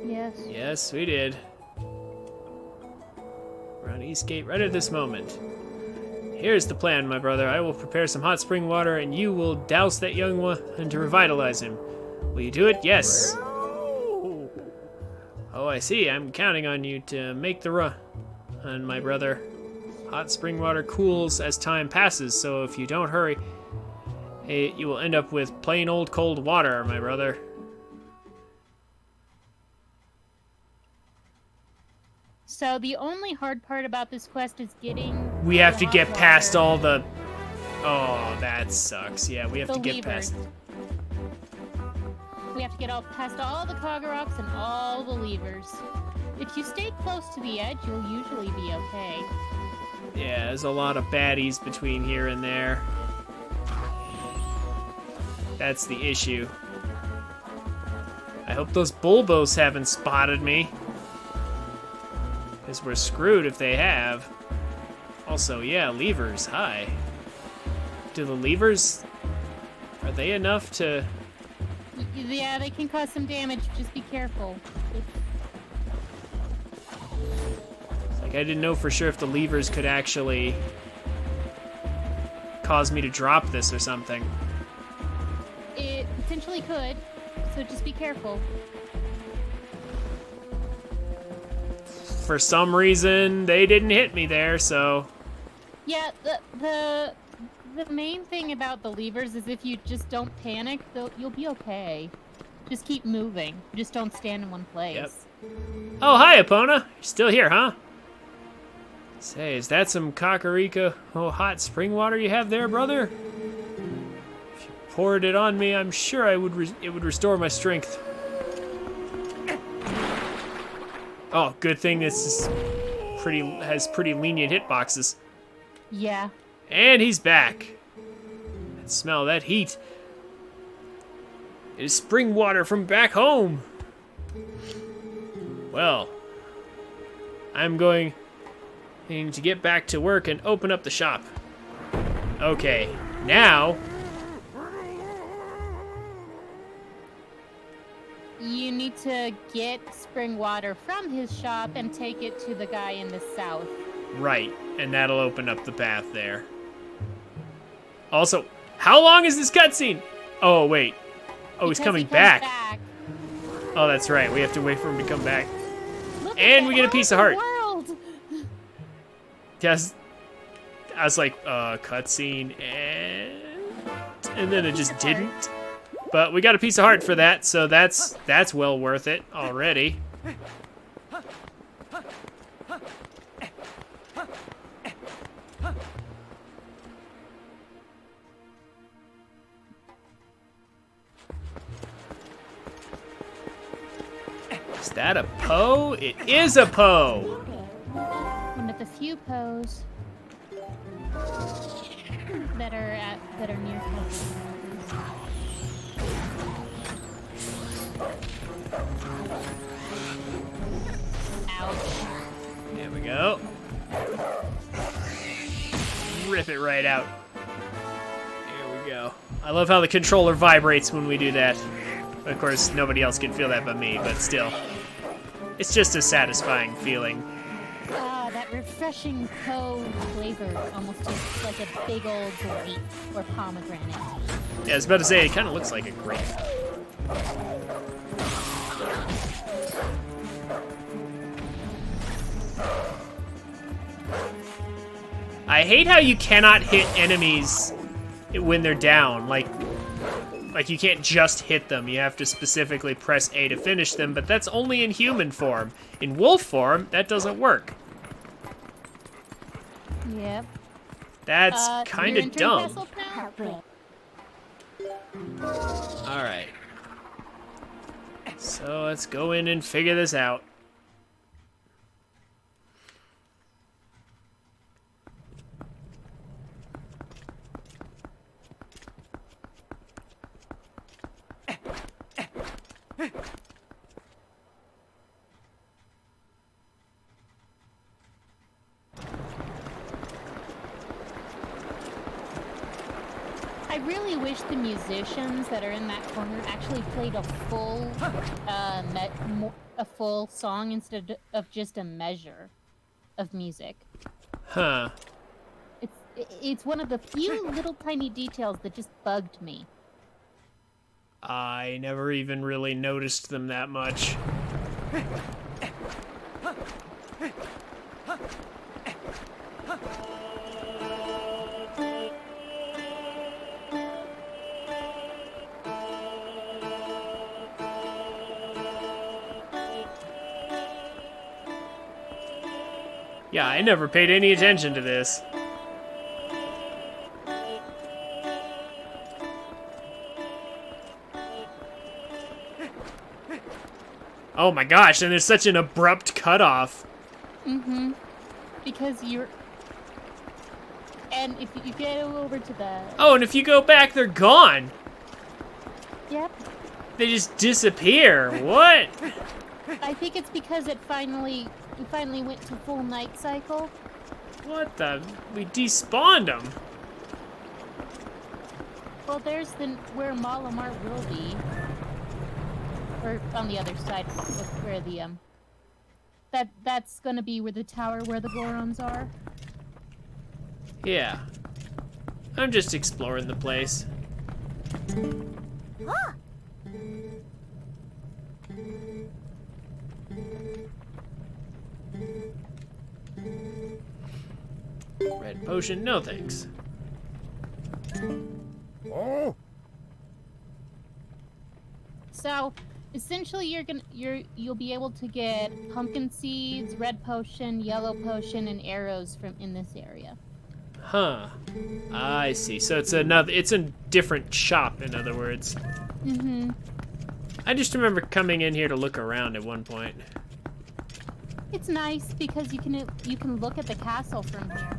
Yes. Yes, we did. We're on Eastgate right at this moment. Here's the plan, my brother. I will prepare some hot spring water, and you will douse that young one to revitalize him. Will you do it? Yes. Oh, I see. I'm counting on you to make the run, my brother. Hot spring water cools as time passes, so if you don't hurry, you will end up with plain old cold water, my brother. So the only hard part about this quest is getting... We have to get past all the... Oh, that sucks. Yeah, we have to get past... We have to get past all the Kogoroks and all the levers. If you stay close to the edge, you'll usually be okay. Yeah, there's a lot of baddies between here and there. That's the issue. I hope those Bulbos haven't spotted me. Because we're screwed if they have. Also, yeah, levers, hi. Do the levers... Are they enough to... Yeah, they can cause some damage, just be careful. Like, I didn't know for sure if the levers could actually... cause me to drop this or something. It potentially could, so just be careful. For some reason, they didn't hit me there, so... Yeah, the main thing about the levers is if you just don't panic, you'll be okay. Just keep moving. Just don't stand in one place. Yep. Oh, hi, Epona. You're still here, huh? Say, is that some Kakariko hot spring water you have there, brother? If you poured it on me, I'm sure it would restore my strength. Oh, good thing this is has pretty lenient hitboxes. Yeah. And he's back. I smell that heat. It is spring water from back home. Well, I'm going to get back to work and open up the shop. Okay, now... You need to get spring water from his shop and take it to the guy in the south. Right, and that'll open up the path there. Also, how long is this cutscene? Oh, wait. Oh, he's coming back. Oh, that's right. We have to wait for him to come back. And we get a piece of heart. Yes. I was like, cutscene, and then it just didn't. But we got a piece of heart for that, so that's well worth it already. Is that a Poe? It is a Poe! One of the few Poes that are near Poe. There we go. rip it right out. There we go. I love how the controller vibrates when we do that. Of course, nobody else can feel that but me, but still. It's just a satisfying feeling. Ah, that refreshing flavor almost tastes like a big old grape or pomegranate. Yeah, I was about to say, it kind of looks like a grape. I hate how you cannot hit enemies when they're down. Like you can't just hit them. You have to specifically press A to finish them, but that's only in human form. In wolf form, that doesn't work. Yep. That's kind of dumb. All right. So let's go in and figure this out. I really wish the musicians that are in that corner actually played a full song instead of just a measure of music. Huh. It's one of the few little tiny details that just bugged me. I never even really noticed them that much. Yeah, I never paid any attention to this. Oh my gosh, and there's such an abrupt cutoff. Mm-hmm. Because you're... And if you go over to the... Oh, and if you go back, they're gone. Yep. They just disappear. What? I think it's because we finally went to full night cycle. What the? We despawned them. Well, there's where Malamar will be. Or on the other side of where the that's gonna be where the tower where the Gorons are. Yeah. I'm just exploring the place. Ah! Red potion, no thanks. Oh. So, essentially, you'll be able to get pumpkin seeds, red potion, yellow potion, and arrows from in this area. Huh. I see. So it's a different shop, in other words. Mm-hmm. I just remember coming in here to look around at one point. It's nice because you can look at the castle from here.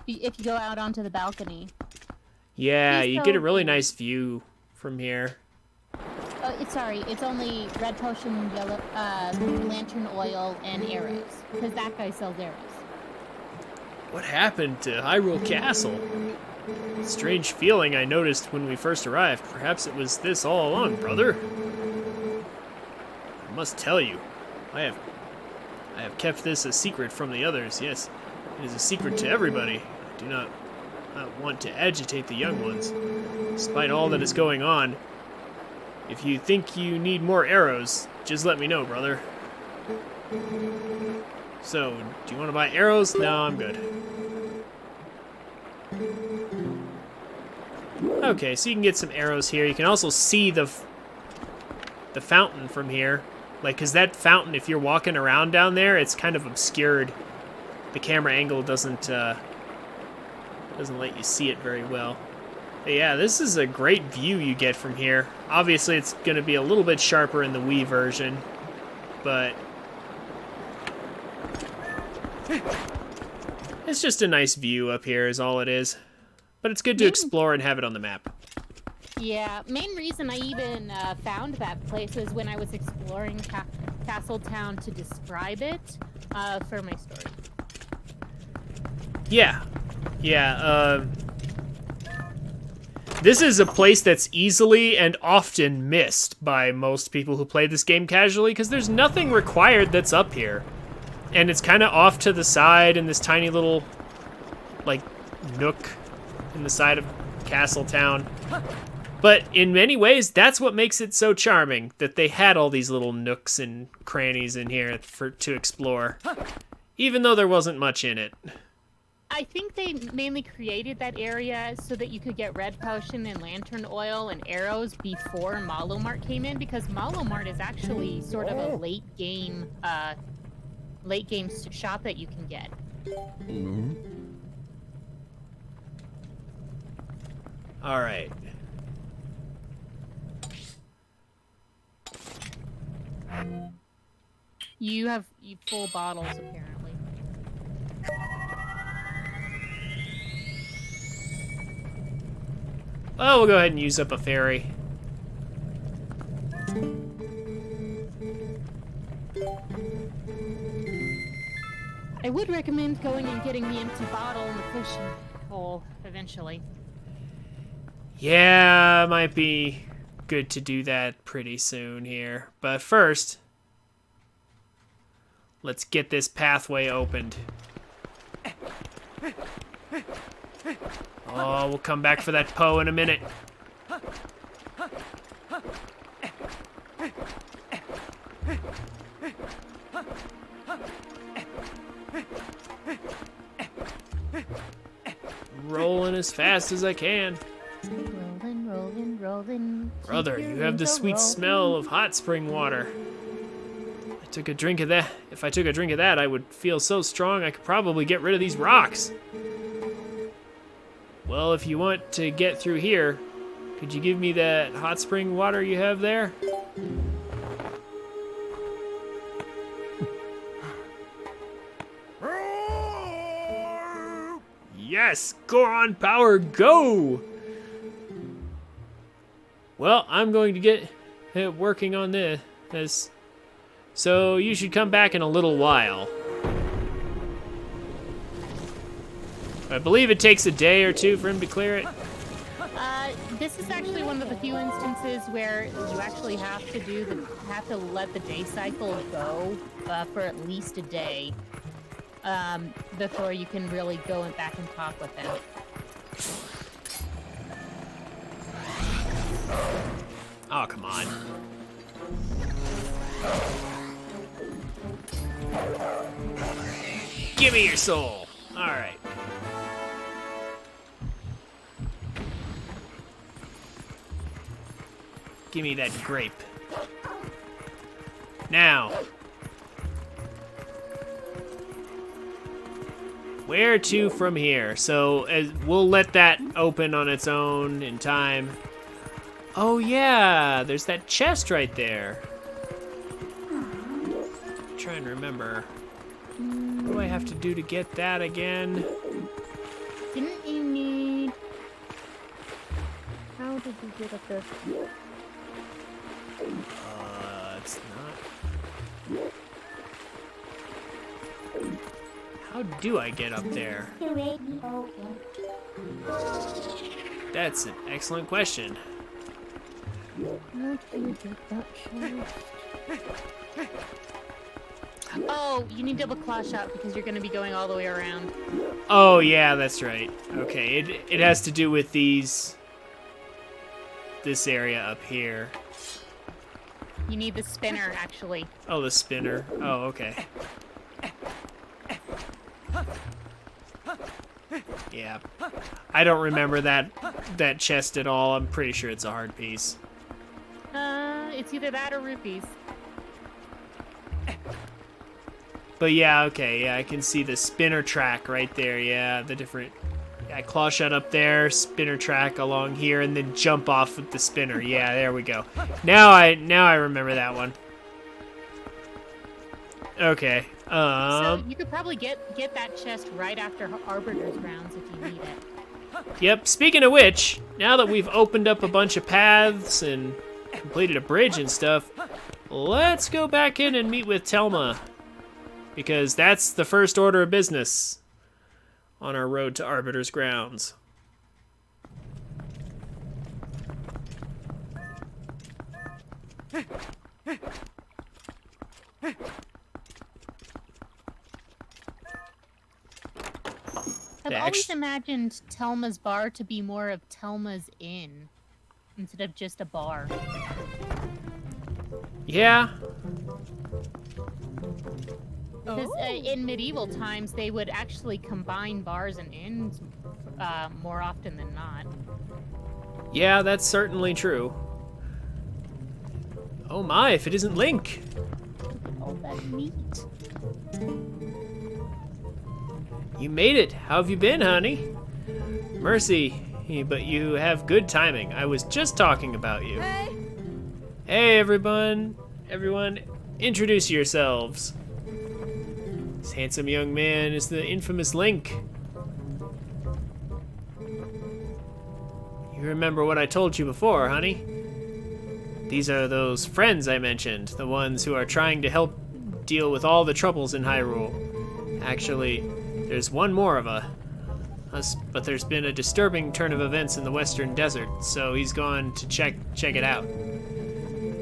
If you go out onto the balcony. Yeah, you get a really nice view from here. It's only red potion, yellow, lantern oil, and arrows. Because that guy sells arrows. What happened to Hyrule Castle? Strange feeling I noticed when we first arrived. Perhaps it was this all along, brother. I must tell you, I have kept this a secret from the others. Yes, it is a secret to everybody. I do not want to agitate the young ones. Despite all that is going on, if you think you need more arrows, just let me know, brother. So, do you want to buy arrows? No, I'm good. Okay, so you can get some arrows here. You can also see the fountain from here. Like, because that fountain, if you're walking around down there, it's kind of obscured. The camera angle doesn't let you see it very well. But yeah, this is a great view you get from here. Obviously, it's going to be a little bit sharper in the Wii version, but it's just a nice view up here is all it is. But it's good to explore and have it on the map. Yeah, main reason I even found that place was when I was exploring Castletown to describe it for my story. Yeah. Yeah, this is a place that's easily and often missed by most people who play this game casually, because there's nothing required that's up here. And it's kind of off to the side in this tiny little, like, nook in the side of Castle Town. But in many ways, that's what makes it so charming, that they had all these little nooks and crannies in here to explore, even though there wasn't much in it. I think they mainly created that area so that you could get red potion and lantern oil and arrows before Malomart came in, because Malomart is actually sort of a late game shop that you can get. Mm-hmm. All right. You have full bottles, apparently. Well, we'll go ahead and use up a fairy. I would recommend going and getting the empty bottle in the fishing hole eventually. Yeah, might be good to do that pretty soon here. But first, let's get this pathway opened. Oh, we'll come back for that Poe in a minute. Rolling as fast as I can. Rolling, rolling, rolling. Brother, you have the sweet smell of hot spring water. I took a drink of that. If I took a drink of that, I would feel so strong I could probably get rid of these rocks. Well, if you want to get through here, could you give me that hot spring water you have there? Yes, Goron power, go! Well, I'm going to get working on this. So you should come back in a little while. I believe it takes a day or two for him to clear it. This is actually one of the few instances where you actually have to let the day cycle go for at least a day before you can really go back and talk with him. Oh, come on. Give me your soul. All right. Give me that grape. Now. Where to from here? So we'll let that open on its own in time. Oh yeah, there's that chest right there. I'm trying to remember. What do I have to do to get that again? Didn't you need... How did you get up there? It's not... How do I get up there? That's an excellent question. Oh, you need double claw shot because you're going to be going all the way around. Oh, yeah, that's right. Okay, it has to do with this area up here. You need the spinner, actually. Oh, the spinner. Oh, okay. Yeah. I don't remember that chest at all. I'm pretty sure it's a hard piece. It's either that or rupees. But yeah, okay, yeah, I can see the spinner track right there. Yeah, the different... Yeah, claw shot up there, spinner track along here, and then jump off with the spinner. Yeah, there we go. Now I remember that one. Okay. So you could probably get that chest right after Arbiter's rounds if you need it. Yep, speaking of which, now that we've opened up a bunch of paths and completed a bridge and stuff, let's go back in and meet with Telma. Because that's the first order of business. on our road to Arbiter's grounds. I've always imagined Telma's bar to be more of Telma's inn instead of just a bar. Yeah. Because in medieval times, they would actually combine bars and inns more often than not. Yeah, that's certainly true. Oh my, if it isn't Link! All that meat. You made it. How have you been, honey? Mercy, but you have good timing. I was just talking about you. Hey. Hey, everyone. Everyone, introduce yourselves. This handsome young man is the infamous Link. You remember what I told you before, honey? These are those friends I mentioned, the ones who are trying to help deal with all the troubles in Hyrule. Actually, there's one more of us, but there's been a disturbing turn of events in the Western Desert, so he's gone to check it out.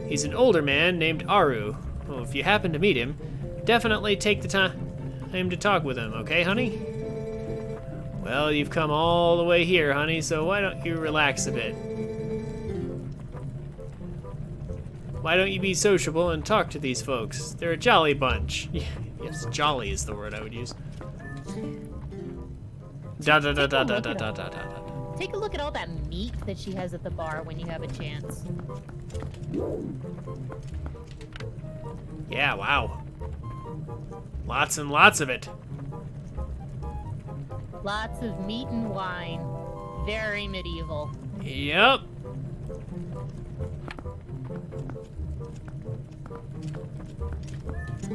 He's an older man named Aru. Well, if you happen to meet him, definitely take the time to talk with him, okay, honey? Well, you've come all the way here, honey, so why don't you relax a bit? Why don't you be sociable and talk to these folks? They're a jolly bunch. Yes, jolly is the word I would use. Da da da da da da da da da. Take a look at all that meat that she has at the bar when you have a chance. Yeah, wow. Lots and lots of it. Lots of meat and wine. Very medieval. Yep.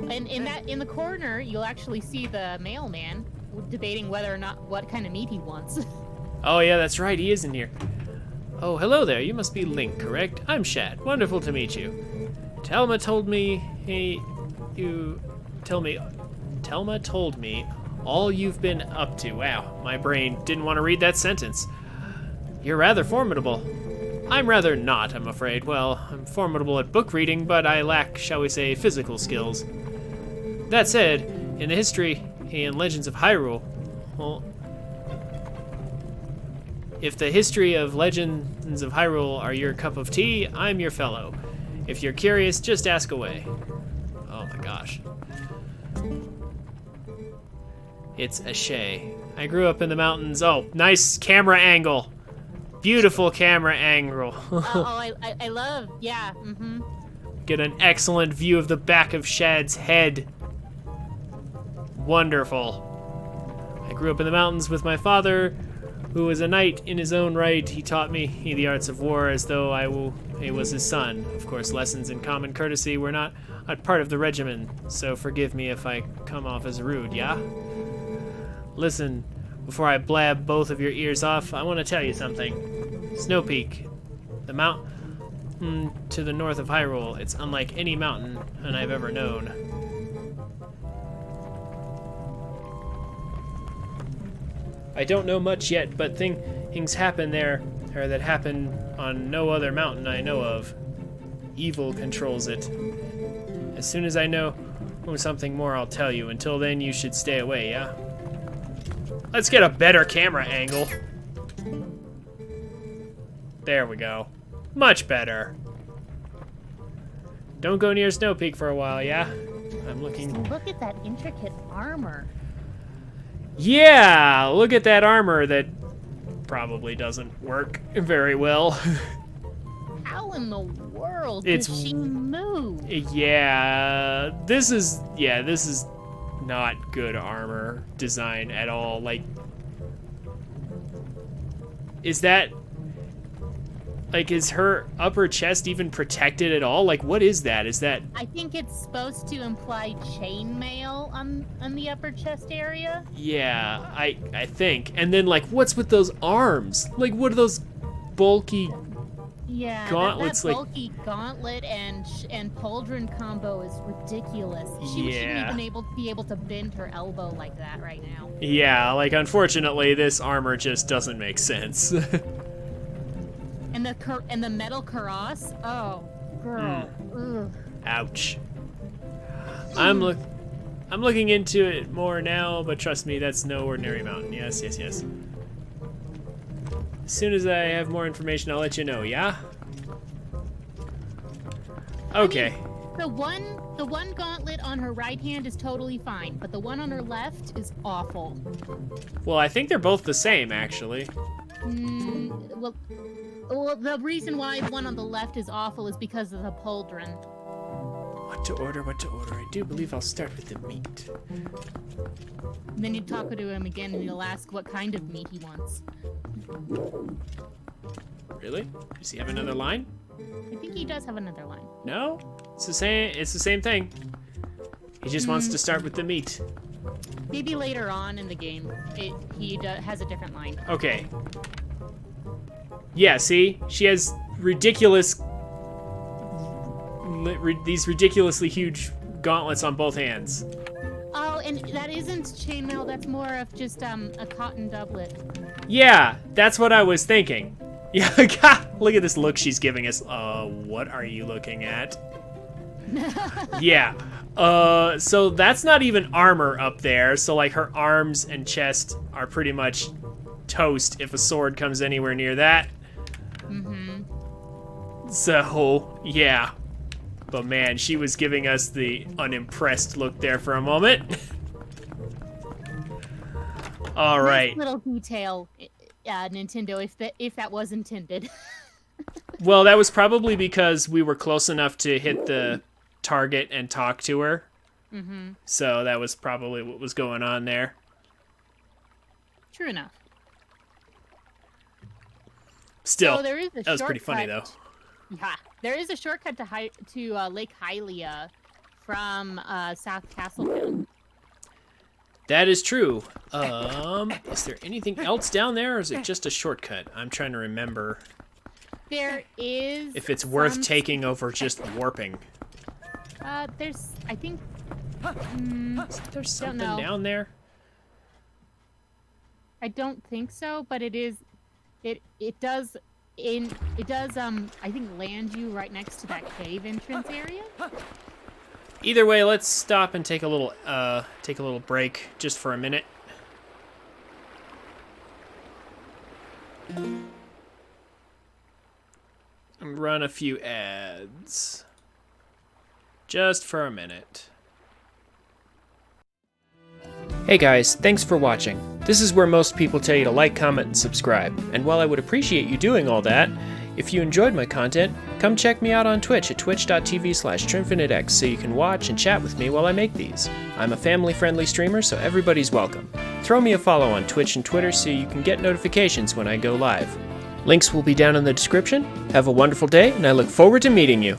And in the corner, you'll actually see the mailman debating whether or not what kind of meat he wants. Oh yeah, that's right, he is in here. Oh, hello there, you must be Link, correct? I'm Shad, wonderful to meet you. Telma told me all you've been up to. Wow, my brain didn't want to read that sentence. You're rather formidable. I'm rather not, I'm afraid. Well, I'm formidable at book reading, but I lack, shall we say, physical skills. That said, in the history and legends of Hyrule, well, if the history of legends of Hyrule are your cup of tea, I'm your fellow. If you're curious, just ask away. Oh my gosh. It's Ashay. I grew up in the mountains. Oh, nice camera angle. Beautiful camera angle. I love, yeah, mm-hmm. Get an excellent view of the back of Shad's head. Wonderful. I grew up in the mountains with my father, who was a knight in his own right. He taught me the arts of war as though I was his son. Of course, lessons in common courtesy were not a part of the regimen, so forgive me if I come off as rude, yeah? Listen, before I blab both of your ears off, I want to tell you something. Snow Peak, the mountain to the north of Hyrule, it's unlike any mountain I've ever known. I don't know much yet, but things happen there, or that happen on no other mountain I know of. Evil controls it. As soon as I know something more, I'll tell you. Until then, you should stay away, yeah? Let's get a better camera angle. There we go. Much better. Don't go near Snow Peak for a while, yeah? I'm looking... Look at that intricate armor. Yeah, look at that armor that probably doesn't work very well. How in the world does she move? Yeah, this is not good armor design at all. Like, is her upper chest even protected at all? Like, what is that? Is that... I think it's supposed to imply chainmail on the upper chest area. Yeah, I think. And then, like, what's with those arms? Like, what are those bulky Yeah, gauntlets, that like bulky gauntlet and pauldron combo is ridiculous. She shouldn't yeah, even be able to bend her elbow like that right now. yeah. Like unfortunately, this armor just doesn't make sense. And the metal cuirass. Oh, girl. Ugh. Ouch. I'm looking into it more now, but trust me, that's no ordinary mountain. Yes, yes, yes. As soon as I have more information, I'll let you know, yeah? Okay. I mean, the one gauntlet on her right hand is totally fine, but the one on her left is awful. Well, I think they're both the same, actually. Well, the reason why the one on the left is awful is because of the pauldron. What to order, what to order. I do believe I'll start with the meat. And then you talk to him again and you'll ask what kind of meat he wants. Really? Does he have another line? I think he does have another line. No? It's the same thing. He just wants to start with the meat. Maybe later on in the game, he has a different line. Okay. Yeah, see? She has these ridiculously huge gauntlets on both hands. Oh, and that isn't chainmail, that's more of just a cotton doublet. Yeah, that's what I was thinking. Yeah, God, look at this look she's giving us. What are you looking at? Yeah. So that's not even armor up there. So like her arms and chest are pretty much toast if a sword comes anywhere near that. So, yeah. But man, she was giving us the unimpressed look there for a moment. All right. Nice little detail, Nintendo, if that was intended. Well, that was probably because we were close enough to hit the target and talk to her. So that was probably what was going on there. True enough. Still, so there is a that was pretty funny, though. Yeah, there is a shortcut to Lake Hylia from South Castletown. That is true. Is there anything else down there, or is it just a shortcut? I'm trying to remember. There is. If it's worth taking over just warping. There's, I think. There's something down there. I don't think so, but it is. It does. I think land you right next to that cave entrance area. Either way, let's stop and take a little break just for a minute. And run a few ads. Just for a minute. Hey guys, thanks for watching. This is where most people tell you to like, comment, and subscribe. And while I would appreciate you doing all that, if you enjoyed my content, come check me out on Twitch at twitch.tv/TrinfiniteX so you can watch and chat with me while I make these. I'm a family-friendly streamer, so everybody's welcome. Throw me a follow on Twitch and Twitter so you can get notifications when I go live. Links will be down in the description. Have a wonderful day, and I look forward to meeting you.